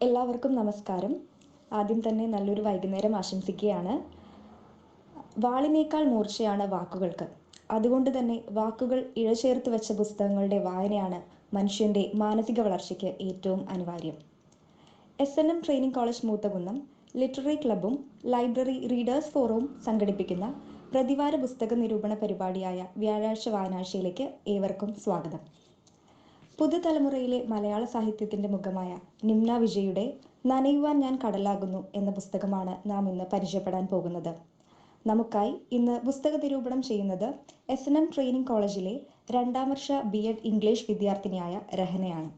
എല്ലാവർക്കും നമസ്കാരം. ആദ്യം തന്നെ നല്ലൊരു വൈകുന്നേരം ആശംസിക്കുകയാണ്. വാളിനേക്കാൾ മൂർച്ചയാണ് വാക്കുകൾക്ക്. അതുകൊണ്ട് തന്നെ വാക്കുകൾ ഇഴചേർത്ത് വെച്ച പുസ്തകങ്ങളുടെ വായനയാണ് മനുഷ്യൻ്റെ മാനസിക വളർച്ചയ്ക്ക് ഏറ്റവും അനിവാര്യം. SNM training college Moothakunnam literary ക്ലബ്ബും ലൈബ്രറി റീഡേഴ്സ് ഫോറവും സംഘടിപ്പിക്കുന്ന പ്രതിവാര പുസ്തക നിരൂപണ പരിപാടിയായ വ്യാഴാഴ്ച വായനാഴ്ചയിലേക്ക് ഏവർക്കും സ്വാഗതം. പുതുതലമുറയിലെ മലയാള സാഹിത്യത്തിൻ്റെ മുഖമായ നിമ്ന വിജയുടെ നനയുവാൻ ഞാൻ കടലാകുന്നു എന്ന പുസ്തകമാണ് നാം ഇന്ന് പരിചയപ്പെടാൻ പോകുന്നത്. നമുക്കായി ഇന്ന് പുസ്തക നിരൂപണം ചെയ്യുന്നത് SNM ട്രെയിനിങ് കോളേജിലെ 2ാം വർഷ B.Ed ഇംഗ്ലീഷ് വിദ്യാർത്ഥിനിയായ രഹനയാണ്.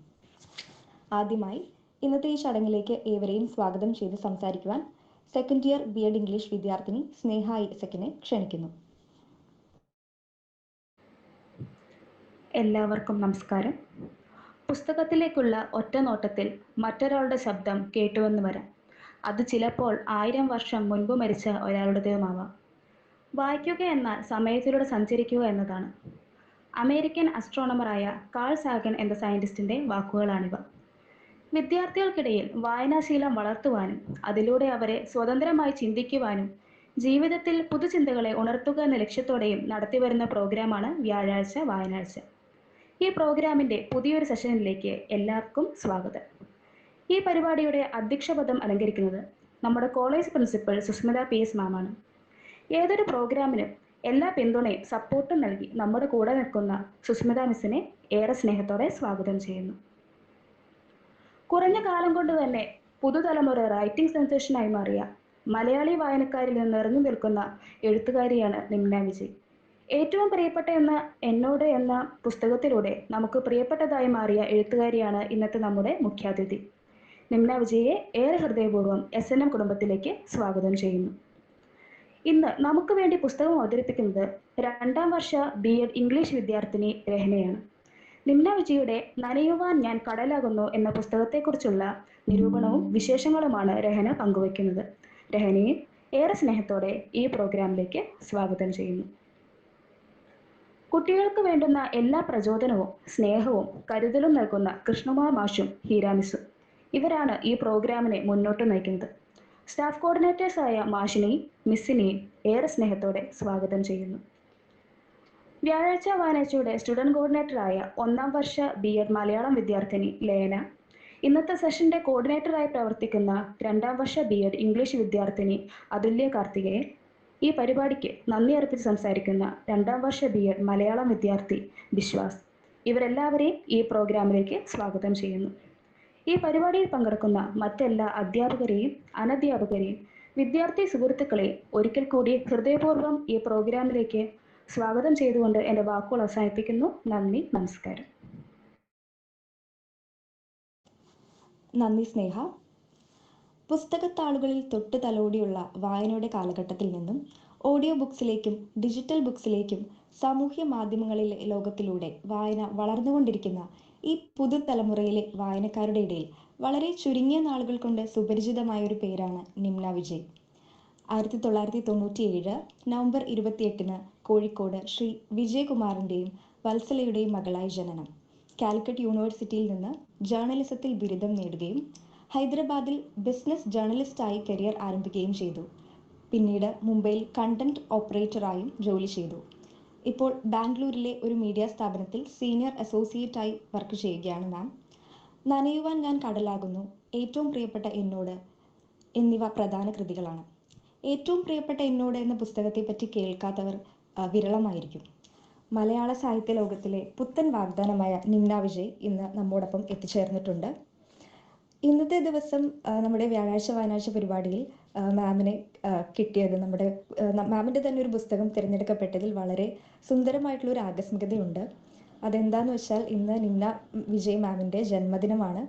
ആദ്യമായി ഇന്നത്തെ ഈ ചടങ്ങിലേക്ക് ഏവരെയും സ്വാഗതം ചെയ്ത് സംസാരിക്കുവാൻ സെക്കൻഡ് ഇയർ B.Ed ഇംഗ്ലീഷ് വിദ്യാർത്ഥിനി സ്നേഹ ഐസക്കിനെ ക്ഷണിക്കുന്നു. എല്ലാവർക്കും നമസ്കാരം. പുസ്തകത്തിലേക്കുള്ള ഒറ്റ നോട്ടത്തിൽ മറ്റൊരാളുടെ ശബ്ദം കേട്ടുവെന്ന് വരാം. അത് ചിലപ്പോൾ 1000 വർഷം മുൻപ് മരിച്ച ഒരാളുടേതുമാവാം. വായിക്കുക എന്നാൽ സമയത്തിലൂടെ സഞ്ചരിക്കുക എന്നതാണ്. അമേരിക്കൻ അസ്ട്രോണമറായ കാൾ സാഗൻ എന്ന സയൻറ്റിസ്റ്റിൻ്റെ വാക്കുകളാണിവ. വിദ്യാർത്ഥികൾക്കിടയിൽ വായനാശീലം വളർത്തുവാനും അതിലൂടെ അവരെ സ്വതന്ത്രമായി ചിന്തിക്കുവാനും ജീവിതത്തിൽ പുതുചിന്തകളെ ഉണർത്തുക എന്ന ലക്ഷ്യത്തോടെയും നടത്തിവരുന്ന പ്രോഗ്രാമാണ് വ്യാഴാഴ്ച വായനാഴ്ച. ഈ പ്രോഗ്രാമിൻ്റെ പുതിയൊരു സെഷനിലേക്ക് എല്ലാവർക്കും സ്വാഗതം. ഈ പരിപാടിയുടെ അധ്യക്ഷപദം അലങ്കരിക്കുന്നത് നമ്മുടെ കോളേജ് പ്രിൻസിപ്പൽ സുസ്മിത PS മാമാണ്. ഏതൊരു പ്രോഗ്രാമിനും എല്ലാ പിന്തുണയും സപ്പോർട്ടും നൽകി നമ്മുടെ കൂടെ നിൽക്കുന്ന സുസ്മിത മിസ്സിനെ ഏറെ സ്നേഹത്തോടെ സ്വാഗതം ചെയ്യുന്നു. കുറഞ്ഞ കാലം കൊണ്ട് തന്നെ പുതുതലമുറ റൈറ്റിംഗ് സെൻസേഷനായി മാറിയ മലയാളി വായനക്കാരിൽ നിന്ന് നിറഞ്ഞു നിൽക്കുന്ന എഴുത്തുകാരിയാണ് നിമ്ന വിജയ്. ഏറ്റവും പ്രിയപ്പെട്ട എന്നോട് എന്ന പുസ്തകത്തിലൂടെ നമുക്ക് പ്രിയപ്പെട്ടതായി മാറിയ എഴുത്തുകാരിയാണ് ഇന്നത്തെ നമ്മുടെ മുഖ്യാതിഥി. നിമ്ന വിജയെ ഏറെ ഹൃദയപൂർവ്വം SNM കുടുംബത്തിലേക്ക് സ്വാഗതം ചെയ്യുന്നു. ഇന്ന് നമുക്ക് വേണ്ടി പുസ്തകം അവതരിപ്പിക്കുന്നത് 2ാം വർഷ B.Ed ഇംഗ്ലീഷ് വിദ്യാർത്ഥിനി രഹനയാണ്. നിമ്ന വിജയുടെ നനയുവാൻ ഞാൻ കടലാകുന്നു എന്ന പുസ്തകത്തെക്കുറിച്ചുള്ള നിരൂപണവും വിശേഷങ്ങളുമാണ് രഹന പങ്കുവയ്ക്കുന്നത്. രഹനയെ ഏറെ സ്നേഹത്തോടെ ഈ പ്രോഗ്രാമിലേക്ക് സ്വാഗതം ചെയ്യുന്നു. കുട്ടികൾക്ക് വേണ്ടുന്ന എല്ലാ പ്രചോദനവും സ്നേഹവും കരുതലും നൽകുന്ന കൃഷ്ണകുമാർ മാഷും ഹീരാമിസും ഇവരാണ് ഈ പ്രോഗ്രാമിനെ മുന്നോട്ട് നയിക്കുന്നത്. സ്റ്റാഫ് കോർഡിനേറ്റേഴ്സായ മാഷിനെയും മിസ്സിനെയും ഏറെ സ്നേഹത്തോടെ സ്വാഗതം ചെയ്യുന്നു. വ്യാഴാഴ്ച വായനാഴ്ചയുടെ സ്റ്റുഡൻറ് കോർഡിനേറ്ററായ 1ാം വർഷ B.Ed മലയാളം വിദ്യാർത്ഥിനി ലേന, ഇന്നത്തെ സെഷൻ്റെ കോർഡിനേറ്ററായി പ്രവർത്തിക്കുന്ന 2ാം വർഷ B.Ed ഇംഗ്ലീഷ് വിദ്യാർത്ഥിനി അതുല്യ കാർത്തികേയൻ, ഈ പരിപാടിക്ക് നന്ദി അർപ്പിച്ച് സംസാരിക്കുന്ന 2ാം വർഷ B.Ed മലയാളം വിദ്യാർത്ഥി ബിശ്വാസ്, ഇവരെല്ലാവരെയും ഈ പ്രോഗ്രാമിലേക്ക് സ്വാഗതം ചെയ്യുന്നു. ഈ പരിപാടിയിൽ പങ്കെടുക്കുന്ന മറ്റെല്ലാ അധ്യാപകരെയും അനധ്യാപകരെയും വിദ്യാർത്ഥി സുഹൃത്തുക്കളെയും ഒരിക്കൽ കൂടി ഹൃദയപൂർവ്വം ഈ പ്രോഗ്രാമിലേക്ക് സ്വാഗതം ചെയ്തുകൊണ്ട് എൻ്റെ വാക്കുകൾ അവസാനിപ്പിക്കുന്നു. നന്ദി, നമസ്കാരം. നന്ദി സ്നേഹ. പുസ്തകത്താളുകളിൽ തൊട്ട് തലോടിയുള്ള വായനയുടെ കാലഘട്ടത്തിൽ നിന്നും ഓഡിയോ ബുക്സിലേക്കും ഡിജിറ്റൽ ബുക്സിലേക്കും സാമൂഹ്യ മാധ്യമങ്ങളിലെ ലോകത്തിലൂടെ വായന വളർന്നുകൊണ്ടിരിക്കുന്ന ഈ പുതുതലമുറയിലെ വായനക്കാരുടെ ഇടയിൽ വളരെ ചുരുങ്ങിയ നാളുകൾ കൊണ്ട് സുപരിചിതമായൊരു പേരാണ് നിമ്ന വിജയ്. 1997 നവംബർ 28 കോഴിക്കോട് ശ്രീ വിജയകുമാറിൻ്റെയും വത്സലയുടെയും മകളായി ജനനം. കാലിക്കറ്റ് യൂണിവേഴ്സിറ്റിയിൽ നിന്ന് ജേർണലിസത്തിൽ ബിരുദം നേടുകയും ഹൈദരാബാദിൽ ബിസിനസ് ജേർണലിസ്റ്റായി കരിയർ ആരംഭിക്കുകയും ചെയ്തു. പിന്നീട് മുംബൈയിൽ കണ്ടന്റ് ഓപ്പറേറ്ററായും ജോലി ചെയ്തു. ഇപ്പോൾ ബാംഗ്ലൂരിലെ ഒരു മീഡിയ സ്ഥാപനത്തിൽ സീനിയർ അസോസിയേറ്റായി വർക്ക് ചെയ്യുകയാണ് മാം. നനയുവാൻ ഞാൻ കടലാകുന്നു, ഏറ്റവും പ്രിയപ്പെട്ട എന്നോട് എന്നിവ പ്രധാന കൃതികളാണ്. ഏറ്റവും പ്രിയപ്പെട്ട എന്നോട് എന്ന പുസ്തകത്തെപ്പറ്റി കേൾക്കാത്തവർ വിരളമായിരിക്കും. മലയാള സാഹിത്യ ലോകത്തിലെ പുത്തൻ വാഗ്ദാനമായ നിമ്ന വിജയ് ഇന്ന് നമ്മോടൊപ്പം എത്തിച്ചേർന്നിട്ടുണ്ട്. ഇന്നത്തെ ദിവസം നമ്മുടെ വ്യാഴാഴ്ച വായനാഴ്ച പരിപാടിയിൽ മാമിനെ കിട്ടിയത് മാമിൻ്റെ തന്നെ ഒരു പുസ്തകം തിരഞ്ഞെടുക്കപ്പെട്ടതിൽ വളരെ സുന്ദരമായിട്ടുള്ളൊരു ആകസ്മികതയുണ്ട്. അതെന്താന്ന് വെച്ചാൽ ഇന്ന് നിമ്ന വിജയ് മാമിൻ്റെ ജന്മദിനമാണ്.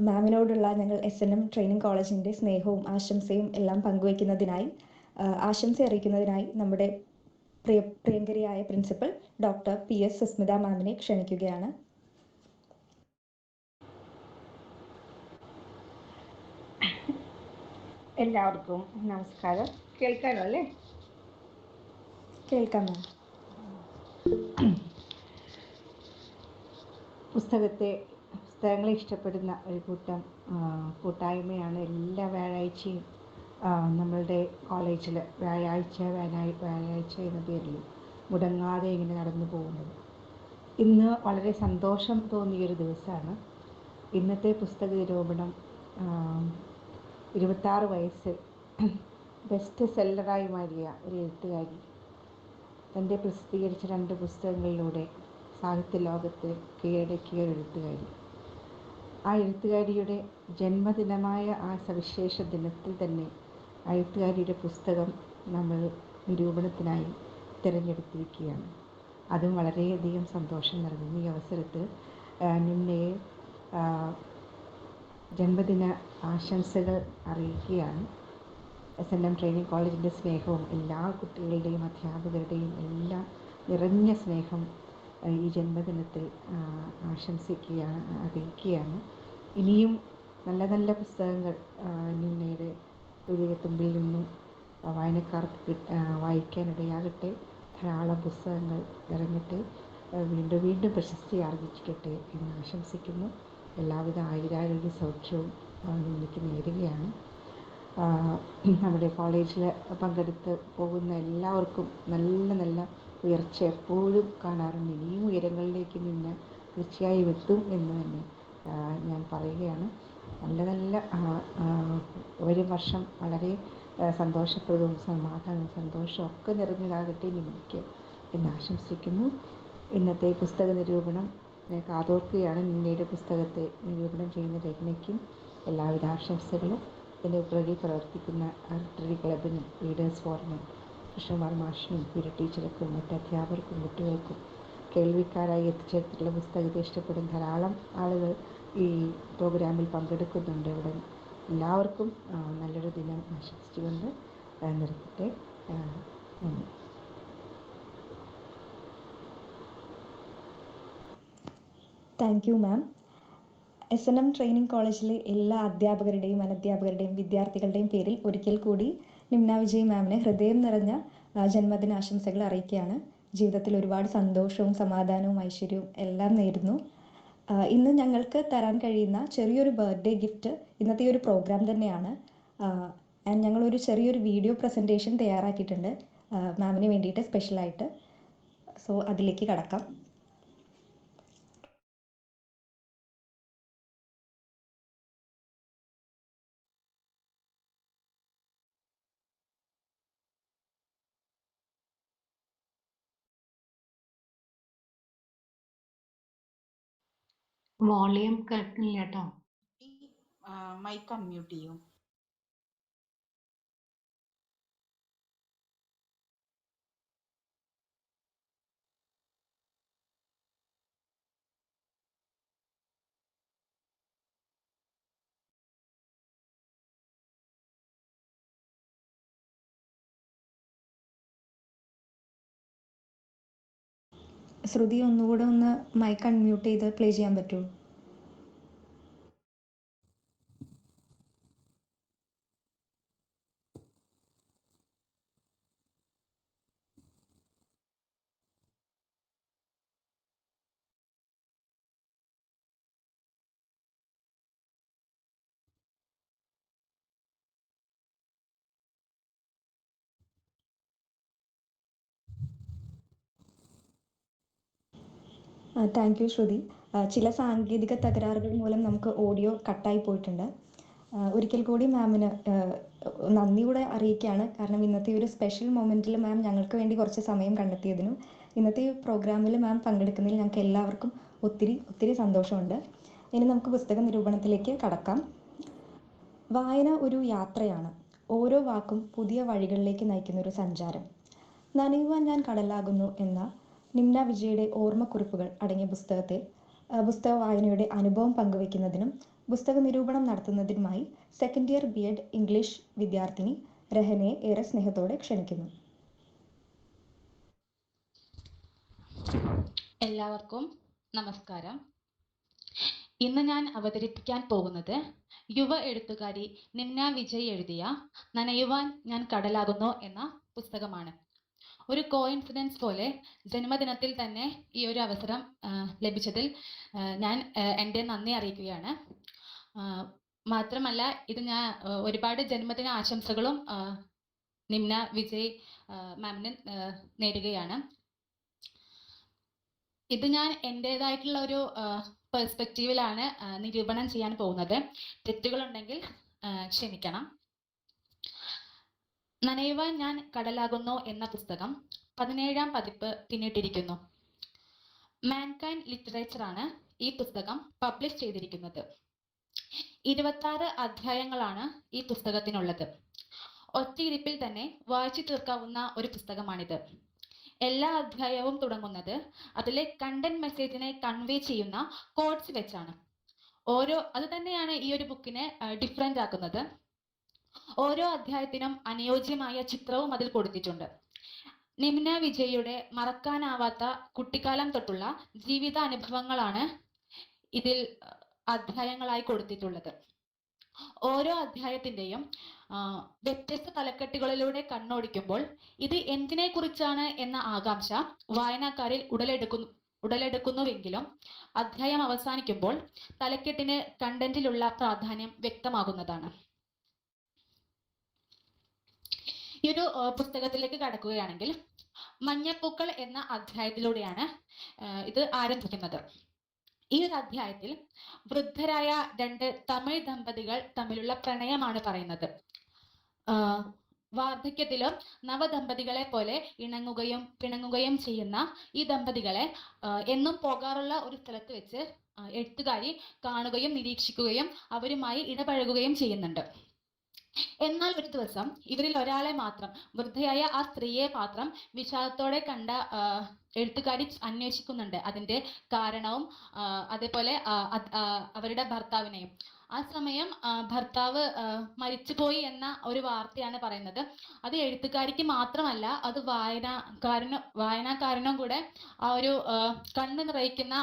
മാമിനോടുള്ള ഞങ്ങൾ SNM ട്രെയിനിങ് കോളേജിൻ്റെ സ്നേഹവും ആശംസയും എല്ലാം പങ്കുവയ്ക്കുന്നതിനായി ആശംസ അറിയിക്കുന്നതിനായി നമ്മുടെ പ്രിയങ്കരിയായ പ്രിൻസിപ്പൽ ഡോക്ടർ PS സുസ്മിത മാമിനെ ക്ഷണിക്കുകയാണ്. എല്ലാവർക്കും നമസ്കാരം. കേൾക്കാമല്ലോ അല്ലേ? കേൾക്കാം മാം. പുസ്തകങ്ങളെ ഇഷ്ടപ്പെടുന്ന ഒരു കൂട്ടായ്മയാണ് എല്ലാ വ്യാഴാഴ്ചയും നമ്മളുടെ കോളേജിൽ വ്യാഴാഴ്ച എന്ന പേരിൽ മുടങ്ങാതെ ഇങ്ങനെ നടന്നു പോകുന്നത്. ഇന്ന് വളരെ സന്തോഷം തോന്നിയൊരു ദിവസമാണ്. ഇന്നത്തെ പുസ്തക നിരൂപണം 26 വയസ്സിൽ ബെസ്റ്റ് സെല്ലറായി മാറിയ ഒരു എഴുത്തുകാരി തൻ്റെ പ്രസിദ്ധീകരിച്ച 2 പുസ്തകങ്ങളിലൂടെ സാഹിത്യ ലോകത്ത് കീഴടക്കിയ ഒരു എഴുത്തുകാരി. ആ എഴുത്തുകാരിയുടെ ജന്മദിനമായ ആ സവിശേഷ ദിനത്തിൽ തന്നെ ആ എഴുത്തുകാരിയുടെ പുസ്തകം നമ്മൾ നിരൂപണത്തിനായി തിരഞ്ഞെടുത്തിരിക്കുകയാണ്. അതും വളരെയധികം സന്തോഷം നൽകുന്നു. ഈ അവസരത്തിൽ നിന്നയെ ജന്മദിന ആശംസകൾ അറിയിക്കുകയാണ്. SNM ട്രെയിനിങ് കോളേജിൻ്റെ സ്നേഹവും എല്ലാ കുട്ടികളുടെയും അധ്യാപകരുടെയും എല്ലാം നിറഞ്ഞ സ്നേഹം ഈ ജന്മദിനത്തിൽ അറിയിക്കുകയാണ്. ഇനിയും നല്ല നല്ല പുസ്തകങ്ങൾ നിന്നയുടെ തുമ്പിൽ നിന്നും വായനക്കാർക്ക് വായിക്കാനിടയാകട്ടെ. ധാരാളം പുസ്തകങ്ങൾ ഇറങ്ങട്ടെ. വീണ്ടും പ്രശസ്തി ആർജിക്കട്ടെ എന്ന് ആശംസിക്കുന്നു. എല്ലാവിധ ആയുരാരോഗ്യ സൗഖ്യവും നിന്നയ്ക്ക് നേരുകയാണ്. നമ്മുടെ കോളേജിൽ പങ്കെടുത്ത് പോകുന്ന എല്ലാവർക്കും നല്ല ഉയർച്ച എപ്പോഴും കാണാറുണ്ട്. ഇനിയും ഉയരങ്ങളിലേക്ക് നിന്ന് തീർച്ചയായും എത്തും എന്ന് തന്നെ ഞാൻ പറയുകയാണ്. നല്ല ഒരു വർഷം വളരെ സന്തോഷപ്രദവും സമാധാനവും സന്തോഷവും ഒക്കെ നിറഞ്ഞതാകട്ടെ നിന്നയ്ക്ക് എന്ന് ആശംസിക്കുന്നു. ഇന്നത്തെ പുസ്തക നിരൂപണം കാതോർക്കുകയാണ്. നിന്നയുടെ പുസ്തകത്തെ നിരൂപണം ചെയ്യുന്ന രചനയ്ക്കും എല്ലാവിധ ആശംസകളും. ഇതിൻ്റെ പുറകിൽ പ്രവർത്തിക്കുന്ന ലിറ്റററി ക്ലബിനും റീഡേഴ്സ് ഫോറമിനും കൃഷ്ണകുമാർ മാഷിനും പീര ടീച്ചർക്കും മറ്റ് അധ്യാപകർക്കും കുട്ടികൾക്കും കേൾവിക്കാരായി എത്തിച്ചേർത്തിട്ടുള്ള പുസ്തകത്തെ ഇഷ്ടപ്പെടുന്ന ധാരാളം ആളുകൾ ഈ പ്രോഗ്രാമിൽ പങ്കെടുക്കുന്നുണ്ട്. ഇവിടെ എല്ലാവർക്കും നല്ലൊരു ദിനം ആശംസിച്ചുകൊണ്ട് നിർത്തട്ടെ. നന്ദി. Thank you ma'am. SNM training കോളേജിലെ എല്ലാ അധ്യാപകരുടെയും അനധ്യാപകരുടെയും വിദ്യാർത്ഥികളുടെയും പേരിൽ ഒരിക്കൽ കൂടി നിമ്ന വിജയ് മാമിനെ ഹൃദയം നിറഞ്ഞ ജന്മദിനാശംസകൾ അറിയിക്കുകയാണ്. ജീവിതത്തിൽ ഒരുപാട് സന്തോഷവും സമാധാനവും ഐശ്വര്യവും എല്ലാം നേരുന്നു. ഇന്ന് ഞങ്ങൾക്ക് തരാൻ കഴിയുന്ന ചെറിയൊരു ബർത്ത്ഡേ ഗിഫ്റ്റ് ഇന്നത്തെ ഒരു പ്രോഗ്രാം തന്നെയാണ്. ഞങ്ങളൊരു ചെറിയൊരു വീഡിയോ പ്രസൻറ്റേഷൻ തയ്യാറാക്കിയിട്ടുണ്ട് മാമിന് വേണ്ടിയിട്ട് സ്പെഷ്യലായിട്ട്. സോ അതിലേക്ക് കടക്കാം. വോളിയം കേൾക്കില്ല കേട്ടോ. മൈക്ക് അൺമ്യൂട്ട് ചെയ്യും. ശ്രുതി ഒന്നുകൂടെ ഒന്ന് മൈക്ക് അൺമ്യൂട്ട് ചെയ്ത് പ്ലേ ചെയ്യാൻ പറ്റുമോ? താങ്ക് യു ശ്രുതി. ചില സാങ്കേതിക തകരാറുകൾ മൂലം നമുക്ക് ഓഡിയോ കട്ടായി പോയിട്ടുണ്ട്. ഒരിക്കൽ കൂടി മാമിന് നന്ദി കൂടെ അറിയിക്കുകയാണ്. കാരണം ഇന്നത്തെ ഒരു സ്പെഷ്യൽ മൊമെൻറ്റിൽ മാം ഞങ്ങൾക്ക് വേണ്ടി കുറച്ച് സമയം കണ്ടെത്തിയതിനും ഇന്നത്തെ പ്രോഗ്രാമിൽ മാം പങ്കെടുക്കുന്നതിൽ ഞങ്ങൾക്ക് എല്ലാവർക്കും ഒത്തിരി സന്തോഷമുണ്ട്. ഇനി നമുക്ക് പുസ്തക നിരൂപണത്തിലേക്ക് കടക്കാം. വായന ഒരു യാത്രയാണ്. ഓരോ വാക്കും പുതിയ വഴികളിലേക്ക് നയിക്കുന്ന ഒരു സഞ്ചാരം. നനയുവാൻ ഞാൻ കടലാകുന്നു എന്ന നിമ്ന വിജയുടെ ഓർമ്മക്കുറിപ്പുകൾ അടങ്ങിയ പുസ്തക വായനയുടെ അനുഭവം പങ്കുവയ്ക്കുന്നതിനും പുസ്തക നിരൂപണം നടത്തുന്നതിനുമായി സെക്കൻഡ് ഇയർ BEd ഇംഗ്ലീഷ് വിദ്യാർത്ഥിനി രഹനയെ ഏറെ സ്നേഹത്തോടെ ക്ഷണിക്കുന്നു. എല്ലാവർക്കും നമസ്കാരം. ഇന്ന് ഞാൻ അവതരിപ്പിക്കാൻ പോകുന്നത് യുവ എഴുത്തുകാരി നിമ്ന വിജയ് എഴുതിയ നനയുവാൻ ഞാൻ കടലാകുന്നു എന്ന പുസ്തകമാണ്. ഒരു കോയിൻസിഡൻസ് പോലെ ജന്മദിനത്തിൽ തന്നെ ഈ ഒരു അവസരം ലഭിച്ചതിൽ ഞാൻ എൻ്റെ നന്ദി അറിയിക്കുകയാണ്. മാത്രമല്ല ഇത് ഞാൻ ഒരുപാട് ജന്മദിന ആശംസകളും നിമ്ന വിജയ് മാമിന് നേരുകയാണ്. ഇത് ഞാൻ എൻ്റെതായിട്ടുള്ള ഒരു പെർസ്പെക്റ്റീവിലാണ് നിരൂപണം ചെയ്യാൻ പോകുന്നത്. തെറ്റുകളുണ്ടെങ്കിൽ ക്ഷമിക്കണം. നനയുവാൻ ഞാൻ കടലാകുന്നു എന്ന പുസ്തകം 17-ാം പതിപ്പ് പിന്നിട്ടിരിക്കുന്നു. മാൻകൈൻഡ് ലിറ്ററേച്ചർ ആണ് ഈ പുസ്തകം പബ്ലിഷ് ചെയ്തിരിക്കുന്നത്. 26 അധ്യായങ്ങളാണ് ഈ പുസ്തകത്തിനുള്ളത്. ഒറ്റയിരിപ്പിൽ തന്നെ വായിച്ചു തീർക്കാവുന്ന ഒരു പുസ്തകമാണിത്. എല്ലാ അധ്യായവും തുടങ്ങുന്നത് അതിലെ കണ്ടന്റ് മെസ്സേജിനെ കൺവേ ചെയ്യുന്ന കോഡ്സ് വെച്ചാണ്. അത് തന്നെയാണ് ഈ ഒരു ബുക്കിനെ ഡിഫറെന്റ് ആക്കുന്നത്. ഓരോ അധ്യായത്തിനും അനുയോജ്യമായ ചിത്രവും അതിൽ കൊടുത്തിട്ടുണ്ട്. നിമ്ന വിജയുടെ മറക്കാനാവാത്ത കുട്ടിക്കാലം തൊട്ടുള്ള ജീവിതാനുഭവങ്ങളാണ് ഇതിൽ അധ്യായങ്ങളായി കൊടുത്തിട്ടുള്ളത്. ഓരോ അധ്യായത്തിൻ്റെയും വ്യത്യസ്ത തലക്കെട്ടുകളിലൂടെ കണ്ണോടിക്കുമ്പോൾ ഇത് എന്തിനെ കുറിച്ചാണ് എന്ന ആകാംക്ഷ വായനക്കാരിൽ ഉടലെടുക്കുന്നുവെങ്കിലും അധ്യായം അവസാനിക്കുമ്പോൾ തലക്കെട്ടിന് കണ്ടന്റിലുള്ള പ്രാധാന്യം വ്യക്തമാകുന്നതാണ്. ഈ ഒരു പുസ്തകത്തിലേക്ക് കടക്കുകയാണെങ്കിൽ മഞ്ഞപ്പൂക്കൾ എന്ന അധ്യായത്തിലൂടെയാണ് ഇത് ആരംഭിക്കുന്നത്. ഈ ഒരു അധ്യായത്തിൽ വൃദ്ധരായ 2 തമിഴ് ദമ്പതികൾ തമ്മിലുള്ള പ്രണയമാണ് പറയുന്നത്. വാർദ്ധക്യത്തിലും നവദമ്പതികളെ പോലെ ഇണങ്ങുകയും പിണങ്ങുകയും ചെയ്യുന്ന ഈ ദമ്പതികളെ എന്നും പോകാറുള്ള ഒരു സ്ഥലത്ത് വെച്ച് എഴുത്തുകാരി കാണുകയും നിരീക്ഷിക്കുകയും അവരുമായി ഇടപഴകുകയും ചെയ്യുന്നുണ്ട്. എന്നാൽ ഒരു ദിവസം ഇവരിൽ ഒരാളെ മാത്രം, വൃദ്ധയായ ആ സ്ത്രീയെ മാത്രം വിഷാദത്തോടെ കണ്ട എഴുത്തുകാരി അന്വേഷിക്കുന്നുണ്ട്. അതിന്റെ കാരണവും അതേപോലെ അവരുടെ ഭർത്താവിനെയും. ആ സമയം ഭർത്താവ് മരിച്ചുപോയി എന്ന ഒരു വാർത്തയാണ് പറയുന്നത്. അത് എഴുത്തുകാരിക്ക് മാത്രമല്ല, അത് വായനക്കാരനും കൂടെ ആ ഒരു കണ്ണു നിറയിക്കുന്ന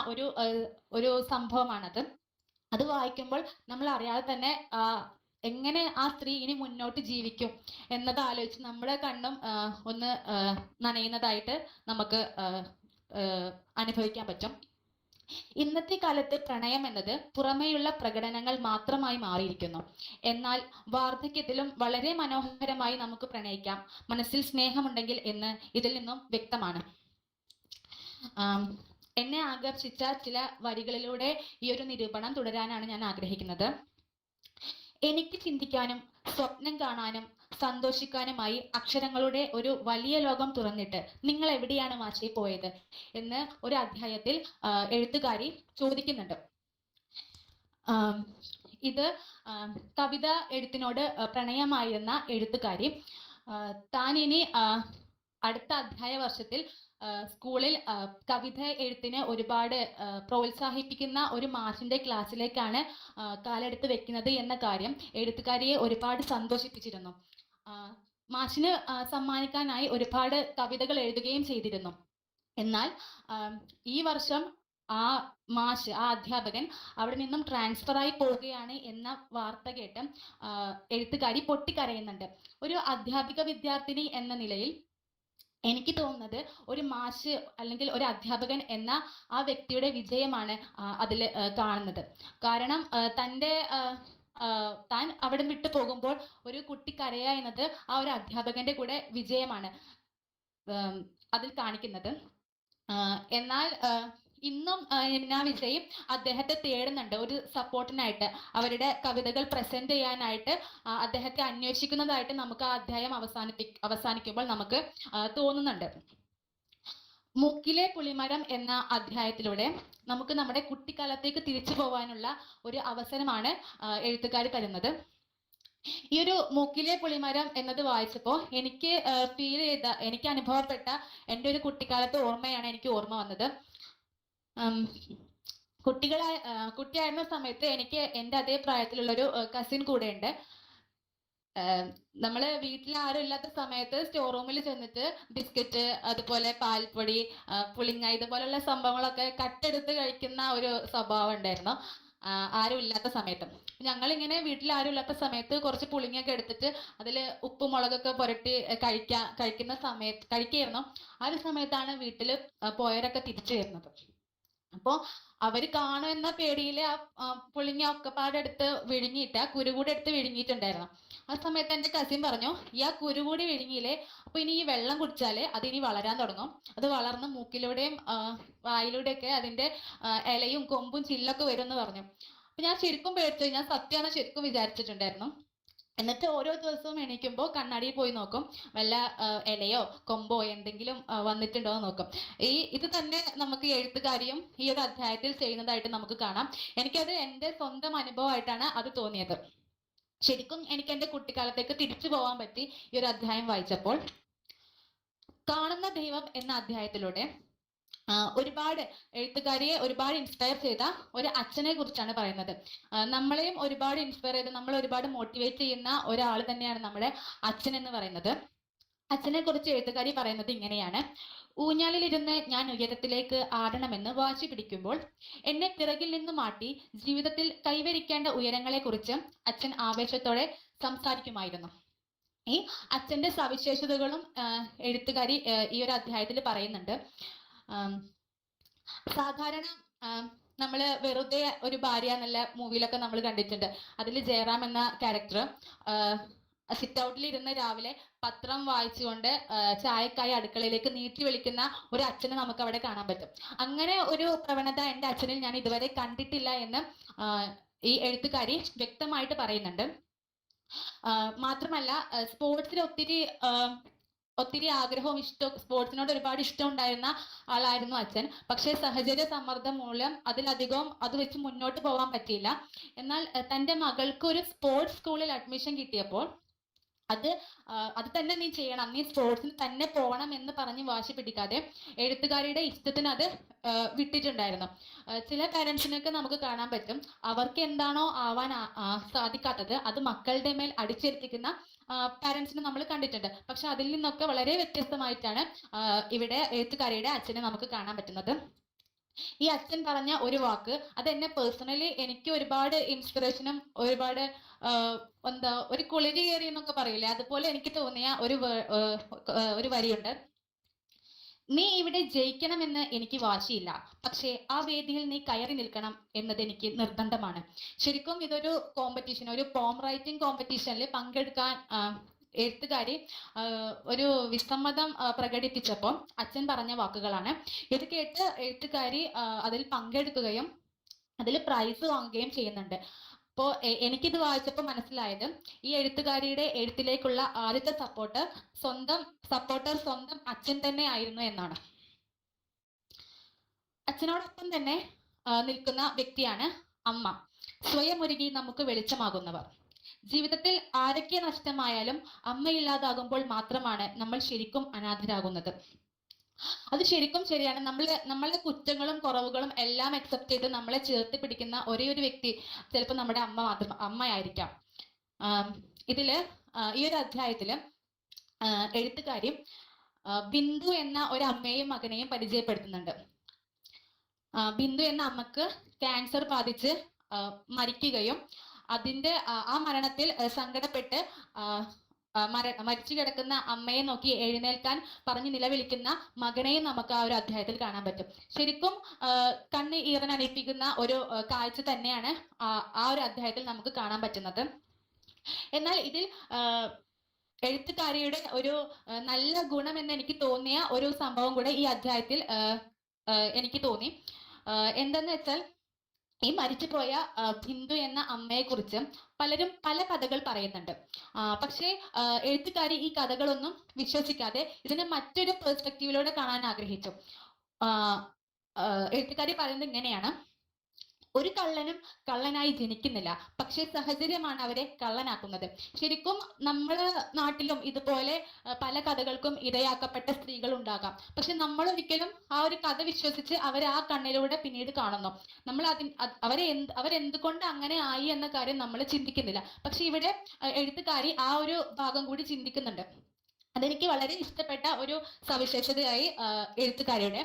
ഒരു സംഭവമാണത്. അത് വായിക്കുമ്പോൾ നമ്മൾ അറിയാതെ തന്നെ എങ്ങനെ ആ സ്ത്രീ ഇനി മുന്നോട്ട് ജീവിക്കും എന്നത് ആലോചിച്ച് നമ്മുടെ കണ്ണും ഒന്ന് നനയുന്നതായിട്ട് നമുക്ക് അനുഭവിക്കാൻ പറ്റും. ഇന്നത്തെ കാലത്ത് പ്രണയം എന്നത് പുറമേയുള്ള പ്രകടനങ്ങൾ മാത്രമായി മാറിയിരിക്കുന്നു. എന്നാൽ വാർദ്ധക്യത്തിലും വളരെ മനോഹരമായി നമുക്ക് പ്രണയിക്കാം, മനസ്സിൽ സ്നേഹമുണ്ടെങ്കിൽ എന്ന് ഇതിൽ നിന്നും വ്യക്തമാണ്. എന്നെ ആകർഷിച്ച ചില വരികളിലൂടെ ഈ ഒരു നിരൂപണം തുടരാനാണ് ഞാൻ ആഗ്രഹിക്കുന്നത്. എനിക്ക് ചിന്തിക്കാനും സ്വപ്നം കാണാനും സന്തോഷിക്കാനുമായി അക്ഷരങ്ങളുടെ ഒരു വലിയ ലോകം തുറന്നിട്ട് നിങ്ങൾ എവിടെയാണ് മാഷേ പോയത് എന്ന് ഒരു അധ്യായത്തിൽ എഴുത്തുകാരി ചോദിക്കുന്നുണ്ട്. ഇത് കവിത എഴുത്തിനോട് പ്രണയമായിരുന്ന എഴുത്തുകാരി താൻ ഇനി അടുത്ത അധ്യായ വർഷത്തിൽ സ്കൂളിൽ കവിത എഴുത്തിന് ഒരുപാട് പ്രോത്സാഹിപ്പിക്കുന്ന ഒരു മാഷിന്റെ ക്ലാസ്സിലേക്കാണ് കാലെടുത്ത് വെക്കുന്നത് എന്ന കാര്യം എഴുത്തുകാരിയെ ഒരുപാട് സന്തോഷിപ്പിച്ചിരുന്നു. മാഷിന് സമ്മാനിക്കാനായി ഒരുപാട് കവിതകൾ എഴുതുകയും ചെയ്തിരുന്നു. എന്നാൽ ഈ വർഷം ആ അധ്യാപകൻ അവിടെ നിന്നും ട്രാൻസ്ഫർ ആയി പോവുകയാണ് എന്ന വാർത്ത കേട്ട് എഴുത്തുകാരി പൊട്ടിക്കരയുന്നുണ്ട്. ഒരു അധ്യാപിക വിദ്യാർത്ഥിനി എന്ന നിലയിൽ എനിക്ക് തോന്നുന്നത് ഒരു മാഷ് അല്ലെങ്കിൽ ഒരു അധ്യാപകൻ എന്ന ആ വ്യക്തിയുടെ വിജയമാണ് അതിൽ കാണുന്നത്. കാരണം താൻ അവിടെ വിട്ടു പോകുമ്പോൾ ഒരു കുട്ടി കരയുക എന്നത് ആ ഒരു അധ്യാപകന്റെ കൂടെ വിജയമാണ് അതിൽ കാണിക്കുന്നത്. എന്നാൽ ഇന്നും നിമ്ന വിജയ് അദ്ദേഹത്തെ തേടുന്നുണ്ട് ഒരു സപ്പോർട്ടിനായിട്ട്. അവരുടെ കവിതകൾ പ്രസന്റ് ചെയ്യാനായിട്ട് അദ്ദേഹത്തെ അന്വേഷിക്കുന്നതായിട്ട് നമുക്ക് ആ അധ്യായം അവസാനിക്കുമ്പോൾ നമുക്ക് തോന്നുന്നുണ്ട്. മൂക്കിലെ പുളിമരം എന്ന അധ്യായത്തിലൂടെ നമുക്ക് നമ്മുടെ കുട്ടിക്കാലത്തേക്ക് തിരിച്ചു പോകാനുള്ള ഒരു അവസരമാണ് എഴുത്തുകാരി തരുന്നത്. ഈ ഒരു മൂക്കിലെ പുളിമരം എന്നത് വായിച്ചപ്പോൾ എനിക്ക് എനിക്ക് അനുഭവപ്പെട്ട എൻ്റെ ഒരു കുട്ടിക്കാലത്തെ ഓർമ്മയാണ് എനിക്ക് ഓർമ്മ വന്നത്. കുട്ടിയായിരുന്ന സമയത്ത് എനിക്ക് എൻ്റെ അതേ പ്രായത്തിലുള്ളൊരു കസിൻ കൂടെ ഉണ്ട്. നമ്മള് വീട്ടിൽ ആരും ഇല്ലാത്ത സമയത്ത് സ്റ്റോർ റൂമിൽ ചെന്നിട്ട് ബിസ്ക്കറ്റ്, അതുപോലെ പാൽപ്പൊടി, പുളിങ്ങ ഇതുപോലുള്ള സംഭവങ്ങളൊക്കെ കട്ടെടുത്ത് കഴിക്കുന്ന ഒരു സ്വഭാവം ഉണ്ടായിരുന്നു. ആരും ഇല്ലാത്ത സമയത്ത്. ഞങ്ങളിങ്ങനെ വീട്ടിൽ ആരും ഇല്ലാത്ത സമയത്ത് കുറച്ച് പുളിങ്ങയൊക്കെ എടുത്തിട്ട് അതിൽ ഉപ്പും മുളകൊക്കെ പുരട്ടി കഴിക്കുന്ന സമയത്ത് കഴിക്കായിരുന്നു. ആ ഒരു സമയത്താണ് വീട്ടിൽ പോയവരൊക്കെ തിരിച്ചു വരുന്നത്. അപ്പോൾ അവര് കാണുമെന്ന പേടിയിൽ ആ പുളിങ്ങ ഒക്കെപ്പാടെടുത്ത് വിഴുങ്ങിയിട്ട് ആ കുരു കൂടെ എടുത്ത് വിഴുങ്ങിയിട്ടുണ്ടായിരുന്നു. ആ സമയത്ത് എൻ്റെ കസിൻ പറഞ്ഞു, ഈ ആ കുരു കൂടി വിഴുങ്ങിയില്ലേ, അപ്പൊ ഇനി ഈ വെള്ളം കുടിച്ചാല് അതിനി വളരാൻ തുടങ്ങും. അത് വളർന്ന് മൂക്കിലൂടെയും വായിലൂടെയൊക്കെ അതിന്റെ ഇലയും കൊമ്പും ചില്ലൊക്കെ വരും എന്ന് പറഞ്ഞു. അപ്പൊ ഞാൻ ശരിക്കും പേടിച്ചു. ഞാൻ സത്യമാണ് ശരിക്കും വിചാരിച്ചിട്ടുണ്ടായിരുന്നു. എന്നിട്ട് ഓരോ ദിവസവും എണീക്കുമ്പോൾ കണ്ണാടിയിൽ പോയി നോക്കും, വല്ല ഇലയോ കൊമ്പോ എന്തെങ്കിലും വന്നിട്ടുണ്ടോ എന്ന് നോക്കും. ഇത് തന്നെ നമുക്ക് എഴുത്തുകാരിയും ഈ ഒരു അധ്യായത്തിൽ ചെയ്യുന്നതായിട്ട് നമുക്ക് കാണാം. എനിക്കത് എൻ്റെ സ്വന്തം അനുഭവമായിട്ടാണ് അത് തോന്നിയത്. ശരിക്കും എനിക്ക് എൻ്റെ കുട്ടിക്കാലത്തേക്ക് തിരിച്ചു പോകാൻ പറ്റി ഈ ഒരു അധ്യായം വായിച്ചപ്പോൾ. കാണുന്ന ദൈവം എന്ന അധ്യായത്തിലൂടെ ഒരുപാട് എഴുത്തുകാരിയെ ഒരുപാട് ഇൻസ്പയർ ചെയ്ത ഒരു അച്ഛനെ കുറിച്ചാണ് പറയുന്നത്. നമ്മളെയും ഒരുപാട് ഇൻസ്പയർ ചെയ്ത് നമ്മൾ ഒരുപാട് മോട്ടിവേറ്റ് ചെയ്യുന്ന ഒരാൾ തന്നെയാണ് നമ്മുടെ അച്ഛൻ എന്ന് പറയുന്നത്. അച്ഛനെ കുറിച്ച് എഴുത്തുകാരി പറയുന്നത് ഇങ്ങനെയാണ്: ഊഞ്ഞാലിലിരുന്ന് ഞാൻ ഉയരത്തിലേക്ക് ആടണമെന്ന് വാശി പിടിക്കുമ്പോൾ എന്നെ പിറകിൽ നിന്ന് മാറ്റി ജീവിതത്തിൽ കൈവരിക്കേണ്ട ഉയരങ്ങളെ കുറിച്ച് അച്ഛൻ ആവേശത്തോടെ സംസാരിക്കുമായിരുന്നു. ഈ അച്ഛന്റെ സവിശേഷതകളും എഴുത്തുകാരി ഈ ഒരു അധ്യായത്തിൽ പറയുന്നുണ്ട്. സാധാരണ നമ്മള് വെറുതെ ഒരു ഭാര്യ എന്നുള്ള മൂവിയിലൊക്കെ നമ്മൾ കണ്ടിട്ടുണ്ട്. അതിൽ ജയറാം എന്ന ക്യാരക്ടർ സിറ്റ് ഔട്ടിൽ ഇരുന്ന് രാവിലെ പത്രം വായിച്ചുകൊണ്ട് ചായക്കായി അടുക്കളയിലേക്ക് നീട്ടി വിളിക്കുന്ന ഒരു അച്ഛനെ നമുക്ക് അവിടെ കാണാൻ പറ്റും. അങ്ങനെ ഒരു പ്രവണത എൻ്റെ അച്ഛനിൽ ഞാൻ ഇതുവരെ കണ്ടിട്ടില്ല എന്ന് ഈ എഴുത്തുകാരി വ്യക്തമായിട്ട് പറയുന്നുണ്ട്. മാത്രമല്ല സ്പോർട്സിൽ ഒത്തിരി ആഗ്രഹവും ഇഷ്ടവും, സ്പോർട്സിനോട് ഒരുപാട് ഇഷ്ടം ഉണ്ടായിരുന്ന ആളായിരുന്നു അച്ഛൻ. പക്ഷേ സാഹചര്യ സമ്മർദ്ദം മൂലം അതിലധികവും അത് വെച്ച് മുന്നോട്ട് പോകാൻ പറ്റിയില്ല. എന്നാൽ തൻ്റെ മകൾക്ക് ഒരു സ്പോർട്സ് സ്കൂളിൽ അഡ്മിഷൻ കിട്ടിയപ്പോൾ അത് തന്നെ നീ ചെയ്യണം, നീ സ്പോർട്സിന് തന്നെ പോകണം എന്ന് പറഞ്ഞ് വാശി പിടിക്കാതെ എഴുത്തുകാരിയുടെ ഇഷ്ടത്തിന് അത് വിട്ടിട്ടുണ്ടായിരുന്നു. ചില പാരൻസിനൊക്കെ നമുക്ക് കാണാൻ പറ്റും, അവർക്ക് എന്താണോ ആവാൻ സാധിക്കാത്തത് അത് മക്കളുടെ മേൽ അടിച്ചേൽപ്പിക്കുന്ന പാരൻസിനെ നമ്മൾ കണ്ടിട്ടുണ്ട്. പക്ഷെ അതിൽ നിന്നൊക്കെ വളരെ വ്യത്യസ്തമായിട്ടാണ് ഇവിടെ എഴുത്തുകാരിയുടെ അച്ഛനെ നമുക്ക് കാണാൻ പറ്റുന്നത്. ഈ അച്ഛൻ പറഞ്ഞ ഒരു വാക്ക് അത് എന്നെ പേഴ്സണലി എനിക്ക് ഒരുപാട് ഇൻസ്പിറേഷനും ഒരുപാട് ഒരു കുളിരി കയറി എന്നൊക്കെ പറയില്ലേ, അതുപോലെ എനിക്ക് തോന്നിയ ഒരു വരിയുണ്ട്: നീ ഇവിടെ ജയിക്കണമെന്ന് എനിക്ക് വാശിയില്ല, പക്ഷേ ആ വേദിയിൽ നീ കയറി നിൽക്കണം എന്നത് എനിക്ക് നിർബന്ധമാണ്. ശരിക്കും ഇതൊരു കോമ്പറ്റീഷൻ, ഒരു പോം റൈറ്റിംഗ് കോമ്പറ്റീഷനിൽ പങ്കെടുക്കാൻ എഴുത്തുകാരി ഒരു വിസമ്മതം പ്രകടിപ്പിച്ചപ്പോൾ അച്ഛൻ പറഞ്ഞ വാക്കുകളാണ്. ഇത് കേട്ട് എഴുത്തുകാരി അതിൽ പങ്കെടുക്കുകയും അതിൽ പ്രൈസ് വാങ്ങുകയും ചെയ്യുന്നുണ്ട്. അപ്പോൾ എനിക്കിത് വായിച്ചപ്പോൾ മനസ്സിലായത് ഈ എഴുത്തുകാരിയുടെ എഴുത്തിലേക്കുള്ള ആദ്യത്തെ സപ്പോർട്ടർ സ്വന്തം അച്ഛൻ തന്നെ ആയിരുന്നു എന്നാണ്. അച്ഛനോടൊപ്പം തന്നെ നിൽക്കുന്ന വ്യക്തിയാണ് അമ്മ. സ്വയം ഒരുങ്ങി നമുക്ക് വെളിച്ചമാകുന്നവർ. ജീവിതത്തിൽ ആരൊക്കെ നഷ്ടമായാലും അമ്മയില്ലാതാകുമ്പോൾ മാത്രമാണ് നമ്മൾ ശരിക്കും അനാഥരാകുന്നത്. അത് ശരിക്കും ശരിയാണ്. നമ്മളെ കുറ്റങ്ങളും കുറവുകളും എല്ലാം അക്സെപ്റ്റ് ചെയ്ത് നമ്മളെ ചേർത്ത് പിടിക്കുന്ന ഒരേ ഒരു വ്യക്തി ചിലപ്പോൾ നമ്മുടെ അമ്മയായിരിക്കാം. ഇതില് ഈ ഒരു അധ്യായത്തില് എഴുത്തുകാരി ബിന്ദു എന്ന ഒരു അമ്മയെയും മകനെയും പരിചയപ്പെടുത്തുന്നുണ്ട്. ബിന്ദു എന്ന അമ്മക്ക് ക്യാൻസർ ബാധിച്ച് മരിക്കുകയും അതിന്റെ ആ മരണത്തിൽ സങ്കടപ്പെട്ട് മരിച്ചു കിടക്കുന്ന അമ്മയെ നോക്കി എഴുന്നേൽക്കാൻ പറഞ്ഞ് നിലവിളിക്കുന്ന മകനെയും നമുക്ക് ആ ഒരു അധ്യായത്തിൽ കാണാൻ പറ്റും. ശരിക്കും കണ്ണ് ഈറനണിയിപ്പിക്കുന്ന ഒരു കാഴ്ച തന്നെയാണ് ആ ഒരു അധ്യായത്തിൽ നമുക്ക് കാണാൻ പറ്റുന്നത്. എന്നാൽ ഇതിൽ എഴുത്തുകാരിയുടെ ഒരു നല്ല ഗുണം എന്ന് എനിക്ക് തോന്നിയ ഒരു സംഭവം കൂടെ ഈ അധ്യായത്തിൽ എനിക്ക് തോന്നി. എന്തെന്ന് വെച്ചാൽ ഈ മരിച്ചുപോയ ബിന്ദു എന്ന അമ്മയെ കുറിച്ച് പലരും പല കഥകൾ പറയുന്നുണ്ട്. പക്ഷേ എഴുത്തുകാരി ഈ കഥകളൊന്നും വിശ്വസിക്കാതെ ഇതിനെ മറ്റൊരു പെർസ്പെക്റ്റീവിലൂടെ കാണാൻ ആഗ്രഹിച്ചു. എഴുത്തുകാരി പറയുന്നത് ഇങ്ങനെയാണ്: ഒരു കള്ളനും കള്ളനായി ജനിക്കുന്നില്ല, പക്ഷേ സാഹചര്യമാണ് അവരെ കള്ളനാക്കുന്നത്. ശരിക്കും നമ്മുടെ നാട്ടിലും ഇതുപോലെ പല കഥകൾക്കും ഇരയാക്കപ്പെട്ട സ്ത്രീകൾ ഉണ്ടാകാം. പക്ഷെ നമ്മൾ ഒരിക്കലും ആ ഒരു കഥ വിശ്വസിച്ച് അവരെ ആ കണ്ണിലൂടെ പിന്നീട് കാണുന്നു. നമ്മൾ അവരെന്തുകൊണ്ട് അങ്ങനെ ആയി എന്ന കാര്യം നമ്മൾ ചിന്തിക്കുന്നില്ല. പക്ഷെ ഇവിടെ എഴുത്തുകാരി ആ ഒരു ഭാഗം കൂടി ചിന്തിക്കുന്നുണ്ട്. അതെനിക്ക് വളരെ ഇഷ്ടപ്പെട്ട ഒരു സവിശേഷതയായി എഴുത്തുകാരിയുടെ.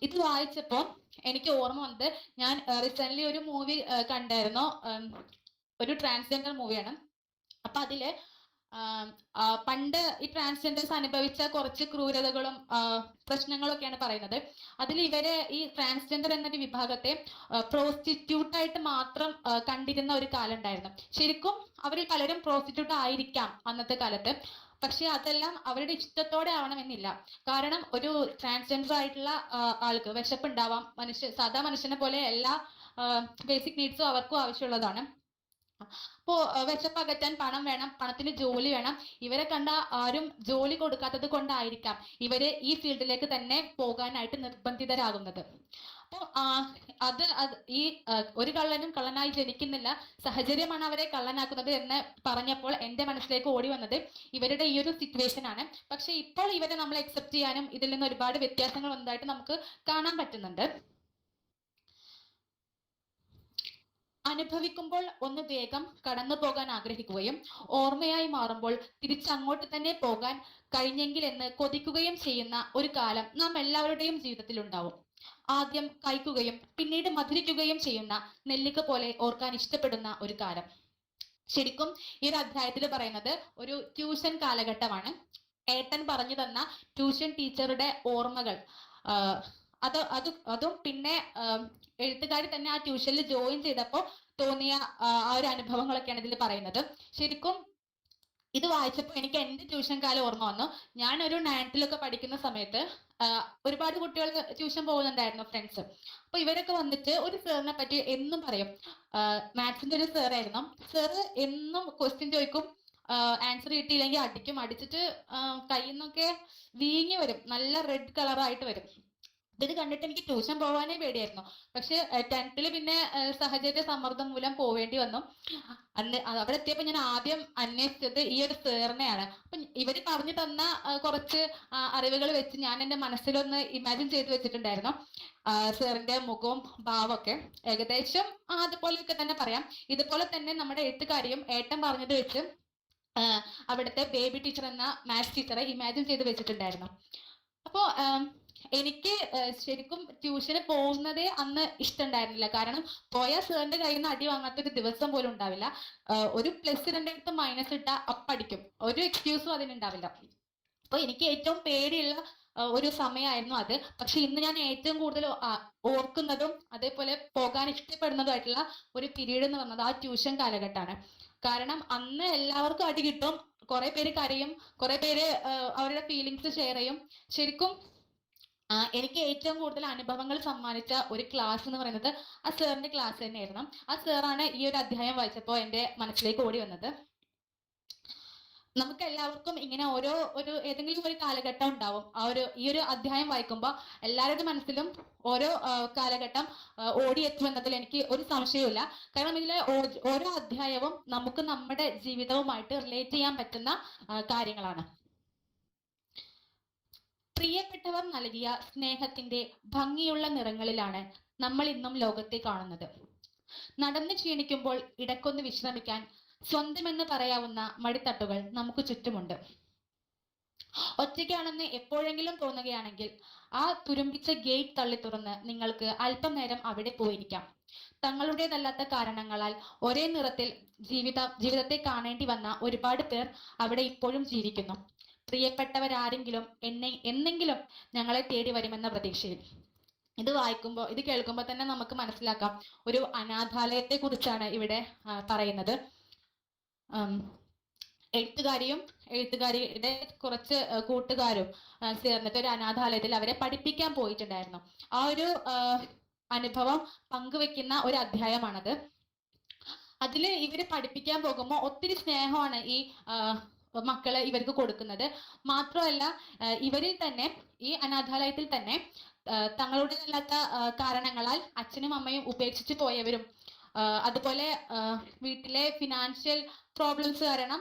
ഇത് വായിച്ചപ്പോൾ എനിക്ക് ഓർമ്മ വന്നത്, ഞാൻ റീസെന്റ് ഒരു മൂവി കണ്ടായിരുന്നു. ഒരു ട്രാൻസ്ജെൻഡർ മൂവിയാണ്. അപ്പൊ അതില് പണ്ട് ഈ ട്രാൻസ്ജെൻഡേഴ്സ് അനുഭവിച്ച കുറച്ച് ക്രൂരതകളും പ്രശ്നങ്ങളൊക്കെയാണ് പറയുന്നത്. അതിൽ ഇവരെ ഈ ട്രാൻസ്ജെൻഡർ എന്നൊരു വിഭാഗത്തെ പ്രോസ്റ്റിറ്റ്യൂട്ട് ആയിട്ട് മാത്രം കണ്ടിരുന്ന ഒരു കാലം ഉണ്ടായിരുന്നു. ശരിക്കും അവരിൽ പലരും പ്രോസ്റ്റിറ്റ്യൂട്ട് ആയിരിക്കാം അന്നത്തെ കാലത്ത്. പക്ഷെ അതെല്ലാം അവരുടെ ഇഷ്ടത്തോടെ ആവണമെന്നില്ല. കാരണം ഒരു ട്രാൻസ്ജെൻഡർ ആയിട്ടുള്ള ആൾക്ക് വിശപ്പുണ്ടാവാം. സാധാ മനുഷ്യനെ പോലെ എല്ലാ ബേസിക് നീഡ്സും അവർക്കും ആവശ്യമുള്ളതാണ്. അപ്പോ വിശപ്പ് അകറ്റാൻ പണം വേണം, പണത്തിന് ജോലി വേണം. ഇവരെ കണ്ട ആരും ജോലി കൊടുക്കാത്തത് കൊണ്ടായിരിക്കാം ഇവര് ഈ ഫീൽഡിലേക്ക് തന്നെ പോകാനായിട്ട് നിർബന്ധിതരാകുന്നത്. അപ്പൊ ഈ ഒരു കള്ളനും കള്ളനായി ജനിക്കുന്നില്ല, സാഹചര്യമാണ് അവരെ കള്ളനാക്കുന്നത് എന്ന് പറഞ്ഞപ്പോൾ എന്റെ മനസ്സിലേക്ക് ഓടി വന്നത് ഇവരുടെ ഈ ഒരു സിറ്റുവേഷൻ ആണ്. പക്ഷെ ഇപ്പോൾ ഇവരെ നമ്മൾ അക്സെപ്റ്റ് ചെയ്യാനും ഇതിൽ നിന്ന് ഒരുപാട് വ്യത്യാസങ്ങൾ വന്നതായിട്ട് നമുക്ക് കാണാൻ പറ്റുന്നുണ്ട്. അനുഭവിക്കുമ്പോൾ ഒന്ന് വേഗം കടന്നു പോകാൻ ആഗ്രഹിക്കുകയും ഓർമ്മയായി മാറുമ്പോൾ തിരിച്ചങ്ങോട്ട് തന്നെ പോകാൻ കഴിഞ്ഞെങ്കിൽ എന്ന് കൊതിക്കുകയും ചെയ്യുന്ന ഒരു കാലം നാം എല്ലാവരുടെയും ജീവിതത്തിൽ ഉണ്ടാവും. ആദ്യം കഴിക്കുകയും പിന്നീട് മധുരിക്കുകയും ചെയ്യുന്ന നെല്ലിക്ക പോലെ ഓർക്കാൻ ഇഷ്ടപ്പെടുന്ന ഒരു കാലം. ശരിക്കും ഈ ഒരു അധ്യായത്തിൽ പറയുന്നത് ഒരു ട്യൂഷൻ കാലഘട്ടമാണ്. ഏട്ടൻ പറഞ്ഞു തന്ന ട്യൂഷൻ ടീച്ചറുടെ ഓർമ്മകൾ, അതും പിന്നെ എഴുത്തുകാരി തന്നെ ആ ട്യൂഷനിൽ ജോയിൻ ചെയ്തപ്പോൾ തോന്നിയ ആ ഒരു അനുഭവങ്ങളൊക്കെയാണ് ഇതിൽ പറയുന്നത്. ശരിക്കും ഇത് വായിച്ചപ്പോൾ എനിക്ക് എന്റെ ട്യൂഷൻ കാലം ഓർമ്മ വന്നു. ഞാൻ ഒരു 9th പഠിക്കുന്ന സമയത്ത് ഒരുപാട് കുട്ടികൾ ട്യൂഷൻ പോകുന്നുണ്ടായിരുന്നു, ഫ്രണ്ട്സ്. അപ്പൊ ഇവരൊക്കെ വന്നിട്ട് ഒരു സാറിനെ പറ്റി എന്നും പറയും. മാത്സിന്റെ ഒരു സാറായിരുന്നു. സാറ് എന്നും ക്വസ്റ്റ്യൻ ചോദിക്കും, ആൻസർ കിട്ടിയില്ലെങ്കിൽ അടിക്കും. അടിച്ചിട്ട് കയ്യിൽ നിന്നൊക്കെ വീങ്ങി വരും, നല്ല റെഡ് കളറായിട്ട് വരും. ഇത് കണ്ടിട്ട് എനിക്ക് ട്യൂഷൻ പോകാനേ പേടിയായിരുന്നു. പക്ഷെ 10th പിന്നെ സാഹചര്യ സമ്മർദ്ദം മൂലം പോവേണ്ടി വന്നു. അന്ന് അവിടെ എത്തിയപ്പോ ഞാൻ ആദ്യം അന്വേഷിച്ചത് ഈ ഒരു സാറിനെയാണ്. അപ്പൊ ഇവര് പറഞ്ഞു തന്ന കുറച്ച് അറിവുകൾ വെച്ച് ഞാൻ എന്റെ മനസ്സിലൊന്ന് ഇമാജിൻ ചെയ്ത് വെച്ചിട്ടുണ്ടായിരുന്നു. സാറിന്റെ മുഖവും ഭാവമൊക്കെ ഏകദേശം അതുപോലെയൊക്കെ തന്നെ പറയാം. ഇതുപോലെ തന്നെ നമ്മുടെ എഴുത്തുകാരിയും ഏട്ടൻ പറഞ്ഞത് വെച്ച് അവിടുത്തെ ബേബി ടീച്ചർ എന്ന മാത്സ് ടീച്ചറെ ഇമാജിൻ ചെയ്ത് വെച്ചിട്ടുണ്ടായിരുന്നു. അപ്പോ എനിക്ക് ശരിക്കും ട്യൂഷന് പോകുന്നതേ അന്ന് ഇഷ്ടമുണ്ടായിരുന്നില്ല. കാരണം പോയ സാറിന്റെ കയ്യിൽ നിന്ന് അടി വാങ്ങാത്ത ഒരു ദിവസം പോലും ഉണ്ടാവില്ല. ഒരു പ്ലസ് 2 മൈനസ് ഇട്ട അപ്പടിക്കും, ഒരു എക്സ്ക്യൂസും അതിനുണ്ടാവില്ല. അപ്പൊ എനിക്ക് ഏറ്റവും പേടിയുള്ള ഒരു സമയമായിരുന്നു അത്. പക്ഷെ ഇന്ന് ഞാൻ ഏറ്റവും കൂടുതൽ ഓർക്കുന്നതും അതേപോലെ പോകാൻ ഇഷ്ടപ്പെടുന്നതുമായിട്ടുള്ള ഒരു പീരീഡ് എന്ന് പറഞ്ഞത് ആ ട്യൂഷൻ കാലഘട്ടമാണ്. കാരണം അന്ന് എല്ലാവർക്കും അടി കിട്ടും, കുറെ പേര് കരയും, കുറെ പേര് അവരുടെ ഫീലിങ്സ് ഷെയർ ചെയ്യും. ശരിക്കും എനിക്ക് ഏറ്റവും കൂടുതൽ അനുഭവങ്ങൾ സമ്മാനിച്ച ഒരു ക്ലാസ് എന്ന് പറയുന്നത് ആ സാറിന്റെ ക്ലാസ് തന്നെയായിരുന്നു. ആ സാറാണ് ഈ ഒരു അധ്യായം വായിച്ചപ്പോൾ എന്റെ മനസ്സിലേക്ക് ഓടി വന്നത്. നമുക്ക് എല്ലാവർക്കും ഇങ്ങനെ ഏതെങ്കിലും ഒരു കാലഘട്ടം ഉണ്ടാവും. ഈ ഒരു അധ്യായം വായിക്കുമ്പോൾ എല്ലാവരുടെ മനസ്സിലും ഓരോ കാലഘട്ടം ഓടിയെത്തുമെന്നതിൽ എനിക്ക് ഒരു സംശയവുമില്ല. കാരണം ഇതിലെ ഓരോ അധ്യായവും നമുക്ക് നമ്മുടെ ജീവിതവുമായിട്ട് റിലേറ്റ് ചെയ്യാൻ പറ്റുന്ന കാര്യങ്ങളാണ്. പ്രിയപ്പെട്ടവർ നൽകിയ സ്നേഹത്തിന്റെ ഭംഗിയുള്ള നിറങ്ങളിലാണ് നമ്മൾ ഇന്നും ലോകത്തെ കാണുന്നത്. നടന്നു ക്ഷീണിക്കുമ്പോൾ ഇടക്കൊന്ന് വിശ്രമിക്കാൻ സ്വന്തമെന്ന് പറയാവുന്ന മടിത്തട്ടുകൾ നമുക്ക് ചുറ്റുമുണ്ട്. ഒറ്റയ്ക്കാണെന്ന് എപ്പോഴെങ്കിലും തോന്നുകയാണെങ്കിൽ ആ തുരുമ്പിച്ച ഗേറ്റ് തള്ളി തുറന്ന് നിങ്ങൾക്ക് അല്പം നേരം അവിടെ പോയിരിക്കാം. തങ്ങളുടേതല്ലാത്ത കാരണങ്ങളാൽ ഒരേ നിറത്തിൽ ജീവിതത്തെ കാണേണ്ടി വന്ന ഒരുപാട് പേർ അവിടെ ഇപ്പോഴും ജീവിക്കുന്നു. പ്രിയപ്പെട്ടവരാരെങ്കിലും എന്നെങ്കിലും ഞങ്ങളെ തേടി വരുമെന്ന പ്രതീക്ഷയിൽ. ഇത് കേൾക്കുമ്പോൾ തന്നെ നമുക്ക് മനസ്സിലാക്കാം ഒരു അനാഥാലയത്തെ കുറിച്ചാണ് ഇവിടെ പറയുന്നത്. എഴുത്തുകാരിയുടെ കുറച്ച് കൂട്ടുകാരും ചേർന്നിട്ട് ഒരു അനാഥാലയത്തിൽ അവരെ പഠിപ്പിക്കാൻ പോയിട്ടുണ്ടായിരുന്നു. ആ ഒരു അനുഭവം പങ്കുവെക്കുന്ന ഒരു അധ്യായമാണത്. അതില് ഇവര് പഠിപ്പിക്കാൻ പോകുമ്പോൾ ഒത്തിരി സ്നേഹമാണ് ഈ മക്കള് ഇവർക്ക് കൊടുക്കുന്നത്. മാത്രമല്ല ഇവരിൽ തന്നെ ഈ അനാഥാലയത്തിൽ തന്നെ തങ്ങളുടേതല്ലാത്ത കാരണങ്ങളാൽ അച്ഛനും അമ്മയും ഉപേക്ഷിച്ച് പോയവരും അതുപോലെ വീട്ടിലെ ഫിനാൻഷ്യൽ പ്രോബ്ലംസ് കാരണം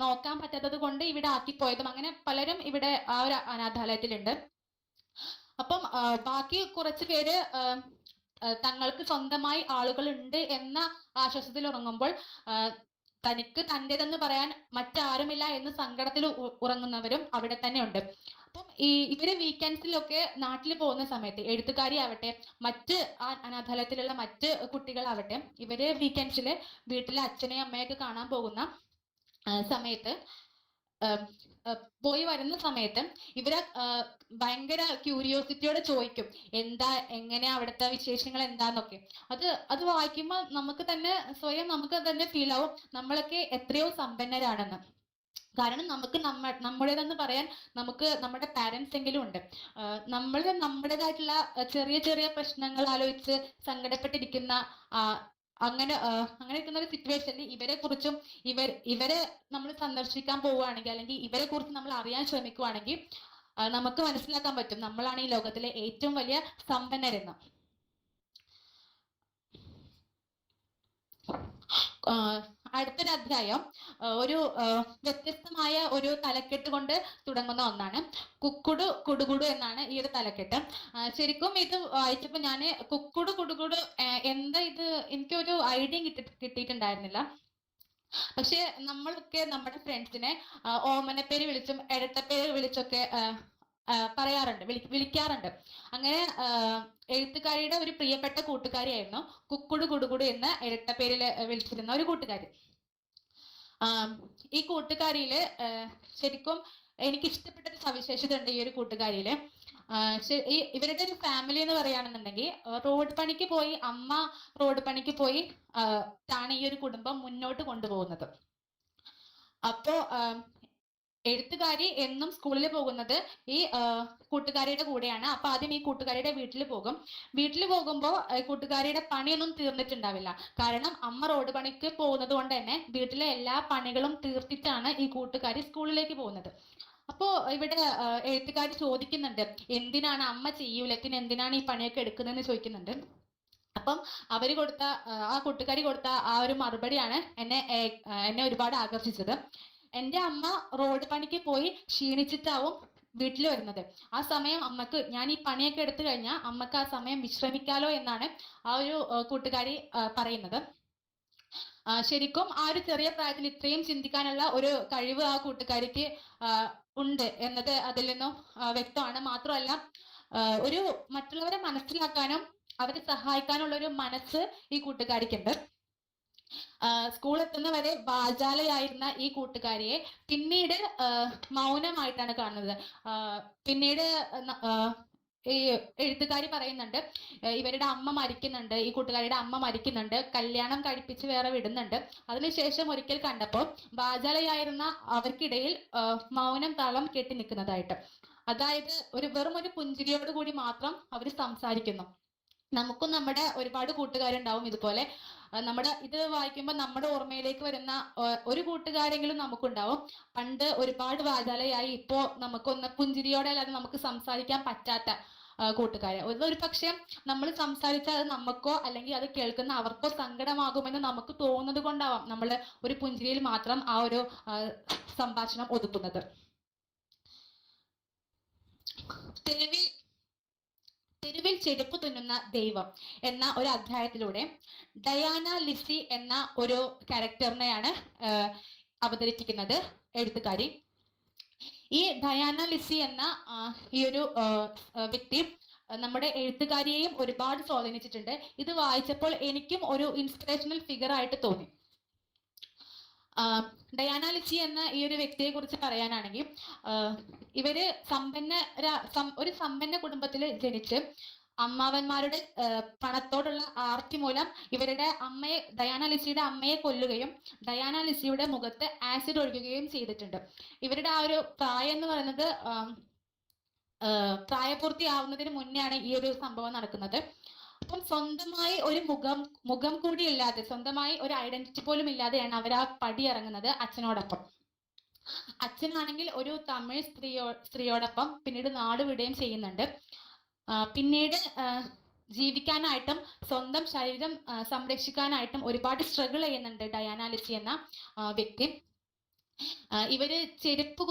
നോക്കാൻ പറ്റാത്തത് കൊണ്ട് ഇവിടെ ആക്കിപ്പോയതും അങ്ങനെ പലരും ഇവിടെ ആ ഒരു അനാഥാലയത്തിലുണ്ട്. അപ്പം ബാക്കി കുറച്ച് പേര് തങ്ങൾക്ക് സ്വന്തമായി ആളുകൾ ഉണ്ട് എന്ന ആശ്വാസത്തിൽ ഉറങ്ങുമ്പോൾ തനിക്ക് തൻ്റെതെന്ന് പറയാൻ മറ്റാരുമില്ല എന്ന് സങ്കടത്തിൽ ഉറങ്ങുന്നവരും അവിടെ തന്നെ ഉണ്ട്. അപ്പം ഇവര് വീക്കെൻഡ്സിലൊക്കെ നാട്ടിൽ പോകുന്ന സമയത്ത് എഴുത്തുകാരി ആവട്ടെ, മറ്റ് അനാഥാലയത്തിലുള്ള മറ്റ് കുട്ടികളാവട്ടെ, ഇവര് വീക്കെൻഡ്സിൽ വീട്ടിലെ അച്ഛനെയും അമ്മയൊക്കെ കാണാൻ പോകുന്ന സമയത്ത് പോയി വരുന്ന സമയത്ത് ഇവര് ഭയങ്കര ക്യൂരിയോസിറ്റിയോടെ ചോദിക്കും എന്താ, എങ്ങനെയാ അവിടുത്തെ വിശേഷങ്ങൾ എന്താന്നൊക്കെ. അത് വായിക്കുമ്പോൾ നമുക്ക് തന്നെ സ്വയം നമുക്ക് തന്നെ ഫീൽ ആവും നമ്മളൊക്കെ എത്രയോ സമ്പന്നരാണെന്ന്. കാരണം നമുക്ക് നമ്മുടേതെന്ന് പറയാൻ നമുക്ക് നമ്മുടെ പാരൻസ് എങ്കിലും ഉണ്ട്. നമ്മൾ നമ്മുടേതായിട്ടുള്ള ചെറിയ ചെറിയ പ്രശ്നങ്ങൾ ആലോചിച്ച് സങ്കടപ്പെട്ടിരിക്കുന്ന അങ്ങനെ ഇരിക്കുന്ന ഒരു സിറ്റുവേഷനിൽ ഇവരെ നമ്മൾ സന്ദർശിക്കാൻ പോവുകയാണെങ്കിൽ, അല്ലെങ്കിൽ ഇവരെ കുറിച്ച് നമ്മൾ അറിയാൻ ശ്രമിക്കുവാണെങ്കിൽ നമുക്ക് മനസ്സിലാക്കാൻ പറ്റും നമ്മളാണ് ഈ ലോകത്തിലെ ഏറ്റവും വലിയ സമ്പന്നരെന്ന്. അടുത്തൊരു അധ്യായം ഒരു വ്യത്യസ്തമായ ഒരു തലക്കെട്ട് കൊണ്ട് തുടങ്ങുന്ന ഒന്നാണ്. കുക്കുടു കുടുകുടു എന്നാണ് ഈ ഒരു തലക്കെട്ട്. ശരിക്കും ഇത് വായിച്ചപ്പോൾ ഞാൻ കുക്കുടു കുടുകുടു എന്താ ഇത്, എനിക്കൊരു ഐഡിയ കിട്ടിയിട്ടുണ്ടായിരുന്നില്ല. പക്ഷെ നമ്മളൊക്കെ നമ്മുടെ ഫ്രണ്ട്സിനെ ഓമനപ്പേര് വിളിച്ചും ഇരട്ടപ്പേര് വിളിച്ചൊക്കെ പറയാറുണ്ട്, വിളിക്കാറുണ്ട്. അങ്ങനെ എഴുത്തുകാരിയുടെ ഒരു പ്രിയപ്പെട്ട കൂട്ടുകാരിയായിരുന്നു കുക്കുടു കുടുകുടു എന്ന ഇരട്ടപ്പേരിൽ വിളിച്ചിരുന്ന ഒരു കൂട്ടുകാരി. ഈ കൂട്ടുകാരിയില് ശരിക്കും എനിക്ക് ഇഷ്ടപ്പെട്ട ഒരു സവിശേഷത ഉണ്ട് ഈ ഒരു കൂട്ടുകാരിയില്. ഇവരുടെ ഒരു ഫാമിലി എന്ന് പറയുകയാണെന്നുണ്ടെങ്കിൽ റോഡ് പണിക്ക് പോയി, അമ്മ റോഡ് പണിക്ക് പോയി ആണ് ഈ ഒരു കുടുംബം മുന്നോട്ട് കൊണ്ടുപോകുന്നത്. അപ്പോ എഴുത്തുകാരി എന്നും സ്കൂളിൽ പോകുന്നത് ഈ കൂട്ടുകാരിയുടെ കൂടെയാണ്. അപ്പൊ ആദ്യം ഈ കൂട്ടുകാരിയുടെ വീട്ടിൽ പോകും. വീട്ടിൽ പോകുമ്പോൾ കൂട്ടുകാരിയുടെ പണിയൊന്നും തീർന്നിട്ടുണ്ടാവില്ല. കാരണം അമ്മ റോഡ് പണിക്ക് പോകുന്നത് കൊണ്ട് തന്നെ വീട്ടിലെ എല്ലാ പണികളും തീർത്തിട്ടാണ് ഈ കൂട്ടുകാരി സ്കൂളിലേക്ക് പോകുന്നത്. അപ്പോ ഇവിടെ എഴുത്തുകാരി ചോദിക്കുന്നുണ്ട്, എന്തിനാണ് അമ്മ ചെയ്യൂല, പിന്നെ എന്തിനാണ് ഈ പണിയൊക്കെ എടുക്കുന്നതെന്ന് ചോദിക്കുന്നുണ്ട്. അപ്പം ആ കൂട്ടുകാരി കൊടുത്ത ആ ഒരു മറുപടിയാണ് എന്നെ ഒരുപാട് ആകർഷിച്ചത്. എൻ്റെ അമ്മ റോഡ് പണിക്ക് പോയി ക്ഷീണിച്ചിട്ടാവും വീട്ടിൽ വരുന്നത്. ആ സമയം അമ്മക്ക്, ഞാൻ ഈ പണിയൊക്കെ എടുത്തു കഴിഞ്ഞാൽ അമ്മക്ക് ആ സമയം വിശ്രമിക്കാലോ എന്നാണ് ആ ഒരു കൂട്ടുകാരി പറയുന്നത്. ശരിക്കും ആ ഒരു ചെറിയ പ്രായത്തിൽ ഇത്രയും ചിന്തിക്കാനുള്ള ഒരു കഴിവ് ആ കൂട്ടുകാരിക്ക് ഉണ്ട് എന്നത് അതിൽ നിന്നും വ്യക്തമാണ്. മാത്രമല്ല ഒരു മറ്റുള്ളവരെ മനസ്സിലാക്കാനും അവരെ സഹായിക്കാനുള്ള ഒരു മനസ്സ് ഈ കൂട്ടുകാരിക്കുണ്ട്. സ്കൂൾ എത്തുന്നവരെ വാചാലയായിരുന്ന ഈ കൂട്ടുകാരിയെ പിന്നീട് മൗനമായിട്ടാണ് കാണുന്നത്. പിന്നീട് ഈ എഴുത്തുകാരി പറയുന്നുണ്ട്, ഇവരുടെ അമ്മ മരിക്കുന്നുണ്ട്, ഈ കൂട്ടുകാരിയുടെ അമ്മ മരിക്കുന്നുണ്ട്, കല്യാണം കഴിപ്പിച്ച് വേറെ വിടുന്നുണ്ട്. അതിനുശേഷം ഒരിക്കൽ കണ്ടപ്പോൾ വാചാലയായിരുന്ന അവർക്കിടയിൽ മൗനം താളം കെട്ടി നിൽക്കുന്നതായിട്ട്. അതായത് വെറും ഒരു പുഞ്ചിരിയോട് കൂടി മാത്രം അവർ സംസാരിക്കുന്നു. നമുക്കും നമ്മുടെ ഒരുപാട് കൂട്ടുകാരുണ്ടാവും ഇതുപോലെ. ഇത് വായിക്കുമ്പോൾ നമ്മുടെ ഓർമ്മയിലേക്ക് വരുന്ന ഒരു കൂട്ടുകാരെങ്കിലും നമുക്കുണ്ടാവും. പണ്ട് ഒരുപാട് വാചാലയായി ഇപ്പോ നമുക്കൊന്ന് പുഞ്ചിരിയോടെ അല്ലാതെ നമുക്ക് സംസാരിക്കാൻ പറ്റാത്ത കൂട്ടുകാരെ. ഒരു പക്ഷെ നമ്മൾ സംസാരിച്ചാൽ അത് നമുക്കോ അല്ലെങ്കിൽ അത് കേൾക്കുന്ന അവർക്കോ സങ്കടമാകുമെന്ന് നമുക്ക് തോന്നുന്നത് കൊണ്ടാവാം നമ്മൾ ഒരു പുഞ്ചിരിയിൽ മാത്രം ആ ഒരു സംഭാഷണം ഒതുക്കുന്നത്. തെരുവിൽ ചെരുപ്പ് തുന്നുന്ന ദൈവം എന്ന ഒരു അധ്യായത്തിലൂടെ ഡയാന ലിസി എന്ന ഒരു ക്യാരക്ടറിനെയാണ് അവതരിപ്പിക്കുന്നത് എഴുത്തുകാരി. ഈ ഡയാന ലിസി എന്ന ഈ ഒരു വ്യക്തി നമ്മുടെ എഴുത്തുകാരിയെയും ഒരുപാട് സ്വാധീനിച്ചിട്ടുണ്ട്. ഇത് വായിച്ചപ്പോൾ എനിക്കും ഒരു ഇൻസ്പിറേഷണൽ ഫിഗർ ആയിട്ട് തോന്നി. ഡയാന ലിസി എന്ന ഈ ഒരു വ്യക്തിയെ കുറിച്ച് പറയാനാണെങ്കിൽ, ഇവര് ഒരു സമ്പന്ന കുടുംബത്തിൽ ജനിച്ച് അമ്മാവന്മാരുടെ പണത്തോടുള്ള ആർത്തി മൂലം ഇവരുടെ ഡയാന ലിസിയുടെ അമ്മയെ കൊല്ലുകയും ഡയാന ലിസിയുടെ മുഖത്ത് ആസിഡ് ഒഴിക്കുകയും ചെയ്തിട്ടുണ്ട്. ഇവരുടെ ആ ഒരു പ്രായം എന്ന് പറയുന്നത് പ്രായപൂർത്തിയാവുന്നതിന് മുന്നെയാണ് ഈ ഒരു സംഭവം നടക്കുന്നത്. അപ്പം സ്വന്തമായി ഒരു മുഖം കൂടി ഇല്ലാതെ, സ്വന്തമായി ഒരു ഐഡന്റിറ്റി പോലും ഇല്ലാതെയാണ് അവർ ആ പടി ഇറങ്ങുന്നത് അച്ഛനോടൊപ്പം. അച്ഛനാണെങ്കിൽ ഒരു തമിഴ് സ്ത്രീയോടൊപ്പം പിന്നീട് നാട് വിടുകയും ചെയ്യുന്നുണ്ട്. പിന്നീട് ജീവിക്കാനായിട്ടും സ്വന്തം ശരീരം സംരക്ഷിക്കാനായിട്ടും ഒരുപാട് സ്ട്രഗിൾ ചെയ്യുന്നുണ്ട് ഡയാന ലിസി എന്ന വ്യക്തി. ഇവര് ചെരുപ്പ്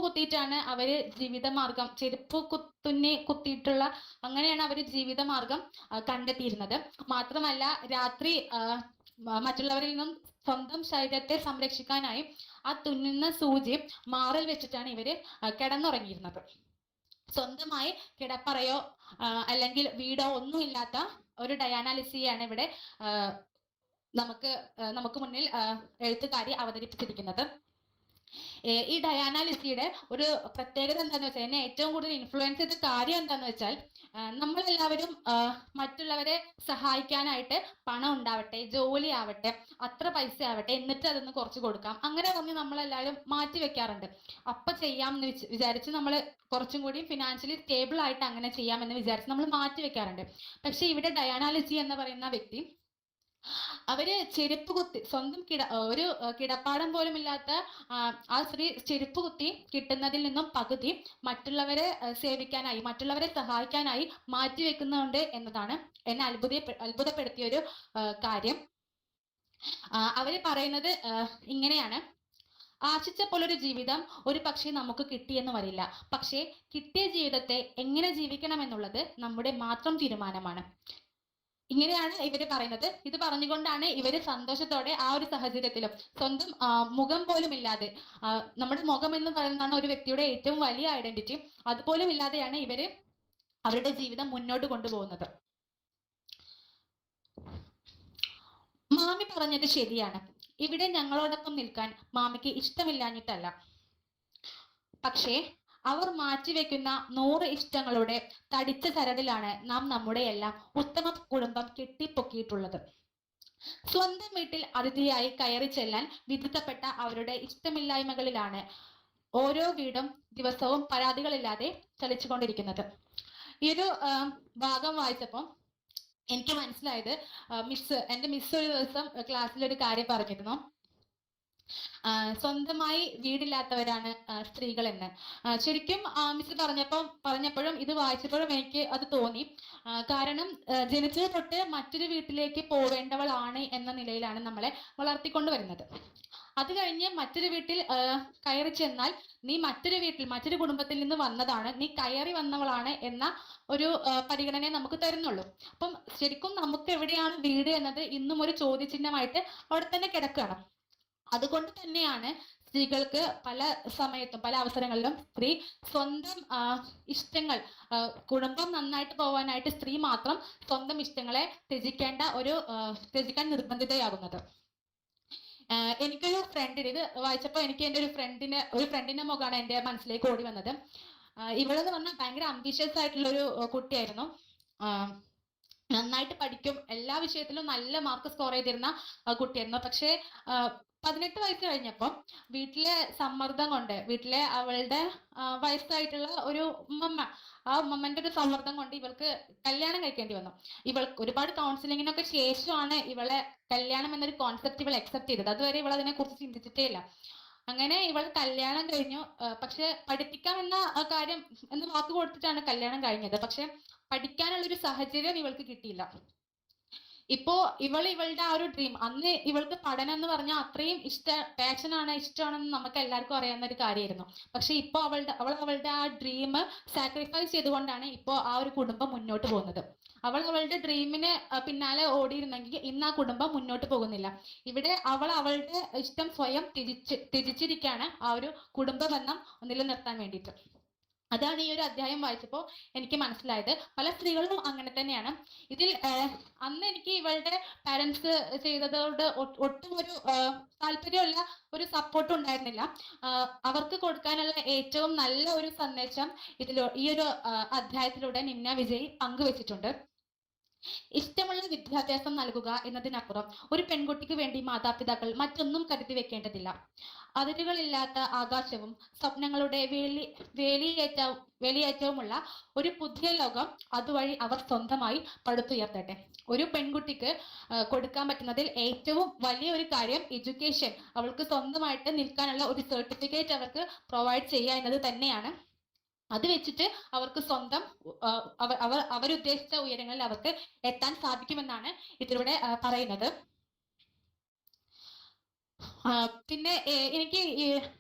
കുത്തിയിട്ടാണ് അവര് ജീവിതമാർഗം, കുത്തിയിട്ടുള്ള അങ്ങനെയാണ് അവര് ജീവിതമാർഗം കണ്ടെത്തിയിരുന്നത്. മാത്രമല്ല രാത്രി മറ്റുള്ളവരിൽ നിന്നും സ്വന്തം ശരീരത്തെ സംരക്ഷിക്കാനായി ആ തുന്നുന്ന സൂചി മാറിൽ വെച്ചിട്ടാണ് ഇവര് കിടന്നുറങ്ങിയിരുന്നത്. സ്വന്തമായി കിടപ്പറയോ അല്ലെങ്കിൽ വീടോ ഒന്നുമില്ലാത്ത ഒരു ഡയാന ലിസിയാണ് ഇവിടെ നമുക്ക് മുന്നിൽ എഴുത്തുകാരി അവതരിപ്പിച്ചിരിക്കുന്നത്. ഈ ഡയാന ലിസിയുടെ ഒരു പ്രത്യേകത എന്താന്ന് വെച്ചാൽ, എന്നെ ഏറ്റവും കൂടുതൽ ഇൻഫ്ലുവൻസ് ചെയ്ത കാര്യം എന്താന്ന് വെച്ചാൽ, നമ്മളെല്ലാവരും മറ്റുള്ളവരെ സഹായിക്കാനായിട്ട് പണം ഉണ്ടാവട്ടെ, ജോലി ആവട്ടെ, അത്ര പൈസ ആവട്ടെ, എന്നിട്ട് അതൊന്ന് കുറച്ച് കൊടുക്കാം, അങ്ങനെ പറഞ്ഞ് നമ്മളെല്ലാവരും മാറ്റി വെക്കാറുണ്ട്. അപ്പൊ ചെയ്യാം എന്ന് വിചാരിച്ച് നമ്മൾ കുറച്ചും കൂടി ഫിനാൻഷ്യലി സ്റ്റേബിൾ ആയിട്ട് അങ്ങനെ ചെയ്യാമെന്ന് വിചാരിച്ച് നമ്മൾ മാറ്റി വെക്കാറുണ്ട്. പക്ഷെ ഇവിടെ ഡയാന ലിസി എന്ന് പറയുന്ന വ്യക്തി, അവര് ചെരുപ്പ് കുത്തി സ്വന്തം ഒരു കിടപ്പാടം പോലും ഇല്ലാത്ത ആ സ്ത്രീ ചെരുപ്പ് കുത്തി കിട്ടുന്നതിൽ നിന്നും പകുതി മറ്റുള്ളവരെ സേവിക്കാനായി, മറ്റുള്ളവരെ സഹായിക്കാനായി മാറ്റി വെക്കുന്നുണ്ട് എന്നതാണ് എന്നെ അത്ഭുതപ്പെടുത്തിയ ഒരു കാര്യം. അവര് പറയുന്നത് ഇങ്ങനെയാണ്: ആശിച്ച പോലൊരു ജീവിതം ഒരു പക്ഷേ നമുക്ക് കിട്ടിയെന്ന് വരില്ല, പക്ഷേ കിട്ടിയ ജീവിതത്തെ എങ്ങനെ ജീവിക്കണം എന്നുള്ളത് നമ്മുടെ മാത്രം തീരുമാനമാണ്. ഇങ്ങനെയാണ് ഇവര് പറയുന്നത്. ഇത് പറഞ്ഞുകൊണ്ടാണ് ഇവര് സന്തോഷത്തോടെ ആ ഒരു സാഹചര്യത്തിലും സ്വന്തം മുഖം പോലും ഇല്ലാതെ, നമ്മുടെ മുഖം എന്ന് പറയുന്നതാണ് ഒരു വ്യക്തിയുടെ ഏറ്റവും വലിയ ഐഡന്റിറ്റി, അതുപോലും ഇല്ലാതെയാണ് ഇവര് അവരുടെ ജീവിതം മുന്നോട്ട് കൊണ്ടുപോകുന്നത്. മാമി പറഞ്ഞത് ശരിയാണ്. ഇവിടെ ഞങ്ങളോടൊപ്പം നിൽക്കാൻ മാമിക്ക് ഇഷ്ടമില്ലാഞ്ഞിട്ടല്ല, പക്ഷേ അവർ മാറ്റിവെക്കുന്ന 100 ഇഷ്ടങ്ങളുടെ തടിച്ച ചരടിലാണ് നാം നമ്മുടെ എല്ലാം ഉത്തമ കുടുംബം കെട്ടിപ്പൊക്കിയിട്ടുള്ളത്. സ്വന്തം വീട്ടിൽ അതിഥിയായി കയറി ചെല്ലാൻ വിധിക്കപ്പെട്ട അവരുടെ ഇഷ്ടമില്ലായ്മകളിലാണ് ഓരോ വീടും ദിവസവും പരാതികളില്ലാതെ ചലിച്ചുകൊണ്ടിരിക്കുന്നത്. ഈ ഒരു ഭാഗം വായിച്ചപ്പോൾ എനിക്ക് മനസ്സിലായത്, എൻ്റെ മിസ് ഒരു ദിവസം ക്ലാസ്സിൽ ഒരു കാര്യം പറഞ്ഞിരുന്നു. സ്വന്തമായി വീടില്ലാത്തവരാണ് സ്ത്രീകൾ എന്ന്. ശരിക്കും മിസ് പറഞ്ഞപ്പോഴും ഇത് വായിച്ചപ്പോഴും എനിക്ക് അത് തോന്നി. കാരണം ജനിച്ചത് തൊട്ട് മറ്റൊരു വീട്ടിലേക്ക് പോവേണ്ടവളാണ് എന്ന നിലയിലാണ് നമ്മളെ വളർത്തിക്കൊണ്ടുവരുന്നത്. അത് കഴിഞ്ഞ് മറ്റൊരു വീട്ടിൽ കയറി ചെന്നാൽ നീ മറ്റൊരു കുടുംബത്തിൽ നിന്ന് വന്നതാണ്, നീ കയറി വന്നവളാണ് എന്ന ഒരു പരിഗണനയെ നമുക്ക് തരുന്നുള്ളൂ. അപ്പം ശരിക്കും നമുക്ക് എവിടെയാണ് വീട് എന്നത് ഇന്നും ഒരു ചോദ്യചിഹ്നമായിട്ട് അവിടെ തന്നെ കിടക്കുകയാണ്. അതുകൊണ്ട് തന്നെയാണ് സ്ത്രീകൾക്ക് പല സമയത്തും പല അവസരങ്ങളിലും സ്ത്രീ സ്വന്തം ഇഷ്ടങ്ങൾ, കുടുംബം നന്നായിട്ട് പോകാനായിട്ട് സ്ത്രീ മാത്രം സ്വന്തം ഇഷ്ടങ്ങളെ ത്യജിക്കാൻ നിർബന്ധിതയാകുന്നത്. എനിക്കൊരു ഫ്രണ്ടിന് ഇത് വായിച്ചപ്പോൾ എനിക്ക് എൻ്റെ ഒരു ഫ്രണ്ടിന്റെ മുഖമാണ് എൻ്റെ മനസ്സിലേക്ക് ഓടി വന്നത്. ഇവളെന്ന് പറഞ്ഞാൽ ഭയങ്കര അംബിഷ്യസ് ആയിട്ടുള്ള ഒരു കുട്ടിയായിരുന്നു. നന്നായിട്ട് പഠിക്കും, എല്ലാ വിഷയത്തിലും നല്ല മാർക്ക് സ്കോർ ചെയ്തിരുന്ന കുട്ടിയായിരുന്നു. പക്ഷേ 18 വയസ്സ് കഴിഞ്ഞപ്പോൾ വീട്ടിലെ സമ്മർദ്ദം കൊണ്ട്, വീട്ടിലെ അവളുടെ വയസ്സായിട്ടുള്ള ഒരു ആ ഉമ്മമ്മന്റെ ഒരു സമ്മർദ്ദം കൊണ്ട് ഇവൾക്ക് കല്യാണം കഴിക്കേണ്ടി വന്നു. ഇവൾക്ക് ഒരുപാട് കൗൺസിലിങ്ങിനൊക്കെ ശേഷമാണ് ഇവളെ കല്യാണം എന്നൊരു കോൺസെപ്റ്റ് ഇവൾ അക്സെപ്റ്റ് ചെയ്തത്. അതുവരെ ഇവൾ അതിനെ കുറിച്ച് ചിന്തിച്ചിട്ടേ ഇല്ല. അങ്ങനെ ഇവൾ കല്യാണം കഴിഞ്ഞു. പക്ഷെ പഠിപ്പിക്കാം എന്ന കാര്യം എന്ന് വാക്ക് കൊടുത്തിട്ടാണ് കല്യാണം കഴിഞ്ഞത്. പക്ഷെ പഠിക്കാനുള്ളൊരു സാഹചര്യം ഇവൾക്ക് കിട്ടിയില്ല. ഇപ്പോ ഇവളുടെ ആ ഒരു ഡ്രീം, അന്ന് ഇവൾക്ക് പഠനം എന്ന് പറഞ്ഞാൽ അത്രയും ഇഷ്ടമാണെന്ന് നമുക്ക് എല്ലാവർക്കും അറിയാവുന്ന ഒരു കാര്യമായിരുന്നു. പക്ഷെ ഇപ്പൊ അവളുടെ ആ ഡ്രീം സാക്രിഫൈസ് ചെയ്തുകൊണ്ടാണ് ഇപ്പോൾ ആ ഒരു കുടുംബം മുന്നോട്ട് പോകുന്നത്. അവളുടെ ഡ്രീമിന് പിന്നാലെ ഓടിയിരുന്നെങ്കിൽ ഇന്ന് ആ കുടുംബം മുന്നോട്ട് പോകുന്നില്ല. ഇവിടെ അവളുടെ ഇഷ്ടം സ്വയം ത്യജിച്ചിരിക്കുകയാണ് ആ ഒരു കുടുംബ ബന്ധം നിലനിർത്താൻ വേണ്ടിയിട്ട്. അതാണ് ഈ ഒരു അധ്യായം വായിച്ചപ്പോൾ എനിക്ക് മനസ്സിലായത്. പല സ്ത്രീകളും അങ്ങനെ തന്നെയാണ്. ഇതിൽ അന്ന് എനിക്ക് ഇവളുടെ പാരന്റ്സ് ചെയ്തതോട് ഒട്ടും ഒരു താല്പര്യമുള്ള ഒരു സപ്പോർട്ടും ഉണ്ടായിരുന്നില്ല. അവർക്ക് കൊടുക്കാനുള്ള ഏറ്റവും നല്ല ഒരു സന്ദേശം ഈ ഒരു അധ്യായത്തിലൂടെ നിമ്ന വിജയ് പങ്കുവെച്ചിട്ടുണ്ട്. ഇഷ്ടമുള്ള വിദ്യാഭ്യാസം നൽകുക എന്നതിനപ്പുറം ഒരു പെൺകുട്ടിക്ക് വേണ്ടി മാതാപിതാക്കൾ മറ്റൊന്നും കരുതി വെക്കേണ്ടതില്ല. അതിരുകളില്ലാത്ത ആകാശവും സ്വപ്നങ്ങളുടെ വേലിയേറ്റവുമുള്ള ഒരു പുതിയ ലോകം അതുവഴി അവർ സ്വന്തമായി പടുത്തുയർത്തട്ടെ. ഒരു പെൺകുട്ടിക്ക് കൊടുക്കാൻ പറ്റുന്നതിൽ ഏറ്റവും വലിയ ഒരു കാര്യം എഡ്യൂക്കേഷൻ, അവൾക്ക് സ്വന്തമായിട്ട് നിൽക്കാനുള്ള ഒരു സർട്ടിഫിക്കറ്റ് അവർക്ക് പ്രൊവൈഡ് ചെയ്യുക എന്നത് തന്നെയാണ്. അത് വെച്ചിട്ട് അവർക്ക് സ്വന്തം അവരുദ്ദേശിച്ച ഉയരങ്ങളിൽ അവർക്ക് എത്താൻ സാധിക്കുമെന്നാണ് ഇതിലൂടെ പറയുന്നത്. പിന്നെ എനിക്ക്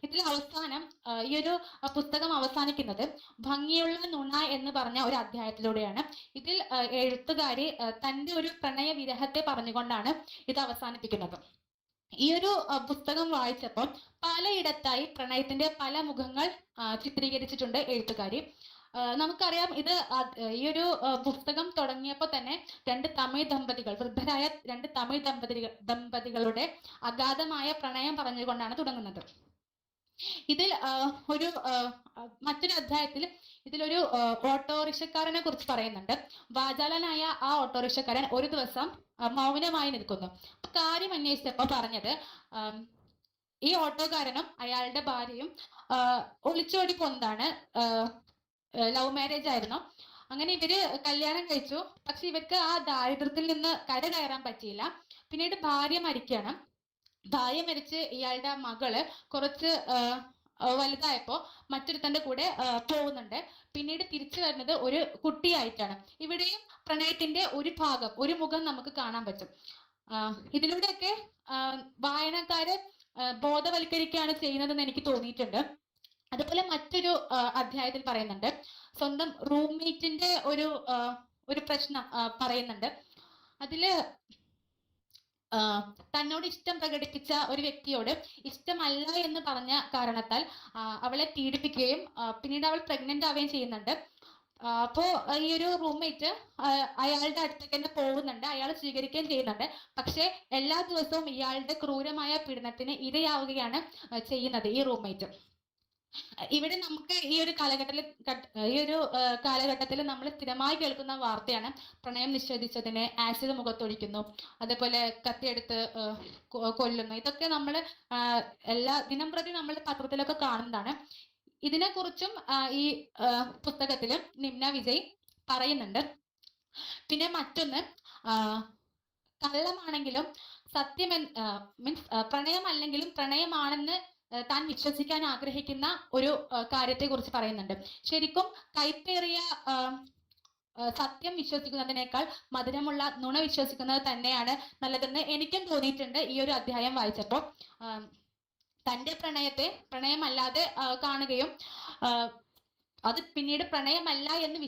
ഇതിൽ അവസാനം ഈ ഒരു പുസ്തകം അവസാനിക്കുന്നത് ഭംഗിയുള്ള നുണ എന്ന് പറഞ്ഞ ഒരു അധ്യായത്തിലൂടെയാണ്. ഇതിൽ എഴുത്തുകാരി തന്റെ ഒരു പ്രണയ വിരഹത്തെ പറഞ്ഞുകൊണ്ടാണ് ഇത് അവസാനിപ്പിക്കുന്നത്. ഈ ഒരു പുസ്തകം വായിച്ചപ്പോൾ പലയിടത്തായി പ്രണയത്തിന്റെ പല മുഖങ്ങൾ ചിത്രീകരിച്ചിട്ടുണ്ട് എഴുത്തുകാരി. നമുക്കറിയാം ഇത് ഈ ഒരു പുസ്തകം തുടങ്ങിയപ്പോൾ തന്നെ വൃദ്ധരായ രണ്ട് തമിഴ് ദമ്പതികളുടെ അഗാധമായ പ്രണയം പറഞ്ഞുകൊണ്ടാണ് തുടങ്ങുന്നത്. ഇതിൽ ഒരു മറ്റൊരു അധ്യായത്തിൽ ഇതിലൊരു ഓട്ടോറിക്ഷക്കാരനെ കുറിച്ച് പറയുന്നുണ്ട്. വാചാലനായ ആ ഓട്ടോറിക്ഷക്കാരൻ ഒരു ദിവസം മൗനമായി നിൽക്കുന്നു. കാര്യം അന്വേഷിച്ചപ്പോൾ പറഞ്ഞത് ഈ ഓട്ടോക്കാരനും അയാളുടെ ഭാര്യയും ഒളിച്ചോടി പോന്നതാണ്. ലവ് മാരേജ് ആയിരുന്നു. അങ്ങനെ ഇവര് കല്യാണം കഴിച്ചു. പക്ഷെ ഇവർക്ക് ആ ദാരിദ്ര്യത്തിൽ നിന്ന് കരകയറാൻ പറ്റിയില്ല. പിന്നീട് ഭാര്യ മരിക്കുകയാണ്. ഭാര്യ മരിച്ച് ഇയാളുടെ മകള് കുറച്ച് വലുതായപ്പോ മറ്റൊരുത്തന്റെ കൂടെ പോകുന്നുണ്ട്. പിന്നീട് തിരിച്ചു വരുന്നത് ഒരു കുട്ടിയായിട്ടാണ്. ഇവിടെയും പ്രണയത്തിന്റെ ഒരു മുഖം നമുക്ക് കാണാൻ പറ്റും. ഇതിലൂടെയൊക്കെ വായനക്കാരെ ബോധവൽക്കരിക്കുകയാണ് ചെയ്യുന്നതെന്ന് എനിക്ക് തോന്നിയിട്ടുണ്ട്. അതുപോലെ മറ്റൊരു അധ്യായത്തിൽ പറയുന്നുണ്ട്, സ്വന്തം റൂംമേറ്റിന്റെ ഒരു പ്രശ്നം പറയുന്നുണ്ട്. അതില് തന്നോട് ഇഷ്ടം പ്രകടിപ്പിച്ച ഒരു വ്യക്തിയോട് ഇഷ്ടമല്ല എന്ന് പറഞ്ഞ കാരണത്താൽ അവളെ പീഡിപ്പിക്കുകയും പിന്നീട് അവൾ പ്രഗ്നന്റ് ആവുകയും ചെയ്യുന്നുണ്ട്. അപ്പോ ഈ ഒരു റൂംമേറ്റ് അയാളുടെ അടുത്തേക്ക് തന്നെ പോകുന്നുണ്ട്, അയാൾ സ്വീകരിക്കുകയും ചെയ്യുന്നുണ്ട്. പക്ഷെ എല്ലാ ദിവസവും ഇയാളുടെ ക്രൂരമായ പീഡനത്തിന് ഇരയാവുകയാണ് ചെയ്യുന്നത് ഈ റൂംമേറ്റ്. ഇവിടെ നമുക്ക് ഈ ഒരു കാലഘട്ടത്തിൽ നമ്മൾ സ്ഥിരമായി കേൾക്കുന്ന വാർത്തയാണ് പ്രണയം നിഷേധിച്ചതിന് ആസിഡ് മുഖത്തൊഴിക്കുന്നു, അതേപോലെ കത്തിയെടുത്ത് കൊല്ലുന്നു. ഇതൊക്കെ നമ്മൾ ദിനംപ്രതി നമ്മൾ പത്രത്തിലൊക്കെ കാണുന്നതാണ്. ഇതിനെക്കുറിച്ചും ഈ പുസ്തകത്തിൽ നിമ്ന വിജയ് പറയുന്നുണ്ട്. പിന്നെ മറ്റൊന്ന്, കള്ളമാണെങ്കിലും മീൻസ് പ്രണയമല്ലെങ്കിലും പ്രണയമാണെന്ന് താൻ വിശ്വസിക്കാൻ ആഗ്രഹിക്കുന്ന ഒരു കാര്യത്തെ കുറിച്ച് പറയുന്നുണ്ട്. ശരിക്കും കൈപ്പേറിയ സത്യം വിശ്വസിക്കുന്നതിനേക്കാൾ മധുരമുള്ള നുണ വിശ്വസിക്കുന്നത് തന്നെയാണ് നല്ലതെന്ന് എനിക്കും തോന്നിയിട്ടുണ്ട് ഈ ഒരു അധ്യായം വായിച്ചപ്പോൾ. തന്റെ പ്രണയത്തെ പ്രണയമല്ലാതെ കാണുകയും അത് പിന്നീട് പ്രണയമല്ല എന്ന്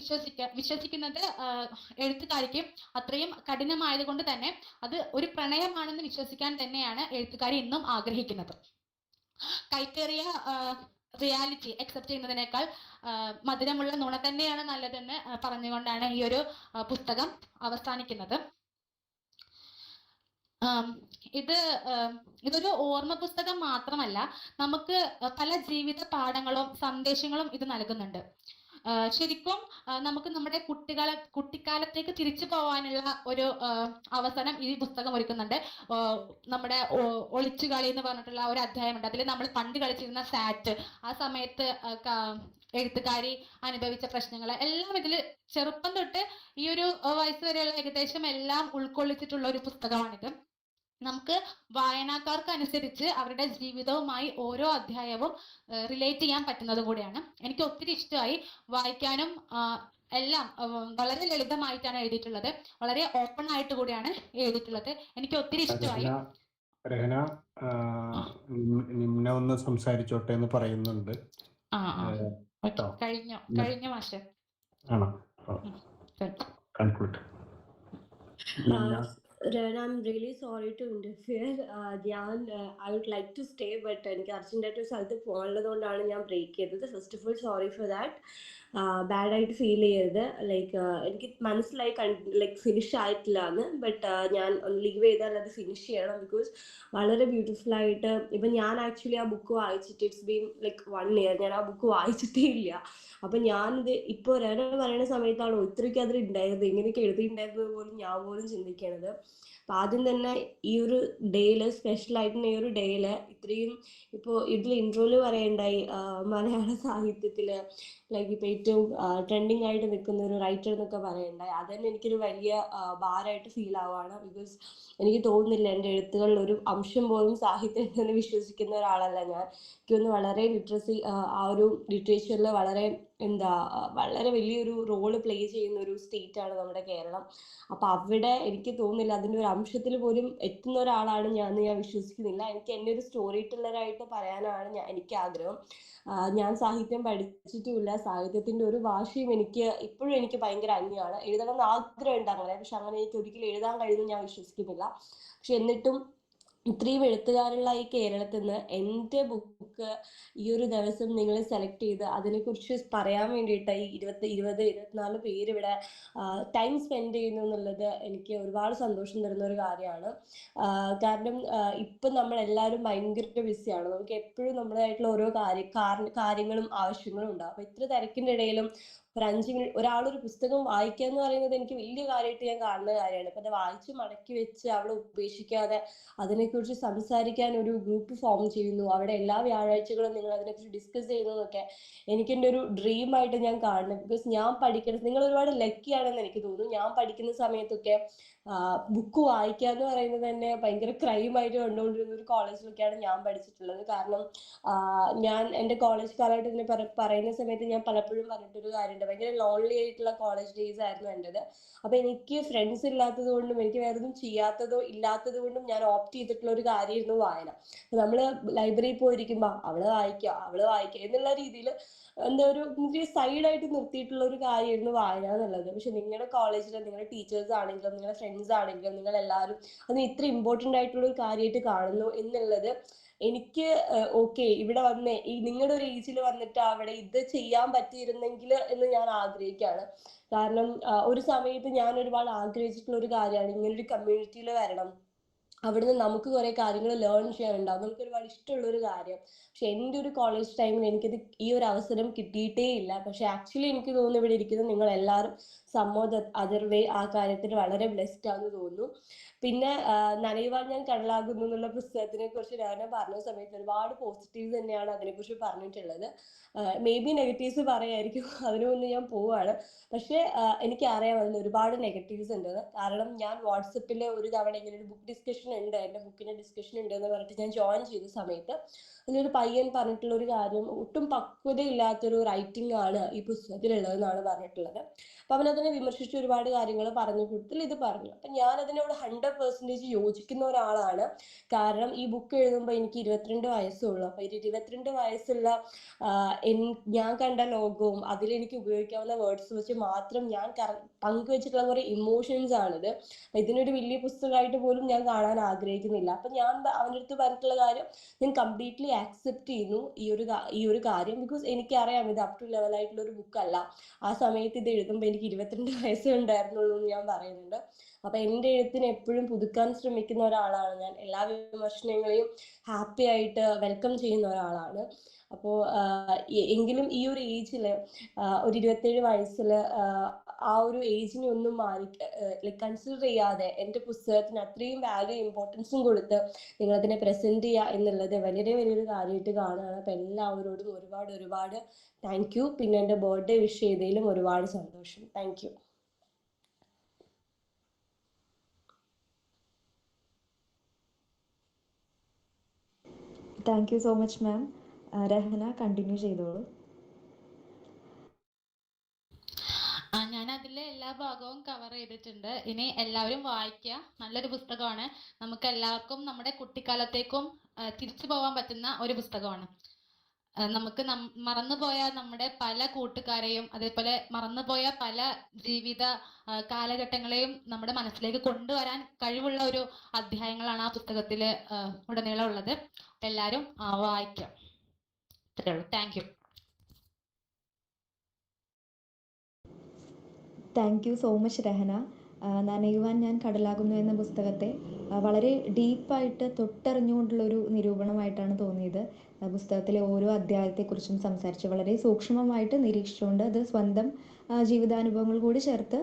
വിശ്വസിക്കുന്നത് എഴുത്തുകാരിക്ക് അത്രയും കഠിനമായത് കൊണ്ട് തന്നെ അത് ഒരു പ്രണയമാണെന്ന് വിശ്വസിക്കാൻ തന്നെയാണ് എഴുത്തുകാരി ഇന്നും ആഗ്രഹിക്കുന്നത്. കൈപ്പേറിയ റിയാലിറ്റി അക്സെപ്റ്റ് ചെയ്യുന്നതിനേക്കാൾ മധുരമുള്ള നുണ തന്നെയാണ് നല്ലതെന്ന് പറഞ്ഞുകൊണ്ടാണ് ഈ ഒരു പുസ്തകം അവസാനിക്കുന്നത്. ഇതൊരു ഓർമ്മ പുസ്തകം മാത്രമല്ല, നമുക്ക് പല ജീവിത പാഠങ്ങളും സന്ദേശങ്ങളും ഇത് നൽകുന്നുണ്ട്. ശരിക്കും നമുക്ക് നമ്മുടെ കുട്ടിക്കാലത്തേക്ക് തിരിച്ചു പോകാനുള്ള ഒരു അവസരം ഈ പുസ്തകം ഒരുക്കുന്നുണ്ട്. നമ്മുടെ ഒളിച്ചുകളി എന്ന് പറഞ്ഞിട്ടുള്ള ഒരു അധ്യായമുണ്ട്. അതിൽ നമ്മൾ പണ്ട് കളിച്ചിരുന്ന സാറ്റ്, ആ സമയത്ത് എഴുത്തുകാരി അനുഭവിച്ച പ്രശ്നങ്ങൾ എല്ലാം ഇതിൽ ചെറുപ്പം തൊട്ട് ഈ ഒരു വയസ്സ് വരെയുള്ള ഏകദേശം എല്ലാം ഉൾക്കൊള്ളിച്ചിട്ടുള്ള ഒരു പുസ്തകമാണിത്. നമുക്ക് വായനക്കാർക്ക് അനുസരിച്ച് അവരുടെ ജീവിതവുമായി ഓരോ അധ്യായവും റിലേറ്റ് ചെയ്യാൻ പറ്റുന്നത് കൂടിയാണ്. എനിക്ക് ഒത്തിരി ഇഷ്ടമായി. വായിക്കാനും എല്ലാം വളരെ ലളിതമായിട്ടാണ് എഴുതിയിട്ടുള്ളത്, വളരെ ഓപ്പൺ ആയിട്ട് കൂടിയാണ് എഴുതിയിട്ടുള്ളത്. എനിക്ക് ഒത്തിരി ഇഷ്ടമായി. രഹന, നിമ്ന ഒന്ന് സംസാരിച്ചോട്ടെ എന്ന് പറയുന്നുണ്ട്. കഴിഞ്ഞ മാഷെ ആണോ? Conclude. Ren, I'm really sorry to interfere. I would like to stay, but എനിക്ക് അർജന്റായിട്ട് സ്ഥലത്ത് പോകാനുള്ളതുകൊണ്ടാണ് ഞാൻ ബ്രേക്ക് ചെയ്തത്. First of all sorry for that. ബാഡായിട്ട് ഫീൽ ചെയ്യരുത്. എനിക്ക് മനസ്സിലായി ഫിനിഷ് ആയിട്ടില്ല എന്ന്. ബട്ട് ഞാൻ ലീവ് ചെയ്താൽ അത് ഫിനിഷ് ചെയ്യണം. ബിക്കോസ് വളരെ ബ്യൂട്ടിഫുൾ ആയിട്ട്, ഇപ്പം ഞാൻ ആക്ച്വലി ആ ബുക്ക് വായിച്ചിട്ട് ഇറ്റ്സ് ബീൻ 1 year ഞാൻ ആ ബുക്ക് വായിച്ചിട്ടേ ഇല്ല. അപ്പം ഞാനിത് ഇപ്പോൾ പറയുന്ന സമയത്താണോ ഇത്രയ്ക്ക് അതിൽ ഉണ്ടായിരുന്നത്, ഇങ്ങനെയൊക്കെ എഴുതിയിട്ടുണ്ടായിരുന്നത് പോലും ഞാൻ പോലും ചിന്തിക്കണത്. അപ്പം ആദ്യം തന്നെ ഈ ഒരു ഡേയിൽ, സ്പെഷ്യലായിട്ടുള്ള ഈ ഒരു ഡേയിൽ ഇത്രയും ഇപ്പോൾ ഇതിൽ ഇൻട്രോയിൽ പറയണ്ടായി മലയാള സാഹിത്യത്തിൽ ഇപ്പോൾ ഏറ്റവും ട്രെൻഡിങ് ആയിട്ട് നിൽക്കുന്ന ഒരു റൈറ്റർ എന്നൊക്കെ പറയണ്ടായി. അതന്നെ എനിക്കൊരു വലിയ ഭാരമായിട്ട് ഫീൽ ആവുകയാണ്. ബിക്കോസ് എനിക്ക് തോന്നുന്നില്ല എൻ്റെ എഴുത്തുകളിൽ ഒരു അംശം പോലും സാഹിത്യം ഉണ്ടെന്ന് വിശ്വസിക്കുന്ന ഒരാളല്ല ഞാൻ. എനിക്കൊന്ന് വളരെ ലിറ്ററസി, ആ ഒരു ലിറ്ററേച്ചറിൽ വളരെ എന്താ വളരെ വലിയൊരു റോള് പ്ലേ ചെയ്യുന്ന ഒരു സ്റ്റേറ്റ് ആണ് നമ്മുടെ കേരളം. അപ്പൊ അവിടെ എനിക്ക് തോന്നുന്നില്ല അതിൻ്റെ ഒരു അംശത്തിൽ പോലും എത്തുന്ന ഒരാളാണ് ഞാൻ വിശ്വസിക്കുന്നില്ല. എനിക്ക് എന്നെ ഒരു സ്റ്റോറി ടെല്ലറായിട്ട് പറയാനാണ് എനിക്ക് ആഗ്രഹം. ഞാൻ സാഹിത്യം പഠിച്ചിട്ടുമില്ല, സാഹിത്യത്തിന്റെ ഒരു ഭാഷയും ഇപ്പോഴും എനിക്ക് ഭയങ്കര അന്യമാണ്. എഴുതണം എന്ന് ആഗ്രഹം ഉണ്ട് അങ്ങനെ, പക്ഷെ അങ്ങനെ എനിക്ക് ഒരിക്കലും എഴുതാൻ കഴിയുമെന്ന് ഞാൻ വിശ്വസിക്കുന്നില്ല. പക്ഷെ എന്നിട്ടും ഇത്രയും എഴുത്തുകാരുള്ള ഈ കേരളത്തിൽ നിന്ന് എൻ്റെ ബുക്ക് ഈ ഒരു ദിവസം നിങ്ങൾ സെലക്ട് ചെയ്ത് അതിനെക്കുറിച്ച് പറയാൻ വേണ്ടിയിട്ട് ഈ 24 പേര് ഇവിടെ ടൈം സ്പെൻഡ് ചെയ്യുന്നു എന്നുള്ളത് എനിക്ക് ഒരുപാട് സന്തോഷം തരുന്ന ഒരു കാര്യമാണ്. കാരണം ഇപ്പം നമ്മളെല്ലാവരും ഭയങ്കര ബിസിയാണ്. നമുക്ക് എപ്പോഴും നമ്മുടേതായിട്ടുള്ള ഓരോ കാര്യങ്ങളും ആവശ്യങ്ങളും ഉണ്ടാവും. അപ്പം ഇത്ര തിരക്കിൻ്റെ ഇടയിലും ഒരു 5 മിനിറ്റ് ഒരാളൊരു പുസ്തകം വായിക്കുക എന്ന് പറയുന്നത് എനിക്ക് വലിയ കാര്യമായിട്ട് ഞാൻ കാണുന്ന കാര്യമാണ്. ഇപ്പം അത് വായിച്ച് മടക്കി വെച്ച് അവിടെ ഉപേക്ഷിക്കാതെ അതിനെക്കുറിച്ച് സംസാരിക്കാൻ ഒരു ഗ്രൂപ്പ് ഫോം ചെയ്യുന്നു, അവിടെ എല്ലാ വ്യാഴാഴ്ചകളും നിങ്ങൾ അതിനെക്കുറിച്ച് ഡിസ്കസ് ചെയ്യുന്നതൊക്കെ എൻ്റെ ഒരു ഡ്രീമായിട്ട് ഞാൻ കാണുന്നത്. ബിക്കോസ് ഞാൻ പഠിക്കുന്നത്, നിങ്ങൾ ഒരുപാട് ലക്കിയാണെന്ന് എനിക്ക് തോന്നുന്നു. ഞാൻ പഠിക്കുന്ന സമയത്തൊക്കെ ബുക്ക് വായിക്കുക എന്ന് പറയുന്നത് തന്നെ ഭയങ്കര ക്രൈമായിട്ട് കണ്ടുകൊണ്ടിരുന്ന ഒരു കോളേജിലൊക്കെയാണ് ഞാൻ പഠിച്ചിട്ടുള്ളത്. കാരണം ഞാൻ എൻ്റെ കോളേജ് കാലഘട്ടത്തിന് പറയുന്ന സമയത്ത് ഞാൻ പലപ്പോഴും പറഞ്ഞിട്ടൊരു കാര്യമുണ്ട്, ഭയങ്കര ലോൺലി ആയിട്ടുള്ള കോളേജ് ഡേയ്സ് ആയിരുന്നു എൻ്റെത്. അപ്പൊ എനിക്ക് ഫ്രണ്ട്സ് ഇല്ലാത്തത് കൊണ്ടും എനിക്ക് വേറെ ഒന്നും ഇല്ലാത്തത് കൊണ്ടും ഞാൻ ഓപ്റ്റ് ചെയ്തിട്ടുള്ള ഒരു കാര്യമായിരുന്നു വായന. നമ്മള് ലൈബ്രറിയിൽ പോയിരിക്കുമ്പോ അവള് വായിക്കുക എന്നുള്ള രീതിയിൽ എന്താ ഒരു സൈഡായിട്ട് നിർത്തിയിട്ടുള്ള ഒരു കാര്യമായിരുന്നു വായന എന്നുള്ളത്. പക്ഷെ നിങ്ങളുടെ കോളേജിൽ നിങ്ങളുടെ ടീച്ചേഴ്സ് ആണെങ്കിലും നിങ്ങളുടെ ഫ്രണ്ട്സ് ആണെങ്കിലും നിങ്ങൾ എല്ലാവരും അതിന് ഇത്ര ഇമ്പോർട്ടൻ്റ് ആയിട്ടുള്ള ഒരു കാര്യമായിട്ട് കാണുന്നു എന്നുള്ളത് എനിക്ക് ഓക്കെ ഇവിടെ വന്ന് ഈ നിങ്ങളുടെ ഒരു ഏജിൽ വന്നിട്ട് അവിടെ ഇത് ചെയ്യാൻ പറ്റിയിരുന്നെങ്കിൽ എന്ന് ഞാൻ ആഗ്രഹിക്കുകയാണ്. കാരണം ഒരു സമയത്ത് ഞാൻ ഒരുപാട് ആഗ്രഹിച്ചിട്ടുള്ള ഒരു കാര്യമാണ് ഇങ്ങനൊരു കമ്മ്യൂണിറ്റിയിൽ വരണം, അവിടുന്ന് നമുക്ക് കുറെ കാര്യങ്ങൾ ലേൺ ചെയ്യാനുണ്ടാവും, നമുക്ക് ഒരുപാട് ഇഷ്ടമുള്ള ഒരു കാര്യം. പക്ഷെ എൻ്റെ ഒരു കോളേജ് ടൈമിൽ എനിക്കത് ഈ ഒരു അവസരം കിട്ടിയിട്ടേ ഇല്ല. പക്ഷെ ആക്ച്വലി എനിക്ക് തോന്നുന്നു ഇവിടെ ഇരിക്കുന്ന നിങ്ങൾ എല്ലാവരും അതർ വേ ആ കാര്യത്തിൽ വളരെ ബ്ലെസ്ഡ് ആണെന്ന് തോന്നുന്നു. പിന്നെ നനയുവാൻ ഞാൻ കടലാകുന്നു എന്നുള്ള പുസ്തകത്തിനെ കുറിച്ച് ഞാൻ പറഞ്ഞ സമയത്ത് ഒരുപാട് പോസിറ്റീവ്സ് തന്നെയാണ് അതിനെക്കുറിച്ച് പറഞ്ഞിട്ടുള്ളത്. മേ ബി നെഗറ്റീവ്സ് പറയായിരിക്കും, അതിനു മുന്നേ ഞാൻ പോവാണ്. പക്ഷെ എനിക്കറിയാം അതിൽ ഒരുപാട് നെഗറ്റീവ്സ് ഉണ്ട്. കാരണം ഞാൻ വാട്സപ്പിൽ ഒരു തവണ ഇങ്ങനെ ഒരു ബുക്ക് ഡിസ്കഷൻ ഉണ്ട്, എൻ്റെ ബുക്കിൻ്റെ ഡിസ്കഷൻ ഉണ്ട് എന്ന് പറഞ്ഞിട്ട് ഞാൻ ജോയിൻ ചെയ്ത സമയത്ത് അതിലൊരു പയ്യൻ പറഞ്ഞിട്ടുള്ള ഒരു കാര്യം, ഒട്ടും പക്വതയില്ലാത്തൊരു റൈറ്റിംഗ് ആണ് ഈ പുസ്തകത്തിലുള്ളതെന്നാണ് പറഞ്ഞിട്ടുള്ളത്. അപ്പൊ അവനതിനെ വിമർശിച്ച് ഒരുപാട് കാര്യങ്ങൾ പറഞ്ഞു കൂട്ടത്തിൽ ഇത് പറഞ്ഞു. അപ്പൊ ഞാൻ അതിനോട് 100% യോജിക്കുന്ന ഒരാളാണ്. കാരണം ഈ ബുക്ക് എഴുതുമ്പോൾ എനിക്ക് 22 വയസ്സുള്ളൂ. അപ്പൊ 22 വയസ്സുള്ള ഞാൻ കണ്ട ലോകവും അതിലെനിക്ക് ഉപയോഗിക്കാവുന്ന വേർഡ്സ് വെച്ച് മാത്രം ഞാൻ പങ്കുവെച്ചിട്ടുള്ള കുറെ ഇമോഷൻസ് ആണിത്. ഇതിനൊരു വലിയ പുസ്തകമായിട്ട് പോലും ഞാൻ കാണാൻ ആഗ്രഹിക്കുന്നില്ല. അപ്പൊ ഞാൻ അവൻ്റെ അടുത്ത് പറഞ്ഞിട്ടുള്ള കാര്യം ഞാൻ കംപ്ലീറ്റ്ലി ആക്സെപ്റ്റ് ചെയ്യുന്നു ഈ ഒരു കാര്യം. ബിക്കോസ് എനിക്കറിയാം ഇത് അപ് ടു ലെവലായിട്ടുള്ള ഒരു ബുക്കല്ല. ആ സമയത്ത് ഇത് എഴുതുമ്പോൾ എനിക്ക് 22 വയസ്സേ ഉണ്ടായിരുന്നുള്ളൂ എന്ന് ഞാൻ പറയുന്നുണ്ട്. അപ്പൊ എൻ്റെ എഴുത്തിനെ എപ്പോഴും പുതുക്കാൻ ശ്രമിക്കുന്ന ഒരാളാണ് ഞാൻ. എല്ലാ വിമർശനങ്ങളെയും ഹാപ്പി ആയിട്ട് വെൽക്കം ചെയ്യുന്ന ഒരാളാണ്. അപ്പോൾ എങ്കിലും ഈ ഒരു ഏജിൽ ഒരു 27 വയസ്സിൽ ആ ഒരു ഏജിനെ ഒന്നും കൺസിഡർ ചെയ്യാതെ എൻ്റെ പുസ്തകത്തിന് അത്രയും വാല്യൂ ഇമ്പോർട്ടൻസും കൊടുത്ത് നിങ്ങളതിനെ പ്രസന്റ് ചെയ്യുക എന്നുള്ളത് വളരെ വലിയൊരു കാര്യമായിട്ട് കാണുകയാണ്. അപ്പം എല്ലാവരോടും ഒരുപാട് താങ്ക് യു. പിന്നെ എൻ്റെ ബർത്ത്ഡേ വിഷ് ചെയ്തതിലും ഒരുപാട് സന്തോഷം. Thank you. Thank you so much ma'am. Rahana continue ചെയ്തോളൂ. ഞാൻ അതിലെ എല്ലാ ഭാഗവും കവർ ചെയ്തിട്ടുണ്ട്. ഇനി എല്ലാവരും വായിക്കുക, നല്ലൊരു പുസ്തകമാണ്. നമുക്ക് എല്ലാവർക്കും നമ്മുടെ കുട്ടിക്കാലത്തേക്കും തിരിച്ചു പോകാൻ പറ്റുന്ന ഒരു പുസ്തകമാണ്. നമുക്ക് മറന്നുപോയ നമ്മുടെ പല കൂട്ടുകാരെയും അതേപോലെ മറന്നുപോയ പല ജീവിത കാലഘട്ടങ്ങളെയും നമ്മുടെ മനസ്സിലേക്ക് കൊണ്ടുവരാൻ കഴിവുള്ള ഒരു അധ്യായങ്ങളാണ് ആ പുസ്തകത്തിൽ ഉടനീളം ഉള്ളത്. എല്ലാവരും വായിക്കാം. ഇത്രയേ ഉള്ളൂ. Thank you. Thank you so much Rahana. നനയുവാൻ ഞാൻ കടലാകുന്നു എന്ന പുസ്തകത്തെ വളരെ ഡീപ്പായിട്ട് തൊട്ടറിഞ്ഞുകൊണ്ടുള്ളൊരു നിരൂപണമായിട്ടാണ് തോന്നിയത്. പുസ്തകത്തിലെ ഓരോ അധ്യായത്തെക്കുറിച്ചും സംസാരിച്ച് വളരെ സൂക്ഷ്മമായിട്ട് നിരീക്ഷിച്ചുകൊണ്ട് അത് സ്വന്തം ജീവിതാനുഭവങ്ങൾ കൂടി ചേർത്ത്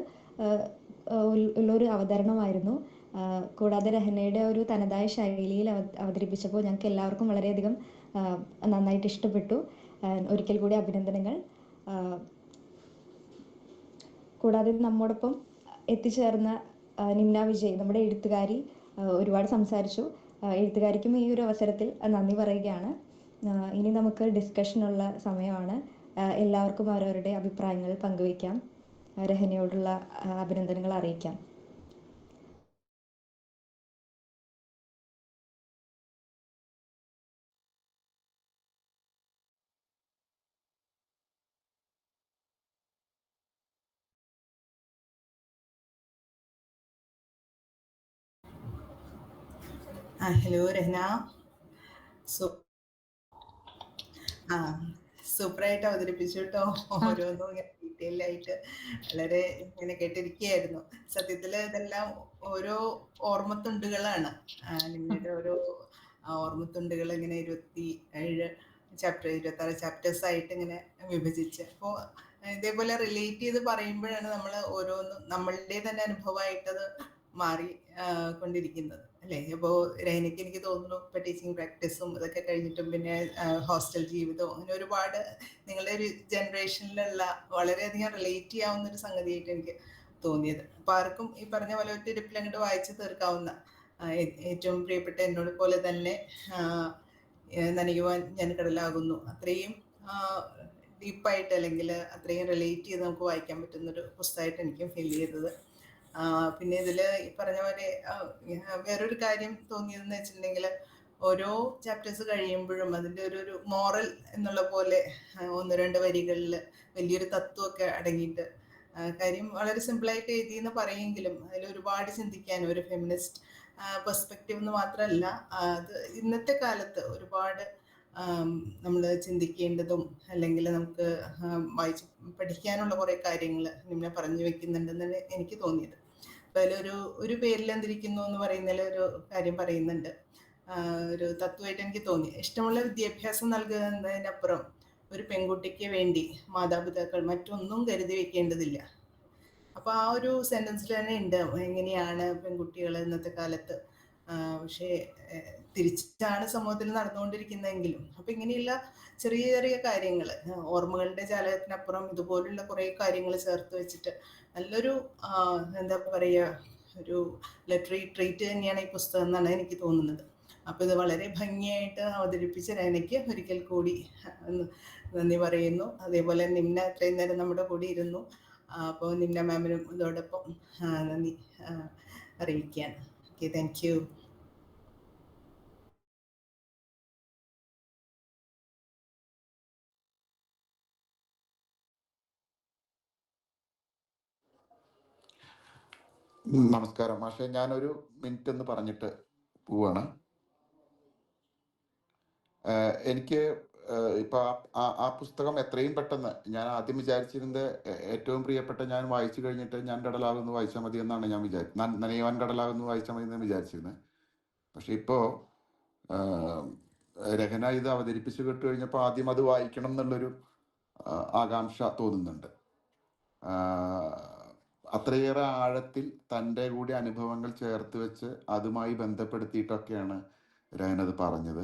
ഉള്ളൊരു അവതരണമായിരുന്നു. കൂടാതെ രഹനയുടെ ഒരു തനതായ ശൈലിയിൽ അവതരിപ്പിച്ചപ്പോൾ ഞങ്ങൾക്ക് എല്ലാവർക്കും വളരെയധികം നന്നായിട്ട് ഇഷ്ടപ്പെട്ടു. ഒരിക്കൽ കൂടി അഭിനന്ദനങ്ങൾ. കൂടാതെ നമ്മോടൊപ്പം എത്തിച്ചേർന്ന നിന്ന വിജയ്, നമ്മുടെ എഴുത്തുകാരി, ഒരുപാട് സംസാരിച്ചു. എഴുത്തുകാരിക്കും ഈ ഒരു അവസരത്തിൽ നന്ദി പറയുകയാണ്. ഇനി നമുക്ക് ഡിസ്കഷനുള്ള സമയമാണ്. എല്ലാവർക്കും അവരവരുടെ അഭിപ്രായങ്ങൾ പങ്കുവയ്ക്കാം. രഹനയോടുള്ള അഭിനന്ദനങ്ങൾ അറിയിക്കാം. ഹലോ രഹന. ആ സൂപ്പറായിട്ട് അവതരിപ്പിച്ചു കേട്ടോ. ഓരോന്നും ഇങ്ങനെ ഡീറ്റെയിൽ ആയിട്ട് വളരെ ഇങ്ങനെ കേട്ടിരിക്കുകയായിരുന്നു. സത്യത്തിൽ ഇതെല്ലാം ഓരോ ഓർമ്മത്തുണ്ടുകളാണ്. നിങ്ങളുടെ ഓരോ ഓർമ്മത്തുണ്ടുകൾ ഇങ്ങനെ 27 ചാപ്റ്റർ 26 ചാപ്റ്റേഴ്സ് ആയിട്ട് ഇങ്ങനെ വിഭജിച്ച്, അപ്പോൾ ഇതേപോലെ റിലേറ്റ് ചെയ്ത് പറയുമ്പോഴാണ് നമ്മൾ ഓരോന്നും നമ്മളുടെ തന്നെ അനുഭവമായിട്ടത് മാറി കൊണ്ടിരിക്കുന്നത് അല്ലേ. അപ്പോൾ രഹനയ്ക്ക് എനിക്ക് തോന്നുന്നു ഇപ്പോൾ ടീച്ചിങ് പ്രാക്ടീസും ഇതൊക്കെ കഴിഞ്ഞിട്ടും പിന്നെ ഹോസ്റ്റൽ ജീവിതവും അങ്ങനെ ഒരുപാട് നിങ്ങളുടെ ഒരു ജനറേഷനിലുള്ള വളരെയധികം റിലേറ്റ് ചെയ്യാവുന്ന ഒരു സംഗതിയായിട്ട് എനിക്ക് തോന്നിയത്. അപ്പോൾ ആർക്കും ഈ പറഞ്ഞ പോലെ ഒറ്റ ഇരിപ്പിൽ അങ്ങോട്ട് വായിച്ച് തീർക്കാവുന്ന, ഏറ്റവും പ്രിയപ്പെട്ട എന്നോട് പോലെ തന്നെ നനയുവാൻ ഞാൻ കടലാകുന്നു, അത്രയും ഡീപ്പായിട്ട് അല്ലെങ്കിൽ അത്രയും റിലേറ്റ് ചെയ്ത് നമുക്ക് വായിക്കാൻ പറ്റുന്നൊരു പുസ്തകമായിട്ട് എനിക്കും ഫീൽ ചെയ്തത്. പിന്നെ ഇതിൽ ഈ പറഞ്ഞ പോലെ വേറൊരു കാര്യം തോന്നിയതെന്ന് വെച്ചിട്ടുണ്ടെങ്കിൽ, ഓരോ ചാപ്റ്റേഴ്സ് കഴിയുമ്പോഴും അതിൻ്റെ ഒരു മോറൽ എന്നുള്ള പോലെ 1-2 വരികളിൽ വലിയൊരു തത്വമൊക്കെ അടങ്ങിയിട്ട്, കാര്യം വളരെ സിമ്പിളായിട്ട് എഴുതിയെന്ന് പറയുമെങ്കിലും അതിൽ ഒരുപാട് ചിന്തിക്കാൻ, ഒരു ഫെമിനിസ്റ്റ് പെർസ്പെക്റ്റീവ് എന്ന് മാത്രമല്ല, അത് ഇന്നത്തെ കാലത്ത് ഒരുപാട് നമ്മൾ ചിന്തിക്കേണ്ടതും അല്ലെങ്കിൽ നമുക്ക് വായിച്ച് പഠിക്കാനുള്ള കുറേ കാര്യങ്ങൾ നിന്നെ പറഞ്ഞു വെക്കുന്നുണ്ടെന്നാണ് എനിക്ക് തോന്നിയത്. അപ്പോൾ അതിലൊരു പേരിൽ എന്തിരിക്കുന്നു എന്ന് പറയുന്നതിൽ ഒരു കാര്യം പറയുന്നുണ്ട്, ഒരു തത്വമായിട്ട് എനിക്ക് തോന്നി. ഇഷ്ടമുള്ള വിദ്യാഭ്യാസം നൽകുന്നതിനപ്പുറം ഒരു പെൺകുട്ടിക്ക് വേണ്ടി മാതാപിതാക്കൾ മറ്റൊന്നും കരുതി വെക്കേണ്ടതില്ല. അപ്പോൾ ആ ഒരു സെൻറ്റൻസിൽ തന്നെ ഉണ്ട് എങ്ങനെയാണ് പെൺകുട്ടികൾ ഇന്നത്തെ കാലത്ത്, പക്ഷേ തിരിച്ചാണ് സമൂഹത്തിൽ നടന്നുകൊണ്ടിരിക്കുന്നതെങ്കിലും. അപ്പം ഇങ്ങനെയുള്ള ചെറിയ ചെറിയ കാര്യങ്ങൾ, ഓർമ്മകളുടെ ജാലകത്തിനപ്പുറം ഇതുപോലുള്ള കുറേ കാര്യങ്ങൾ ചേർത്ത് വെച്ചിട്ട് നല്ലൊരു എന്താ പറയുക, ഒരു ലിറ്റററി ട്രീറ്റ് തന്നെയാണ് ഈ പുസ്തകം എന്നാണ് എനിക്ക് തോന്നുന്നത്. അപ്പോൾ ഇത് വളരെ ഭംഗിയായിട്ട് അവതരിപ്പിച്ച രഹനയ്ക്ക് ഒരിക്കൽ കൂടി നന്ദി പറയുന്നു. അതേപോലെ നിമ്ന ഇത്രയും നേരം നമ്മുടെ കൂടി ഇരുന്നു. അപ്പോൾ നിമ്ന മാമിനും ഇതോടൊപ്പം നന്ദി അറിയിക്കുകയാണ്. Okay, thank you. നമസ്കാരം മാഷെ, ഞാനൊരു മിനിറ്റ് എന്ന് പറഞ്ഞിട്ട് പോവാണ്. എനിക്ക് ഇപ്പൊ ആ പുസ്തകം എത്രയും പെട്ടെന്ന്, ഞാൻ ആദ്യം വിചാരിച്ചിരുന്നത് ഏറ്റവും പ്രിയപ്പെട്ട ഞാൻ വായിച്ചു കഴിഞ്ഞിട്ട് ഞാൻ കടലാകുന്നു വായിച്ചാൽ മതി എന്നാണ് ഞാൻ നനയുവാൻ കടലാകുന്നു വായിച്ചാൽ മതി എന്ന് വിചാരിച്ചിരുന്നത്. പക്ഷെ ഇപ്പോ രഹന ഇത് അവതരിപ്പിച്ചു കേട്ട് കഴിഞ്ഞപ്പോൾ ആദ്യം അത് വായിക്കണം എന്നുള്ളൊരു ആകാംക്ഷ തോന്നുന്നുണ്ട്. അത്രയേറെ ആഴത്തിൽ തൻ്റെ കൂടി അനുഭവങ്ങൾ ചേർത്ത് വെച്ച് അതുമായി ബന്ധപ്പെടുത്തിയിട്ടൊക്കെയാണ് രഹന അത് പറഞ്ഞത്.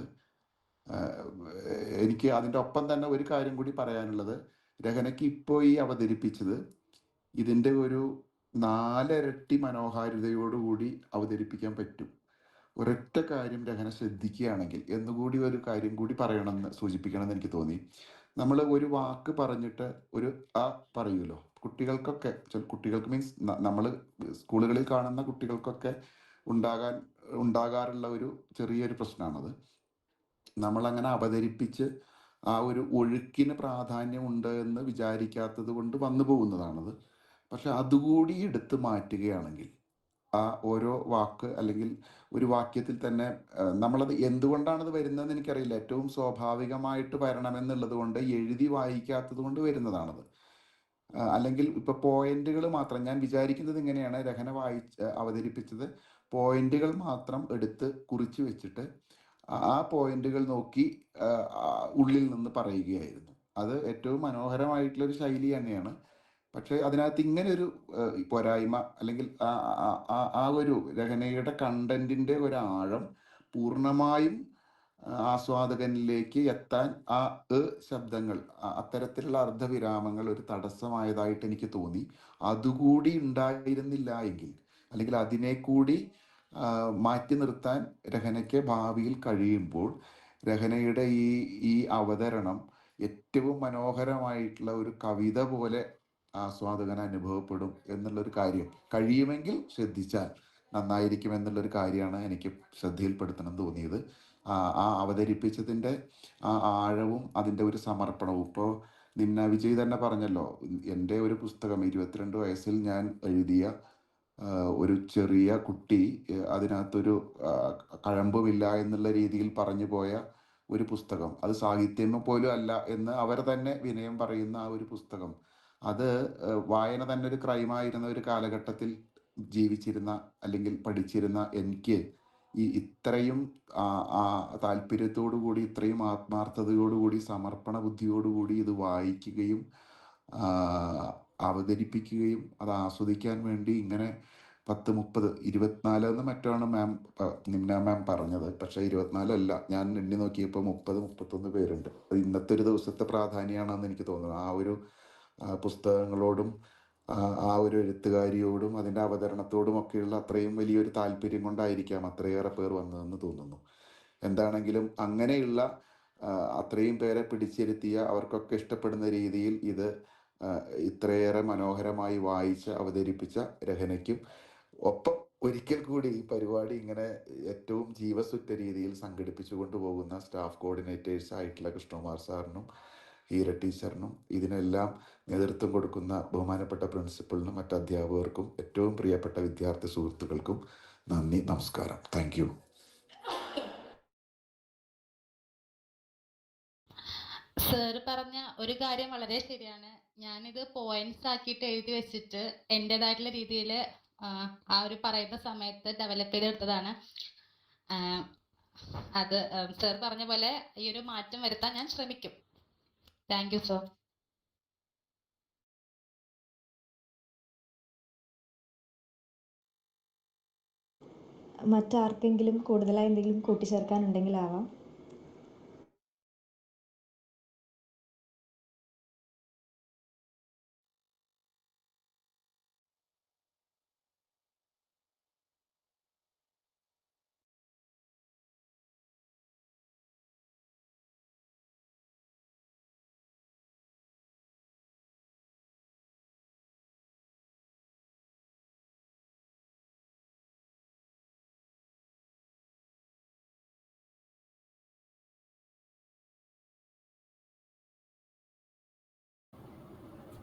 എനിക്ക് അതിൻ്റെ ഒപ്പം തന്നെ ഒരു കാര്യം കൂടി പറയാനുള്ളത്, രഹനയ്ക്ക് ഇപ്പോൾ ഈ അവതരിപ്പിച്ചത് ഇതിൻ്റെ ഒരു 4 ഇരട്ടി മനോഹാരിതയോടുകൂടി അവതരിപ്പിക്കാൻ പറ്റും. ഒരൊറ്റ കാര്യം രഹന ശ്രദ്ധിക്കുകയാണെങ്കിൽ, എന്നുകൂടി ഒരു കാര്യം കൂടി പറയണമെന്ന് സൂചിപ്പിക്കണമെന്ന് എനിക്ക് തോന്നി. നമ്മൾ ഒരു വാക്ക് പറഞ്ഞിട്ട് ഒരു പറയുമല്ലോ, കുട്ടികൾക്കൊക്കെ, കുട്ടികൾക്ക് മീൻസ് നമ്മൾ സ്കൂളുകളിൽ കാണുന്ന കുട്ടികൾക്കൊക്കെ ഉണ്ടാകാറുള്ള ഒരു ചെറിയൊരു പ്രശ്നമാണത്. നമ്മളങ്ങനെ അവതരിപ്പിച്ച് ആ ഒരു ഒഴുക്കിന് പ്രാധാന്യമുണ്ട് എന്ന് വിചാരിക്കാത്തത് കൊണ്ട് വന്നു പോകുന്നതാണത്. പക്ഷെ അതുകൂടി എടുത്ത് മാറ്റുകയാണെങ്കിൽ, ആ ഓരോ വാക്ക് അല്ലെങ്കിൽ ഒരു വാക്യത്തിൽ തന്നെ നമ്മളത് എന്തുകൊണ്ടാണത് വരുന്നതെന്ന് എനിക്കറിയില്ല. ഏറ്റവും സ്വാഭാവികമായിട്ട് വരണമെന്നുള്ളത് കൊണ്ട്, എഴുതി വായിക്കാത്തത് കൊണ്ട് വരുന്നതാണത്. അല്ലെങ്കിൽ ഇപ്പൊ പോയിന്റുകൾ മാത്രം, ഞാൻ വിചാരിക്കുന്നത് ഇങ്ങനെയാണ്, രഹന അവതരിപ്പിച്ചത് പോയിന്റുകൾ മാത്രം എടുത്ത് കുറിച്ച് വെച്ചിട്ട് ആ പോയിന്റുകൾ നോക്കി ഉള്ളിൽ നിന്ന് പറയുകയായിരുന്നു. അത് ഏറ്റവും മനോഹരമായിട്ടുള്ളൊരു ശൈലി തന്നെയാണ്. പക്ഷെ അതിനകത്ത് ഇങ്ങനെ ഒരു പോരായ്മ, അല്ലെങ്കിൽ ആ ഒരു രഹനയുടെ കണ്ടന്റിന്റെ ഒരു ആഴം പൂർണ്ണമായും ആസ്വാദകനിലേക്ക് എത്താൻ ആ ശബ്ദങ്ങൾ, അത്തരത്തിലുള്ള അർദ്ധവിരാമങ്ങൾ ഒരു തടസ്സമായതായിട്ട് എനിക്ക് തോന്നി. അതുകൂടി ഉണ്ടായിരുന്നില്ല എങ്കിൽ, അല്ലെങ്കിൽ അതിനെ കൂടി മാറ്റി നിർത്താൻ രഹനയ്ക്ക് ഭാവിയിൽ കഴിയുമ്പോൾ, രഹനയുടെ ഈ അവതരണം ഏറ്റവും മനോഹരമായിട്ടുള്ള ഒരു കവിത പോലെ ആസ്വാദകന് അനുഭവപ്പെടും എന്നുള്ളൊരു കാര്യം കഴിയുമെങ്കിൽ ശ്രദ്ധിച്ചാൽ നന്നായിരിക്കും എന്നുള്ളൊരു കാര്യമാണ് എനിക്ക് ശ്രദ്ധയിൽപ്പെടുത്തണം തോന്നിയത്. ആ അവതരിപ്പിച്ചതിൻ്റെ ആ ആഴവും അതിൻ്റെ ഒരു സമർപ്പണവും. ഇപ്പോൾ നിന്ന വിജയ് തന്നെ പറഞ്ഞല്ലോ, എൻ്റെ ഒരു പുസ്തകം 22 വയസ്സിൽ ഞാൻ എഴുതിയ ഒരു ചെറിയ കുട്ടി അതിനകത്തൊരു കഴമ്പുമില്ല എന്നുള്ള രീതിയിൽ പറഞ്ഞു പോയ ഒരു പുസ്തകം, അത് സാഹിത്യം പോലും അല്ല എന്ന് അവർ തന്നെ വിനയം പറയുന്ന ആ ഒരു പുസ്തകം, അത് വായന തന്നെ ഒരു ക്രൈമായിരുന്ന ഒരു കാലഘട്ടത്തിൽ ജീവിച്ചിരുന്ന അല്ലെങ്കിൽ പഠിച്ചിരുന്ന എനിക്ക് ഇത്രയും താല്പര്യത്തോടു കൂടി, ഇത്രയും ആത്മാർത്ഥതയോടുകൂടി, സമർപ്പണ ബുദ്ധിയോടുകൂടി ഇത് വായിക്കുകയും അവതരിപ്പിക്കുകയും അത് ആസ്വദിക്കാൻ വേണ്ടി ഇങ്ങനെ 10, 30, 24 എന്ന് മറ്റാണ് നിമ്ന മാം പറഞ്ഞത്. പക്ഷേ 24 അല്ല, ഞാൻ എണ്ണി നോക്കിയപ്പോൾ 30, 31 പേരുണ്ട്. അത് ഇന്നത്തെ ഒരു ദിവസത്തെ പ്രാധാന്യമാണെന്ന് എനിക്ക് തോന്നുന്നു. ആ ഒരു പുസ്തകങ്ങളോടും ആ ഒരു എഴുത്തുകാരിയോടും അതിൻ്റെ അവതരണത്തോടും ഒക്കെയുള്ള അത്രയും വലിയൊരു താല്പര്യം കൊണ്ടായിരിക്കാം അത്രയേറെ പേർ വന്നതെന്ന് തോന്നുന്നു. എന്താണെങ്കിലും അങ്ങനെയുള്ള അത്രയും പേരെ പിടിച്ചിരുത്തിയ, അവർക്കൊക്കെ ഇഷ്ടപ്പെടുന്ന രീതിയിൽ ഇത് ഇത്രയേറെ മനോഹരമായി വായിച്ച് അവതരിപ്പിച്ച രഹനയ്ക്കും ഒപ്പം ഒരിക്കൽ കൂടി ഈ പരിപാടി ഇങ്ങനെ ഏറ്റവും ജീവസുറ്റ രീതിയിൽ സംഘടിപ്പിച്ചു കൊണ്ടുപോകുന്ന സ്റ്റാഫ് കോർഡിനേറ്റേഴ്സ് ആയിട്ടുള്ള കൃഷ്ണകുമാർ സാറിനും ഹീര ടീച്ചറിനും ഇതിനെല്ലാം നേതൃത്വം കൊടുക്കുന്ന ബഹുമാനപ്പെട്ട പ്രിൻസിപ്പളിനും മറ്റ് അധ്യാപകർക്കും ഏറ്റവും പ്രിയപ്പെട്ട വിദ്യാർത്ഥി സുഹൃത്തുക്കൾക്കും നന്ദി, നമസ്കാരം. Thank you. സാർ പറഞ്ഞ ഒരു കാര്യം വളരെ ശരിയാണ്. ഞാനിത് പോയിന്റ്സ് ആക്കിയിട്ട് എഴുതി വെച്ചിട്ട് എൻ്റെതായിട്ടുള്ള രീതിയിൽ ആ ഒരു പറയുന്ന സമയത്ത് ഡെവലപ്പ് ചെയ്തെടുത്തതാണ്. അത് സാർ പറഞ്ഞ പോലെ ഈ ഒരു മാറ്റം വരുത്താൻ ഞാൻ ശ്രമിക്കും. Thank you sir. മറ്റാർക്കെങ്കിലും കൂടുതലായി എന്തെങ്കിലും കൂട്ടിച്ചേർക്കാനുണ്ടെങ്കിൽ ആവാം.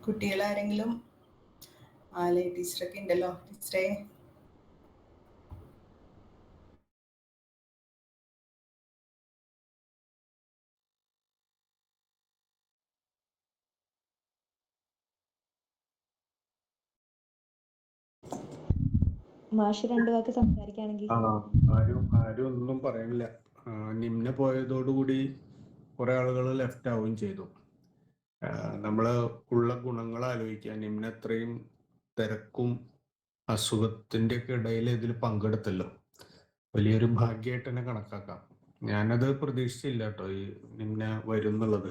കുട്ടികളാരെങ്കിലും ടീച്ചറൊക്കെ ഉണ്ടല്ലോ. ടീച്ചറെ മാഷ് 2 വാക്ക് സംസാരിക്കുകയാണെങ്കിൽ. ആരും ഒന്നും പറയാനില്ല. നിമ്ന പോയതോടുകൂടി കുറെ ആളുകൾ ലെഫ്റ്റ് ആവുകയും ചെയ്തു. നമ്മൾ ഉള്ള ഗുണങ്ങൾ ആലോചിക്കുക. നിമ്ന അത്രയും തിരക്കും അസുഖത്തിൻ്റെ ഒക്കെ ഇടയിൽ ഇതിൽ പങ്കെടുത്തല്ലോ, വലിയൊരു ഭാഗ്യമായിട്ട് തന്നെ കണക്കാക്കാം. ഞാനത് പ്രതീക്ഷിച്ചില്ല കേട്ടോ, ഈ നിമ്ന വരും എന്നുള്ളത്.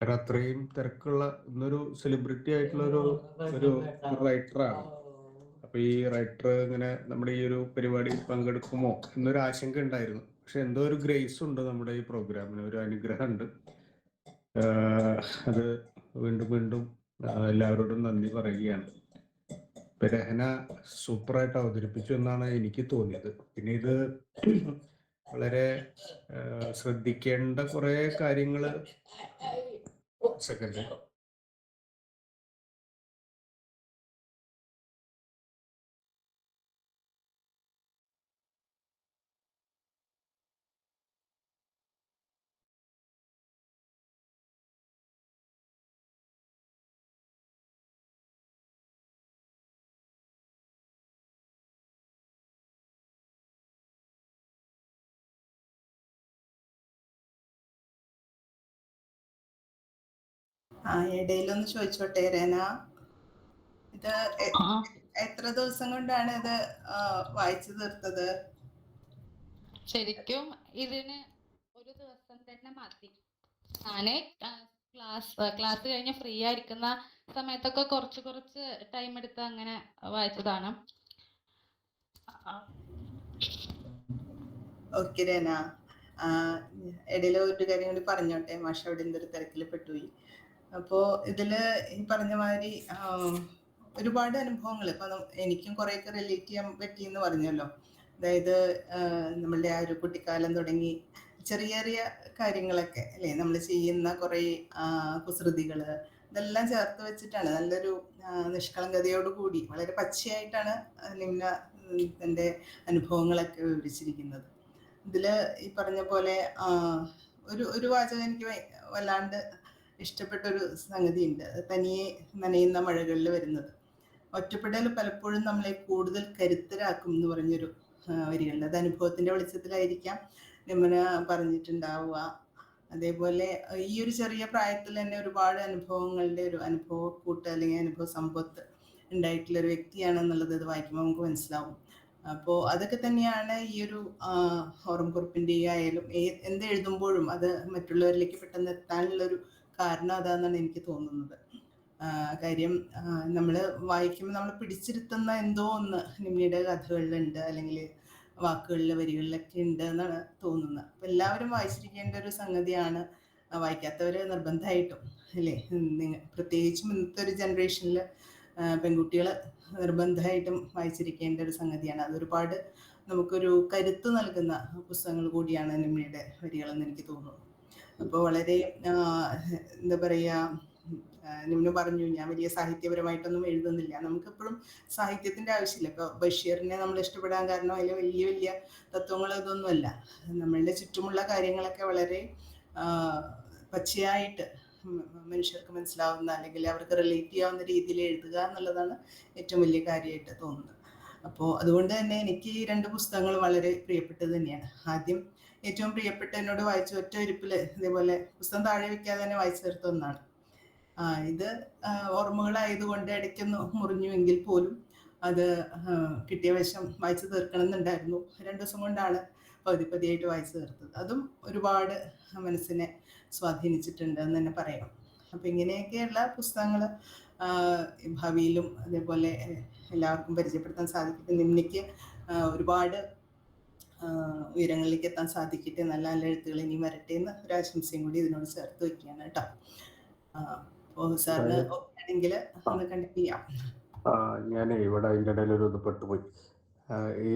കാരണം അത്രയും തിരക്കുള്ള ഇന്നൊരു സെലിബ്രിറ്റി ആയിട്ടുള്ള ഒരു റൈറ്ററാണ്. അപ്പൊ ഈ റൈറ്റർ ഇങ്ങനെ നമ്മുടെ ഈ ഒരു പരിപാടി പങ്കെടുക്കുമോ എന്നൊരു ആശങ്ക ഉണ്ടായിരുന്നു. പക്ഷെ എന്തോ ഒരു ഗ്രേസ് ഉണ്ട് നമ്മുടെ ഈ പ്രോഗ്രാമിന്, ഒരു അനുഗ്രഹം ഉണ്ട്. അത് വീണ്ടും വീണ്ടും എല്ലാവരോടും നന്ദി പറയുകയാണ്. ഇപ്പൊ രഹന സൂപ്പറായിട്ട് അവതരിപ്പിച്ചു എന്നാണ് എനിക്ക് തോന്നിയത്. പിന്നെ ഇത് വളരെ ശ്രദ്ധിക്കേണ്ട കുറെ കാര്യങ്ങള്. സെക്കൻഡ്. ഇടയിലൊന്ന് ചോദിച്ചോട്ടെ രേന, ഇത് എത്ര ദിവസം കൊണ്ടാണ് ഇത് വായിച്ചു തീർത്തത്? ശരിക്കും ഇതിന് ഒരു ദിവസം തന്നെ മതി. ഞാന് ക്ലാസ് കഴിഞ്ഞ് ഫ്രീ ആയിരിക്കുന്ന സമയത്തൊക്കെ കുറച്ച് ടൈം എടുത്ത് അങ്ങനെ വായിച്ചതാണ്. ഓക്കെ രേന, ഇടയിൽ ഒരു കാര്യം കൂടി പറഞ്ഞോട്ടെ, മാഷ അവിടെ എന്തൊരു തിരക്കിൽ പെട്ടുപോയി. അപ്പോൾ ഇതിൽ ഈ പറഞ്ഞ മാതിരി ഒരുപാട് അനുഭവങ്ങൾ ഇപ്പം എനിക്കും കുറേയൊക്കെ റിലേറ്റ് ചെയ്യാൻ പറ്റിയെന്ന് പറഞ്ഞല്ലോ. അതായത് നമ്മളുടെ ആ ഒരു കുട്ടിക്കാലം തുടങ്ങി ചെറിയ ചെറിയ കാര്യങ്ങളൊക്കെ അല്ലേ, നമ്മൾ ചെയ്യുന്ന കുറേ കുസൃതികൾ, ഇതെല്ലാം ചേർത്ത് വെച്ചിട്ടാണ് നല്ലൊരു നിഷ്കളങ്കതയോടുകൂടി വളരെ പച്ചയായിട്ടാണ് നിമ്ന തൻ്റെ അനുഭവങ്ങളൊക്കെ വിവരിച്ചിരിക്കുന്നത്. ഇതിൽ ഈ പറഞ്ഞ പോലെ ഒരു വാചകം എനിക്ക് വല്ലാണ്ട് ഇഷ്ടപ്പെട്ടൊരു സംഗതിയുണ്ട്. തനിയെ നനയുന്ന മഴകളിൽ വരുന്നത്. ഒറ്റപ്പെടൽ പലപ്പോഴും നമ്മളെ കൂടുതൽ കരുത്തരാക്കും എന്ന് പറഞ്ഞൊരു വരികളുണ്ട്. അത് അനുഭവത്തിൻ്റെ വെളിച്ചത്തിലായിരിക്കാം നിമ്മന പറഞ്ഞിട്ടുണ്ടാവുക. അതേപോലെ ഈ ഒരു ചെറിയ പ്രായത്തിൽ തന്നെ ഒരുപാട് അനുഭവങ്ങളുടെ ഒരു അനുഭവക്കൂട്ട് അല്ലെങ്കിൽ അനുഭവ സമ്പത്ത് ഉണ്ടായിട്ടുള്ളൊരു വ്യക്തിയാണെന്നുള്ളത് ഇത് വായിക്കുമ്പോൾ നമുക്ക് മനസ്സിലാവും. അപ്പോൾ അതൊക്കെ തന്നെയാണ് ഈ ഒരു ഓർമ്മക്കുറിപ്പിൻ്റെ ആയാലും എന്ത് എഴുതുമ്പോഴും അത് മറ്റുള്ളവരിലേക്ക് പെട്ടെന്ന് എത്താനുള്ളൊരു കാരണം അതാണെന്നാണ് എനിക്ക് തോന്നുന്നത്. കാര്യം നമ്മൾ വായിക്കുമ്പോൾ നമ്മൾ പിടിച്ചിരുത്തുന്ന എന്തോ ഒന്ന് നിമ്മിയുടെ കഥകളിലുണ്ട്, അല്ലെങ്കിൽ വാക്കുകളിൽ വരികളിലൊക്കെ ഉണ്ട് എന്നാണ് തോന്നുന്നത്. അപ്പം എല്ലാവരും വായിച്ചിരിക്കേണ്ട ഒരു സംഗതിയാണ്. വായിക്കാത്തവർ നിർബന്ധമായിട്ടും അല്ലേ, പ്രത്യേകിച്ചും ഇന്നത്തെ ഒരു ജനറേഷനിൽ പെൺകുട്ടികൾ നിർബന്ധമായിട്ടും വായിച്ചിരിക്കേണ്ട ഒരു സംഗതിയാണ്. അതൊരുപാട് നമുക്കൊരു കരുത്ത് നൽകുന്ന പുസ്തകങ്ങൾ കൂടിയാണ് നിമ്മിയുടെ വരികളെന്ന് എനിക്ക് തോന്നുന്നു. അപ്പോൾ വളരെ എന്താ പറയുക, നിമ്ന പറഞ്ഞു ഞാൻ വലിയ സാഹിത്യപരമായിട്ടൊന്നും എഴുതുന്നില്ല. നമുക്കെപ്പോഴും സാഹിത്യത്തിൻ്റെ ആവശ്യമില്ല. ഇപ്പോൾ ബഷീറിനെ നമ്മൾ ഇഷ്ടപ്പെടാൻ കാരണം അതിൽ വലിയ വലിയ തത്വങ്ങൾ ഇതൊന്നുമല്ല. നമ്മളുടെ ചുറ്റുമുള്ള കാര്യങ്ങളൊക്കെ വളരെ പച്ചയായിട്ട് മനുഷ്യർക്ക് മനസ്സിലാവുന്ന അല്ലെങ്കിൽ അവർക്ക് റിലേറ്റ് ചെയ്യാവുന്ന രീതിയിൽ എഴുതുക എന്നുള്ളതാണ് ഏറ്റവും വലിയ കാര്യമായിട്ട് തോന്നുന്നത്. അപ്പോൾ അതുകൊണ്ട് തന്നെ എനിക്ക് ഈ 2 പുസ്തകങ്ങൾ വളരെ പ്രിയപ്പെട്ടത് തന്നെയാണ്. ആദ്യം ഏറ്റവും പ്രിയപ്പെട്ട എന്നോട് വായിച്ച ഒറ്റ ഇരിപ്പിൽ ഇതേപോലെ പുസ്തകം താഴെ വയ്ക്കാതെ തന്നെ വായിച്ചു തീർത്ത ഒന്നാണ്. ഇത് ഓർമ്മകളായതുകൊണ്ട് ഇടയ്ക്കൊന്ന് മുറിഞ്ഞുവെങ്കിൽ പോലും അത് കിട്ടിയ വശം വായിച്ചു തീർക്കണമെന്നുണ്ടായിരുന്നു. 2 ദിവസം കൊണ്ടാണ് പതിയായിട്ട് വായിച്ചു തീർത്തത്. അതും ഒരുപാട് മനസ്സിനെ സ്വാധീനിച്ചിട്ടുണ്ട് എന്ന് തന്നെ പറയാം. അപ്പം ഇങ്ങനെയൊക്കെയുള്ള പുസ്തകങ്ങൾ ഭാവിയിലും അതേപോലെ എല്ലാവർക്കും പരിചയപ്പെടുത്താൻ സാധിക്കട്ടെ. നിമ്നയ്ക്ക് ഒരുപാട് ഉയരങ്ങളിലേക്ക് എത്താൻ സാധിക്കട്ടെ. നല്ല നല്ല എഴുത്തുകൾ ഇനി വരട്ടെ എന്ന് ഒരു ആശംസയും കൂടി ഇതിനോട് ചേർത്ത് വയ്ക്കുകയാണ് കേട്ടോ. അപ്പോൾ സാറിന് ആണെങ്കിൽ ഒന്ന് കണ്ടിന്യൂ ചെയ്യാം. ഞാൻ ഇവിടെ അതിൻ്റെ ഇടയിൽ ഇത് പെട്ടുപോയി. ഈ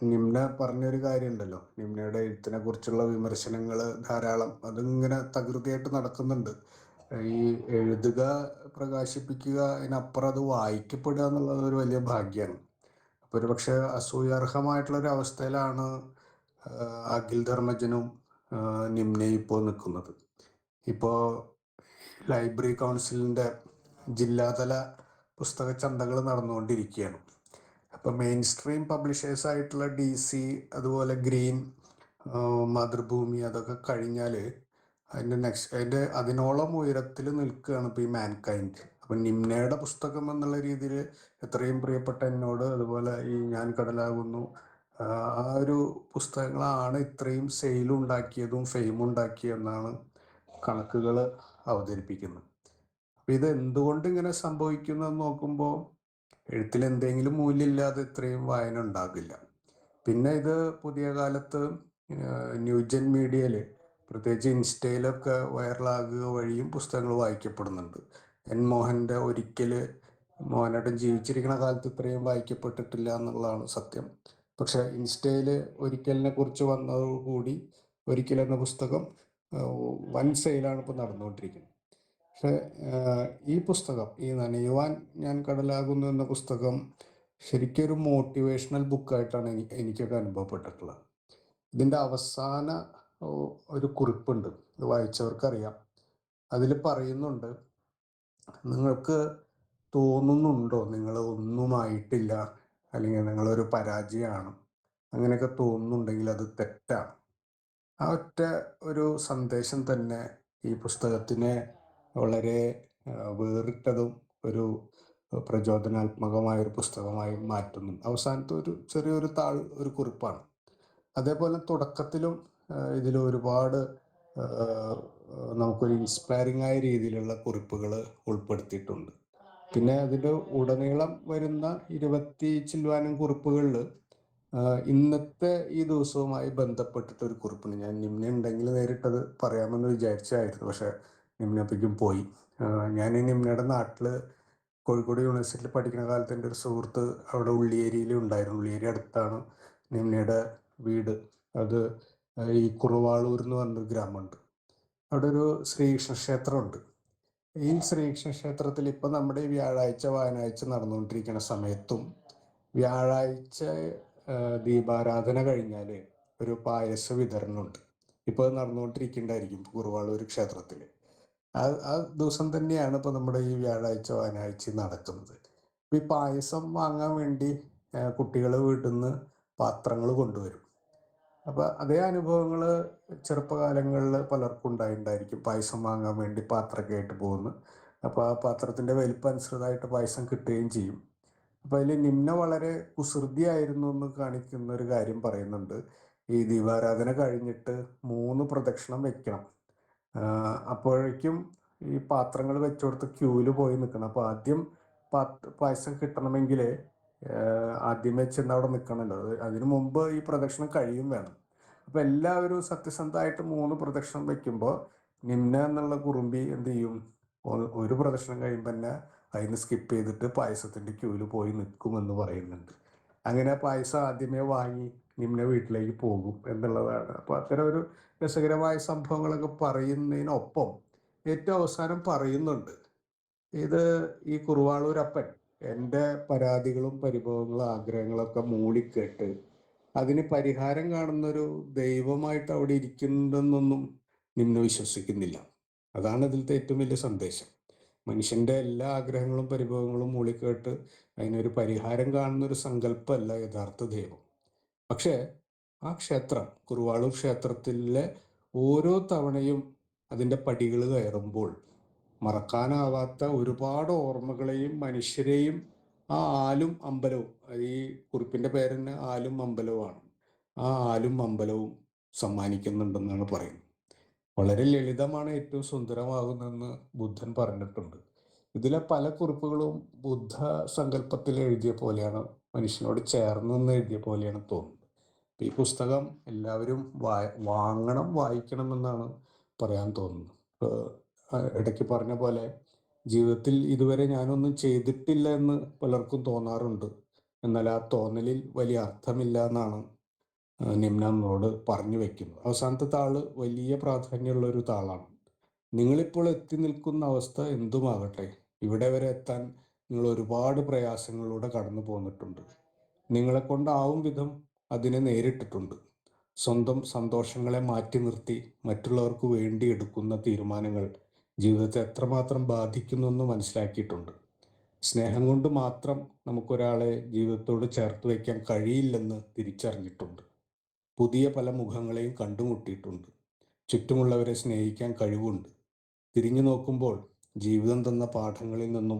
നിമ്ന പറഞ്ഞൊരു കാര്യമുണ്ടല്ലോ, നിമ്നയുടെ എഴുത്തിനെ കുറിച്ചുള്ള വിമർശനങ്ങൾ ധാരാളം അതിങ്ങനെ തകൃതിയായിട്ട് നടക്കുന്നുണ്ട്. ഈ എഴുതുക, പ്രകാശിപ്പിക്കുക, അതിനപ്പുറം അത് വായിക്കപ്പെടുക എന്നുള്ളത് ഒരു വലിയ ഭാഗ്യമാണ്. അപ്പോൾ ഒരു പക്ഷേ അസൂയാർഹമായിട്ടുള്ളൊരു അവസ്ഥയിലാണ് അഖിൽ ധർമ്മജനും നിമ്നയും ഇപ്പോൾ നിൽക്കുന്നത്. ഇപ്പോൾ ലൈബ്രറി കൗൺസിലിൻ്റെ ജില്ലാതല പുസ്തക ചന്തകൾ നടന്നുകൊണ്ടിരിക്കുകയാണ്. അപ്പോൾ മെയിൻ സ്ട്രീം പബ്ലിഷേഴ്സ് ആയിട്ടുള്ള DC, അതുപോലെ ഗ്രീൻ, മാതൃഭൂമി, അതൊക്കെ കഴിഞ്ഞാൽ അതിൻ്റെ അതിനോളം ഉയരത്തിൽ നിൽക്കുകയാണ് ഇപ്പോൾ ഈ മാൻകൈൻഡ്. അപ്പം നിമ്നയുടെ പുസ്തകം എന്നുള്ള രീതിയിൽ എത്രയും പ്രിയപ്പെട്ട എന്നോട്, അതുപോലെ ഈ ഞാൻ കടലാകുന്നു, ആ ഒരു പുസ്തകങ്ങളാണ് ഇത്രയും സെയിലുണ്ടാക്കിയതും ഫെയിമുണ്ടാക്കിയെന്നാണ് കണക്കുകൾ അവതരിപ്പിക്കുന്നത്. അപ്പം ഇത് എന്തുകൊണ്ട് ഇങ്ങനെ സംഭവിക്കുന്നതെന്ന് നോക്കുമ്പോൾ എഴുത്തിൽ എന്തെങ്കിലും മൂല്യമില്ലാതെ ഇത്രയും വായന ഉണ്ടാകില്ല. പിന്നെ ഇത് പുതിയ കാലത്ത് ന്യൂജൻ മീഡിയയിൽ, പ്രത്യേകിച്ച് ഇൻസ്റ്റയിലൊക്കെ വൈറലാകുക വഴിയും പുസ്തകങ്ങൾ വായിക്കപ്പെടുന്നുണ്ട്. N. മോഹൻ്റെ ഒരിക്കൽ മോഹനേട്ടൻ ജീവിച്ചിരിക്കുന്ന കാലത്ത് ഇത്രയും വായിക്കപ്പെട്ടിട്ടില്ല എന്നുള്ളതാണ് സത്യം. പക്ഷെ ഇൻസ്റ്റയിൽ ഒരിക്കലിനെ കുറിച്ച് വന്നതോടുകൂടി ഒരിക്കൽ എന്ന പുസ്തകം വൻ സെയിലാണ് ഇപ്പോൾ നടന്നുകൊണ്ടിരിക്കുന്നത്. പക്ഷെ ഈ പുസ്തകം, ഈ നനയുവാൻ ഞാൻ കടലാകുന്നു എന്ന പുസ്തകം ശരിക്കൊരു മോട്ടിവേഷണൽ ബുക്കായിട്ടാണ് എനിക്കൊക്കെ അനുഭവപ്പെട്ടിട്ടുള്ളത്. ഇതിൻ്റെ അവസാന ഒരു കുറിപ്പുണ്ട്, ഇത് വായിച്ചവർക്കറിയാം. അതിൽ പറയുന്നുണ്ട്, നിങ്ങൾക്ക് തോന്നുന്നുണ്ടോ നിങ്ങൾ ഒന്നുമായിട്ടില്ല, അല്ലെങ്കിൽ നിങ്ങളൊരു പരാജയമാണ്, അങ്ങനെയൊക്കെ തോന്നുന്നുണ്ടെങ്കിൽ അത് തെറ്റാണ്. ആ ഒറ്റ ഒരു സന്ദേശം തന്നെ ഈ പുസ്തകത്തിനെ വളരെ വേറിട്ടതും ഒരു പ്രചോദനാത്മകമായൊരു പുസ്തകമായി മാറ്റുന്നു. അവസാനത്തെ ഒരു ചെറിയൊരു ഒരു കുറിപ്പാണ്. അതേപോലെ തുടക്കത്തിലും ഇതിൽ ഒരുപാട് നമുക്കൊരു ഇൻസ്പയറിംഗ് ആയ രീതിയിലുള്ള കുറിപ്പുകൾ ഉൾപ്പെടുത്തിയിട്ടുണ്ട്. പിന്നെ അതിൻ്റെ ഉടനീളം വരുന്ന 20 ചില്ലുവാനും കുറിപ്പുകളിൽ ഇന്നത്തെ ഈ ദിവസവുമായി ബന്ധപ്പെട്ടിട്ട് ഒരു കുറിപ്പുണ്ട്. ഞാൻ നിമ്ന ഉണ്ടെങ്കിൽ നേരിട്ടത് പറയാമെന്ന് വിചാരിച്ചായിരുന്നു, പക്ഷെ നിമ്നപ്പയ്ക്കും പോയി. ഞാൻ ഈ നിമ്നയുടെ നാട്ടിൽ കോഴിക്കോട് യൂണിവേഴ്സിറ്റിയിൽ പഠിക്കുന്ന കാലത്ത് എൻ്റെ ഒരു സുഹൃത്ത് അവിടെ ഉള്ളിയേരിയിൽ ഉണ്ടായിരുന്നു. ഉള്ളിയേരി അടുത്താണ് നിമ്നയുടെ വീട്. അത് ഈ കുറുവാളൂർ എന്ന് പറഞ്ഞൊരു ഗ്രാമമുണ്ട്. അവിടെ ഒരു ശ്രീകൃഷ്ണ ക്ഷേത്രമുണ്ട്. ഈ ശ്രീകൃഷ്ണ ക്ഷേത്രത്തിൽ ഇപ്പം നമ്മുടെ ഈ വ്യാഴാഴ്ച വായനാഴ്ച നടന്നുകൊണ്ടിരിക്കുന്ന സമയത്തും വ്യാഴാഴ്ച ദീപാരാധന കഴിഞ്ഞാൽ ഒരു പായസ വിതരണമുണ്ട്. ഇപ്പോൾ അത് നടന്നുകൊണ്ടിരിക്കുന്നുണ്ടായിരിക്കും കുറുവാളൂർ ക്ഷേത്രത്തിൽ. ആ ദിവസം തന്നെയാണ് ഇപ്പോൾ നമ്മുടെ ഈ വ്യാഴാഴ്ച വായനാഴ്ച നടക്കുന്നത്. അപ്പോൾ ഈ പായസം വാങ്ങാൻ വേണ്ടി കുട്ടികൾ വീട്ടിൽ നിന്ന് പാത്രങ്ങൾ കൊണ്ടുവരും. അപ്പോൾ അതേ അനുഭവങ്ങൾ ചെറുപ്പകാലങ്ങളിൽ പലർക്കും ഉണ്ടായിട്ടുണ്ടായിരിക്കും. പായസം വാങ്ങാൻ വേണ്ടി പാത്രമൊക്കെ ആയിട്ട് പോകുന്നു. അപ്പോൾ ആ പാത്രത്തിൻ്റെ വലിപ്പം അനുസൃതമായിട്ട് പായസം കിട്ടുകയും ചെയ്യും. അപ്പോൾ അതിൽ നിമ്ന വളരെ കുസൃതിയായിരുന്നു എന്ന് കാണിക്കുന്ന ഒരു കാര്യം പറയുന്നുണ്ട്. ഈ ദീപാരാധന കഴിഞ്ഞിട്ട് 3 പ്രദക്ഷിണം വെക്കണം. അപ്പോഴേക്കും ഈ പാത്രങ്ങൾ വെച്ചുകൊടുത്ത് ക്യൂവിൽ പോയി നിൽക്കണം. അപ്പോൾ ആദ്യം പായസം കിട്ടണമെങ്കിൽ ആദ്യമേ ചെന്ന് അവിടെ നിൽക്കണമല്ലോ. അതിനു മുമ്പ് ഈ പ്രദക്ഷിണം കഴിയും വേണം. അപ്പോൾ എല്ലാവരും സത്യസന്ധമായിട്ട് 3 പ്രദക്ഷിണം വെക്കുമ്പോൾ നിമ്ന എന്നുള്ള കുറുമ്പി എന്ത് ചെയ്യും, ഒരു പ്രദക്ഷിണം കഴിയുമ്പോൾ തന്നെ അതിന് സ്കിപ്പ് ചെയ്തിട്ട് പായസത്തിൻ്റെ ക്യൂവിൽ പോയി നിൽക്കുമെന്ന് പറയുന്നുണ്ട്. അങ്ങനെ പായസം ആദ്യമേ വാങ്ങി നിമ്ന വീട്ടിലേക്ക് പോകും എന്നുള്ളതാണ്. അപ്പോൾ അത്തരം ഒരു രസകരമായ സംഭവങ്ങളൊക്കെ പറയുന്നതിനൊപ്പം ഏറ്റവും അവസാനം പറയുന്നുണ്ട്, ഇത് ഈ കുറുവാളൂരപ്പൻ എൻ്റെ പരാതികളും പരിഭവങ്ങളും ആഗ്രഹങ്ങളൊക്കെ മൂളിക്കേട്ട് അതിന് പരിഹാരം കാണുന്നൊരു ദൈവമായിട്ട് അവിടെ ഇരിക്കുന്നുണ്ടെന്നൊന്നും നിമ്ന വിശ്വസിക്കുന്നില്ല. അതാണ് ഇതിലത്തെ ഏറ്റവും വലിയ സന്ദേശം. മനുഷ്യൻ്റെ എല്ലാ ആഗ്രഹങ്ങളും പരിഭവങ്ങളും മൂളിക്കേട്ട് അതിനൊരു പരിഹാരം കാണുന്നൊരു സങ്കല്പമല്ല യഥാർത്ഥ ദൈവം. പക്ഷേ ആ ക്ഷേത്രം, കുറുവാളൂർ ക്ഷേത്രത്തിലെ ഓരോ തവണയും അതിൻ്റെ പടികൾ കയറുമ്പോൾ മറക്കാനാവാത്ത ഒരുപാട് ഓർമ്മകളെയും മനുഷ്യരെയും ആ ആലും അമ്പലവും, ഈ കുറിപ്പിൻ്റെ പേര് തന്നെ ആലും അമ്പലവുമാണ്, ആ ആലും അമ്പലവും സമ്മാനിക്കുന്നുണ്ടെന്നാണ് പറയുന്നത്. വളരെ ലളിതമാണ് ഏറ്റവും സുന്ദരമാകുന്നതെന്ന് ബുദ്ധൻ പറഞ്ഞിട്ടുണ്ട്. ഇതിലെ പല കുറിപ്പുകളും ബുദ്ധ സങ്കല്പത്തിൽ എഴുതിയ പോലെയാണ്, മനുഷ്യനോട് ചേർന്ന് നിന്ന് എഴുതിയ പോലെയാണ് തോന്നുന്നത്. ഈ പുസ്തകം എല്ലാവരും വാങ്ങണം, വായിക്കണം എന്നാണ് പറയാൻ തോന്നുന്നത്. ഇടയ്ക്ക് പറഞ്ഞ പോലെ ജീവിതത്തിൽ ഇതുവരെ ഞാനൊന്നും ചെയ്തിട്ടില്ല എന്ന് പലർക്കും തോന്നാറുണ്ട്. എന്നാൽ ആ തോന്നലിൽ വലിയ അർത്ഥമില്ല എന്നാണ് നിമ്ന നമ്മളോട് പറഞ്ഞു വെക്കുന്നത്. അവസാനത്തെ താള് വലിയ പ്രാധാന്യമുള്ള ഒരു താളാണ്. നിങ്ങളിപ്പോൾ എത്തി നിൽക്കുന്ന അവസ്ഥ എന്തുമാകട്ടെ, ഇവിടെ വരെ എത്താൻ നിങ്ങൾ ഒരുപാട് പ്രയാസങ്ങളിലൂടെ കടന്നു പോന്നിട്ടുണ്ട്. നിങ്ങളെ കൊണ്ടാവും വിധം അതിനെ നേരിട്ടിട്ടുണ്ട്. സ്വന്തം സന്തോഷങ്ങളെ മാറ്റി നിർത്തി മറ്റുള്ളവർക്ക് വേണ്ടി എടുക്കുന്ന തീരുമാനങ്ങൾ ജീവിതത്തെ എത്രമാത്രം ബാധിക്കുന്നെന്ന് മനസ്സിലാക്കിയിട്ടുണ്ട്. സ്നേഹം കൊണ്ട് മാത്രം നമുക്കൊരാളെ ജീവിതത്തോട് ചേർത്ത് വയ്ക്കാൻ കഴിയില്ലെന്ന് തിരിച്ചറിഞ്ഞിട്ടുണ്ട്. പുതിയ പല മുഖങ്ങളെയും കണ്ടുമുട്ടിയിട്ടുണ്ട്. ചുറ്റുമുള്ളവരെ സ്നേഹിക്കാൻ കഴിവുണ്ട്. തിരിഞ്ഞു നോക്കുമ്പോൾ ജീവിതം തന്ന പാഠങ്ങളിൽ നിന്നും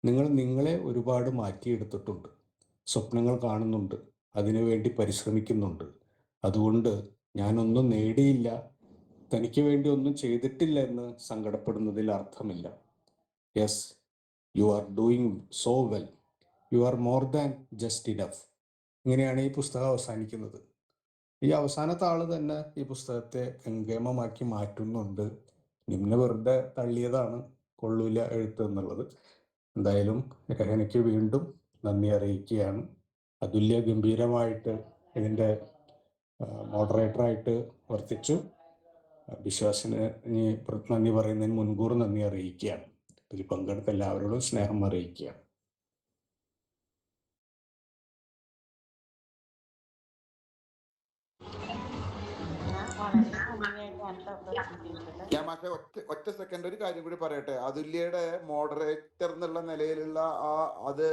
നിങ്ങൾ നിങ്ങളെ ഒരുപാട് മാറ്റിയെടുത്തിട്ടുണ്ട്. സ്വപ്നങ്ങൾ കാണുന്നുണ്ട്, അതിനുവേണ്ടി പരിശ്രമിക്കുന്നുണ്ട്. അതുകൊണ്ട് ഞാനൊന്നും നേടിയില്ല, തനിക്ക് വേണ്ടി ഒന്നും ചെയ്തിട്ടില്ല എന്ന് സങ്കടപ്പെടുന്നതിൽ അർത്ഥമില്ല. Yes, you are doing so well, you are more than just enough. ഇങ്ങനെയാണ് ഈ പുസ്തകം അവസാനിക്കുന്നത്. ഈ അവസാനത്തെ ആള് തന്നെ ഈ പുസ്തകത്തെ ഗംഗേമമാക്കി മാറ്റുന്നുണ്ട്. നിമ്ന വെറുതെ തള്ളിയതാണ് കൊള്ളൂല എഴുത്ത് എന്നുള്ളത്. എന്തായാലും രഹനയ്ക്ക് വീണ്ടും നന്ദി അറിയിക്കുകയാണ്. അതുല്യ ഗംഭീരമായിട്ട് ഇതിൻ്റെ മോഡറേറ്ററായിട്ട് വർത്തിച്ചു. വിശ്വാസിന് നന്ദി പറയുന്നതിന് മുൻകൂർ നന്ദി അറിയിക്കുകയാണ്. ഇതിൽ പങ്കെടുത്ത എല്ലാവരോടും സ്നേഹം അറിയിക്കുകയാണ്. ഞാൻ പക്ഷേ ഒറ്റ സെക്കൻഡ് ഒരു കാര്യം കൂടി പറയട്ടെ. അതുല്യയുടെ മോഡറേറ്റർ എന്നുള്ള നിലയിലുള്ള അത്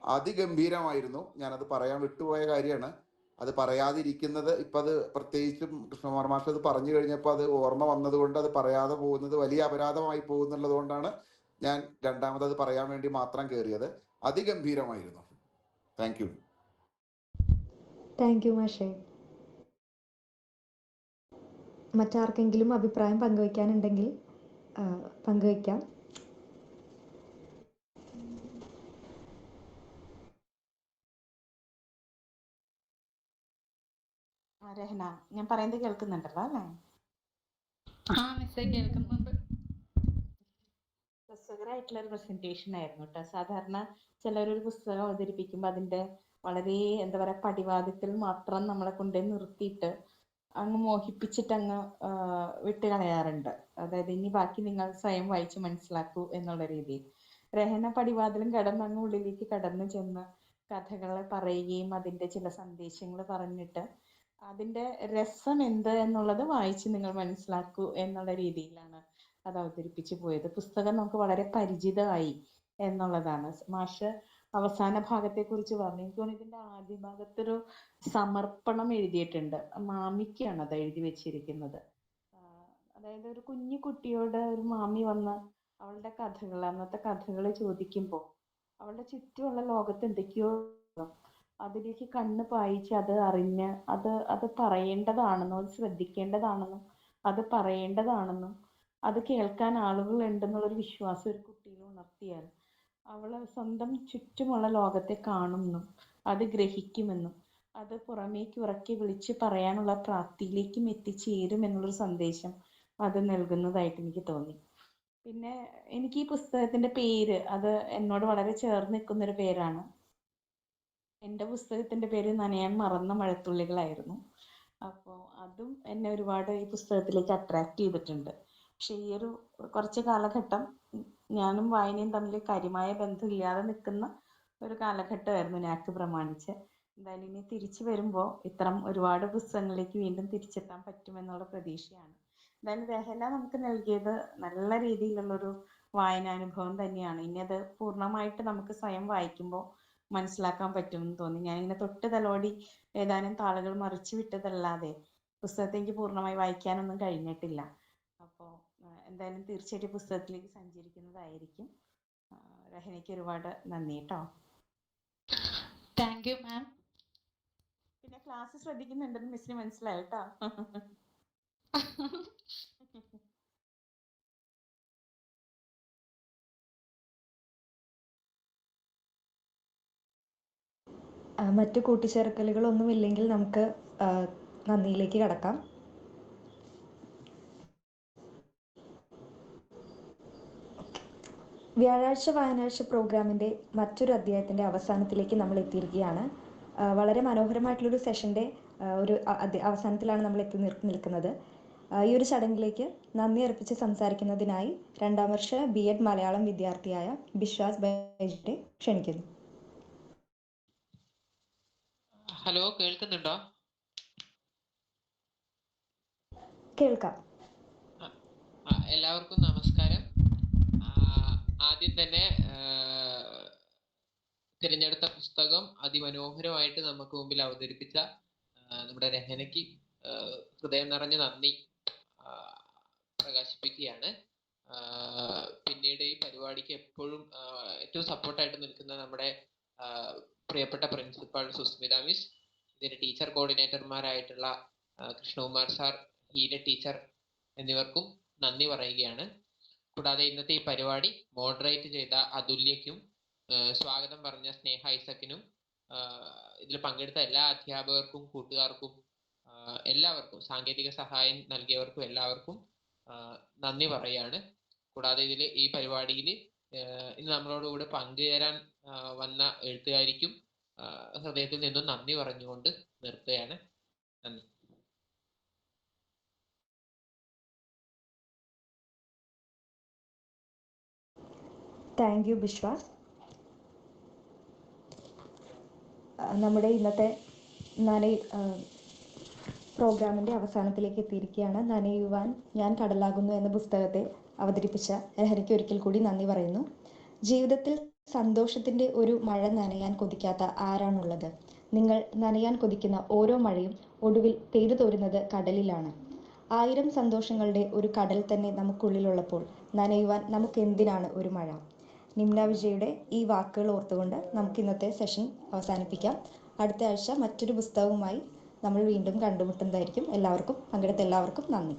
അതിഗംഭീരമായിരുന്നു. ഞാനത് പറയാൻ വിട്ടുപോയ കാര്യമാണ്. അത് പറയാതിരിക്കുന്നത് ഇപ്പം അത് പ്രത്യേകിച്ചും കൃഷ്ണകുമാർ മാഷ് അത് പറഞ്ഞു കഴിഞ്ഞപ്പോൾ അത് ഓർമ്മ വന്നതുകൊണ്ട് അത് പറയാതെ പോകുന്നത് വലിയ അപരാധമായി പോകുന്നുള്ളത് കൊണ്ടാണ് ഞാൻ രണ്ടാമത് പറയാൻ വേണ്ടി മാത്രം കയറിയത്. അതിഗംഭീരമായിരുന്നു. താങ്ക് യു മാഷേ. മറ്റാർക്കെങ്കിലും അഭിപ്രായം പങ്കുവയ്ക്കാനുണ്ടെങ്കിൽ പങ്കുവയ്ക്കാം. രഹന, ഞാൻ പറയുന്നത് കേൾക്കുന്നുണ്ടല്ലോ അല്ലേ? ആ മിസ്സേ കേൾക്കുന്നുണ്ട്. രസകരമായിട്ടുള്ള ഒരു പ്രസന്റേഷൻ ആയിരുന്നു കേട്ടോ. സാധാരണ ചിലരൊരു പുസ്തകം അവതരിപ്പിക്കുമ്പോൾ അതിന്റെ വളരെ എന്താ പറയാ പടിവാദിക്കൽ മാത്രം നമ്മളെ കൊണ്ടേ നിർത്തിയിട്ട് അങ്ങ് മോഹിപ്പിച്ചിട്ട് അങ്ങ് വിട്ട് കളയാറുണ്ട്. അതായത് ഇനി ബാക്കി നിങ്ങൾ സ്വയം വായിച്ച് മനസ്സിലാക്കൂ എന്നുള്ള രീതിയിൽ. രഹന പടിവാതിലും കടന്ന് അങ്ങ് ഉള്ളിലേക്ക് കടന്നു ചെന്ന് കഥകളെ പറയുകയും അതിന്റെ ചില സന്ദേശങ്ങൾ പറഞ്ഞിട്ട് അതിന്റെ രസം എന്ത് എന്നുള്ളത് വായിച്ച് നിങ്ങൾ മനസ്സിലാക്കൂ എന്നുള്ള രീതിയിലാണ് അത് അവതരിപ്പിച്ചു പോയത്. പുസ്തകം നമുക്ക് വളരെ പരിചിതമായി എന്നുള്ളതാണ്. മാഷ് അവസാന ഭാഗത്തെ കുറിച്ച് പറഞ്ഞു. എനിക്ക് തോന്നുന്നു ഇതിന്റെ ആദ്യ ഭാഗത്തൊരു സമർപ്പണം എഴുതിയിട്ടുണ്ട്. മാമിക്കാണ് അത് എഴുതി വെച്ചിരിക്കുന്നത്. അതായത് ഒരു കുഞ്ഞു കുട്ടിയോട് ഒരു മാമി വന്ന് അവളുടെ കഥകൾ, അന്നത്തെ കഥകൾ ചോദിക്കുമ്പോൾ അവളുടെ ചുറ്റുമുള്ള ലോകത്ത് എന്തൊക്കെയോ അതിലേക്ക് കണ്ണ് പായിച്ച് അത് അറിഞ്ഞ് അത് പറയേണ്ടതാണെന്നും അത് ശ്രദ്ധിക്കേണ്ടതാണെന്നും അത് പറയേണ്ടതാണെന്നും അത് കേൾക്കാൻ ആളുകൾ ഉണ്ടെന്നുള്ളൊരു വിശ്വാസം ഒരു കുട്ടിയിൽ ഉണർത്തിയാൽ അവൾ സ്വന്തം ചുറ്റുമുള്ള ലോകത്തെ കാണുമെന്നും അത് ഗ്രഹിക്കുമെന്നും അത് പുറമേക്ക് ഉറക്കി വിളിച്ച് പറയാനുള്ള പ്രാപ്തിയിലേക്കും എത്തിച്ചേരും എന്നുള്ളൊരു സന്ദേശം അത് നൽകുന്നതായിട്ട് എനിക്ക് തോന്നി. പിന്നെ എനിക്ക് ഈ പുസ്തകത്തിന്റെ പേര് അത് എന്നോട് വളരെ ചേർന്ന് നിൽക്കുന്ന ഒരു പേരാണ്. എൻ്റെ പുസ്തകത്തിന്റെ പേര് നനയാൻ മറന്ന മഴത്തുള്ളികളായിരുന്നു. അപ്പോൾ അതും എന്നെ ഒരുപാട് ഈ പുസ്തകത്തിലേക്ക് അട്രാക്ട് ചെയ്തിട്ടുണ്ട്. പക്ഷെ ഈ ഒരു കുറച്ച് കാലഘട്ടം ഞാനും വായനയും തമ്മിൽ കാര്യമായ ബന്ധമില്ലാതെ നിൽക്കുന്ന ഒരു കാലഘട്ടമായിരുന്നു നാക്ക് പ്രമാണിച്ച്. എന്തായാലും ഇനി തിരിച്ചു വരുമ്പോൾ ഇത്തരം ഒരുപാട് പുസ്തകങ്ങളിലേക്ക് വീണ്ടും തിരിച്ചെത്താൻ പറ്റുമെന്നുള്ള പ്രതീക്ഷയാണ്. എന്തായാലും രഹന നമുക്ക് നൽകിയത് നല്ല രീതിയിലുള്ളൊരു വായനാനുഭവം തന്നെയാണ്. ഇനി അത് പൂർണ്ണമായിട്ട് നമുക്ക് സ്വയം വായിക്കുമ്പോൾ മനസ്സിലാക്കാൻ പറ്റുമെന്ന് തോന്നി. ഞാനിങ്ങനെ തൊട്ട് തലോടി ഏതാനും താളുകൾ മറിച്ചു വിട്ടതല്ലാതെ പുസ്തകത്തെ എനിക്ക് പൂർണ്ണമായി വായിക്കാനൊന്നും കഴിഞ്ഞിട്ടില്ല. അപ്പോൾ എന്തായാലും തീർച്ചയായിട്ടും പുസ്തകത്തിലേക്ക് സഞ്ചരിക്കുന്നതായിരിക്കും. രഹനയ്ക്ക് ഒരുപാട് നന്ദി കേട്ടോ. Thank you ma'am. പിന്നെ ക്ലാസ് ശ്രദ്ധിക്കുന്നുണ്ടെന്ന് മിസ്സിന് മനസ്സിലായി കേട്ടോ. മറ്റു കൂട്ടിച്ചേർക്കലുകളൊന്നുമില്ലെങ്കിൽ നമുക്ക് നന്ദിയിലേക്ക് കടക്കാം. വ്യാഴാഴ്ച വായനാഴ്ച പ്രോഗ്രാമിൻ്റെ മറ്റൊരു അധ്യായത്തിൻ്റെ അവസാനത്തിലേക്ക് നമ്മൾ എത്തിയിരിക്കുകയാണ്. വളരെ മനോഹരമായിട്ടുള്ളൊരു സെഷൻ്റെ ഒരു അവസാനത്തിലാണ് നമ്മൾ എത്തി നിൽക്കുന്നത്. ഈ ഒരു ചടങ്ങിലേക്ക് നന്ദി അർപ്പിച്ച് സംസാരിക്കുന്നതിനായി 2ാം വർഷ B.Ed മലയാളം വിദ്യാർത്ഥിയായ ബിശ്വാസ് ബൈജിയെ ക്ഷണിക്കുന്നു. ഹലോ, കേൾക്കുന്നുണ്ടോ? കേൾക്കാം. എല്ലാവർക്കും നമസ്കാരം. ആദ്യം തന്നെ തിരഞ്ഞെടുത്ത പുസ്തകം അതിമനോഹരമായിട്ട് നമുക്ക് മുമ്പിൽ അവതരിപ്പിച്ച നമ്മുടെ രഹനയ്ക്ക് ഹൃദയം നിറഞ്ഞ നന്ദി പ്രകാശിപ്പിക്കുകയാണ്. പിന്നീട് ഈ പരിപാടിക്ക് എപ്പോഴും ഏറ്റവും സപ്പോർട്ടായിട്ട് നിൽക്കുന്ന നമ്മുടെ പ്രിയപ്പെട്ട പ്രിൻസിപ്പാൾ സുസ്മിത മിസ്, ഇതിന്റെ ടീച്ചർ കോർഡിനേറ്റർമാരായിട്ടുള്ള കൃഷ്ണകുമാർ സാർ, ഹീര ടീച്ചർ എന്നിവർക്കും നന്ദി പറയുകയാണ്. കൂടാതെ ഇന്നത്തെ ഈ പരിപാടി മോഡറേറ്റ് ചെയ്ത അതുല്യയ്ക്കും സ്വാഗതം പറഞ്ഞ സ്നേഹ ഐസക്കിനും ഇതിൽ പങ്കെടുത്ത എല്ലാ അധ്യാപകർക്കും കൂട്ടുകാർക്കും എല്ലാവർക്കും സാങ്കേതിക സഹായം നൽകിയവർക്കും എല്ലാവർക്കും നന്ദി പറയുകയാണ്. കൂടാതെ ഈ പരിപാടിയിൽ ഇന്ന് നമ്മളോടുകൂടെ പങ്കുചേരാൻ വന്ന എഴുത്തുകാരിക്കും ഹൃദയത്തിൽ നിന്നും നന്ദി പറഞ്ഞുകൊണ്ട് നിർത്തുകയാണ്. നന്ദി. Thank you Biswas. നമ്മുടെ ഇന്നത്തെ പ്രോഗ്രാമിൻ്റെ അവസാനത്തിലേക്ക് എത്തിയിരിക്കുകയാണ്. നനയുവാൻ ഞാൻ കടലാകുന്നു എന്ന പുസ്തകത്തെ അവതരിപ്പിച്ച രഹനയ്ക്ക് ഒരിക്കൽ കൂടി നന്ദി പറയുന്നു. ജീവിതത്തിൽ സന്തോഷത്തിൻ്റെ ഒരു മഴ നനയാൻ കൊതിക്കാത്ത ആരാണുള്ളത്? നിങ്ങൾ നനയാൻ കൊതിക്കുന്ന ഓരോ മഴയും ഒടുവിൽ പെയ്തു തോരുന്നത് കടലിലാണ്. 1000 സന്തോഷങ്ങളുടെ ഒരു കടൽ തന്നെ നമുക്കുള്ളിലുള്ളപ്പോൾ നനയുവാൻ നമുക്ക് എന്തിനാണ് ഒരു മഴ? നിമ്ന വിജയുടെ ഈ വാക്കുകൾ ഓർത്തുകൊണ്ട് നമുക്ക് ഇന്നത്തെ സെഷൻ അവസാനിപ്പിക്കാം. അടുത്ത ആഴ്ച മറ്റൊരു പുസ്തകവുമായി നമ്മൾ വീണ്ടും കണ്ടുമുട്ടുന്നതായിരിക്കും. പങ്കെടുത്ത എല്ലാവർക്കും നന്ദി.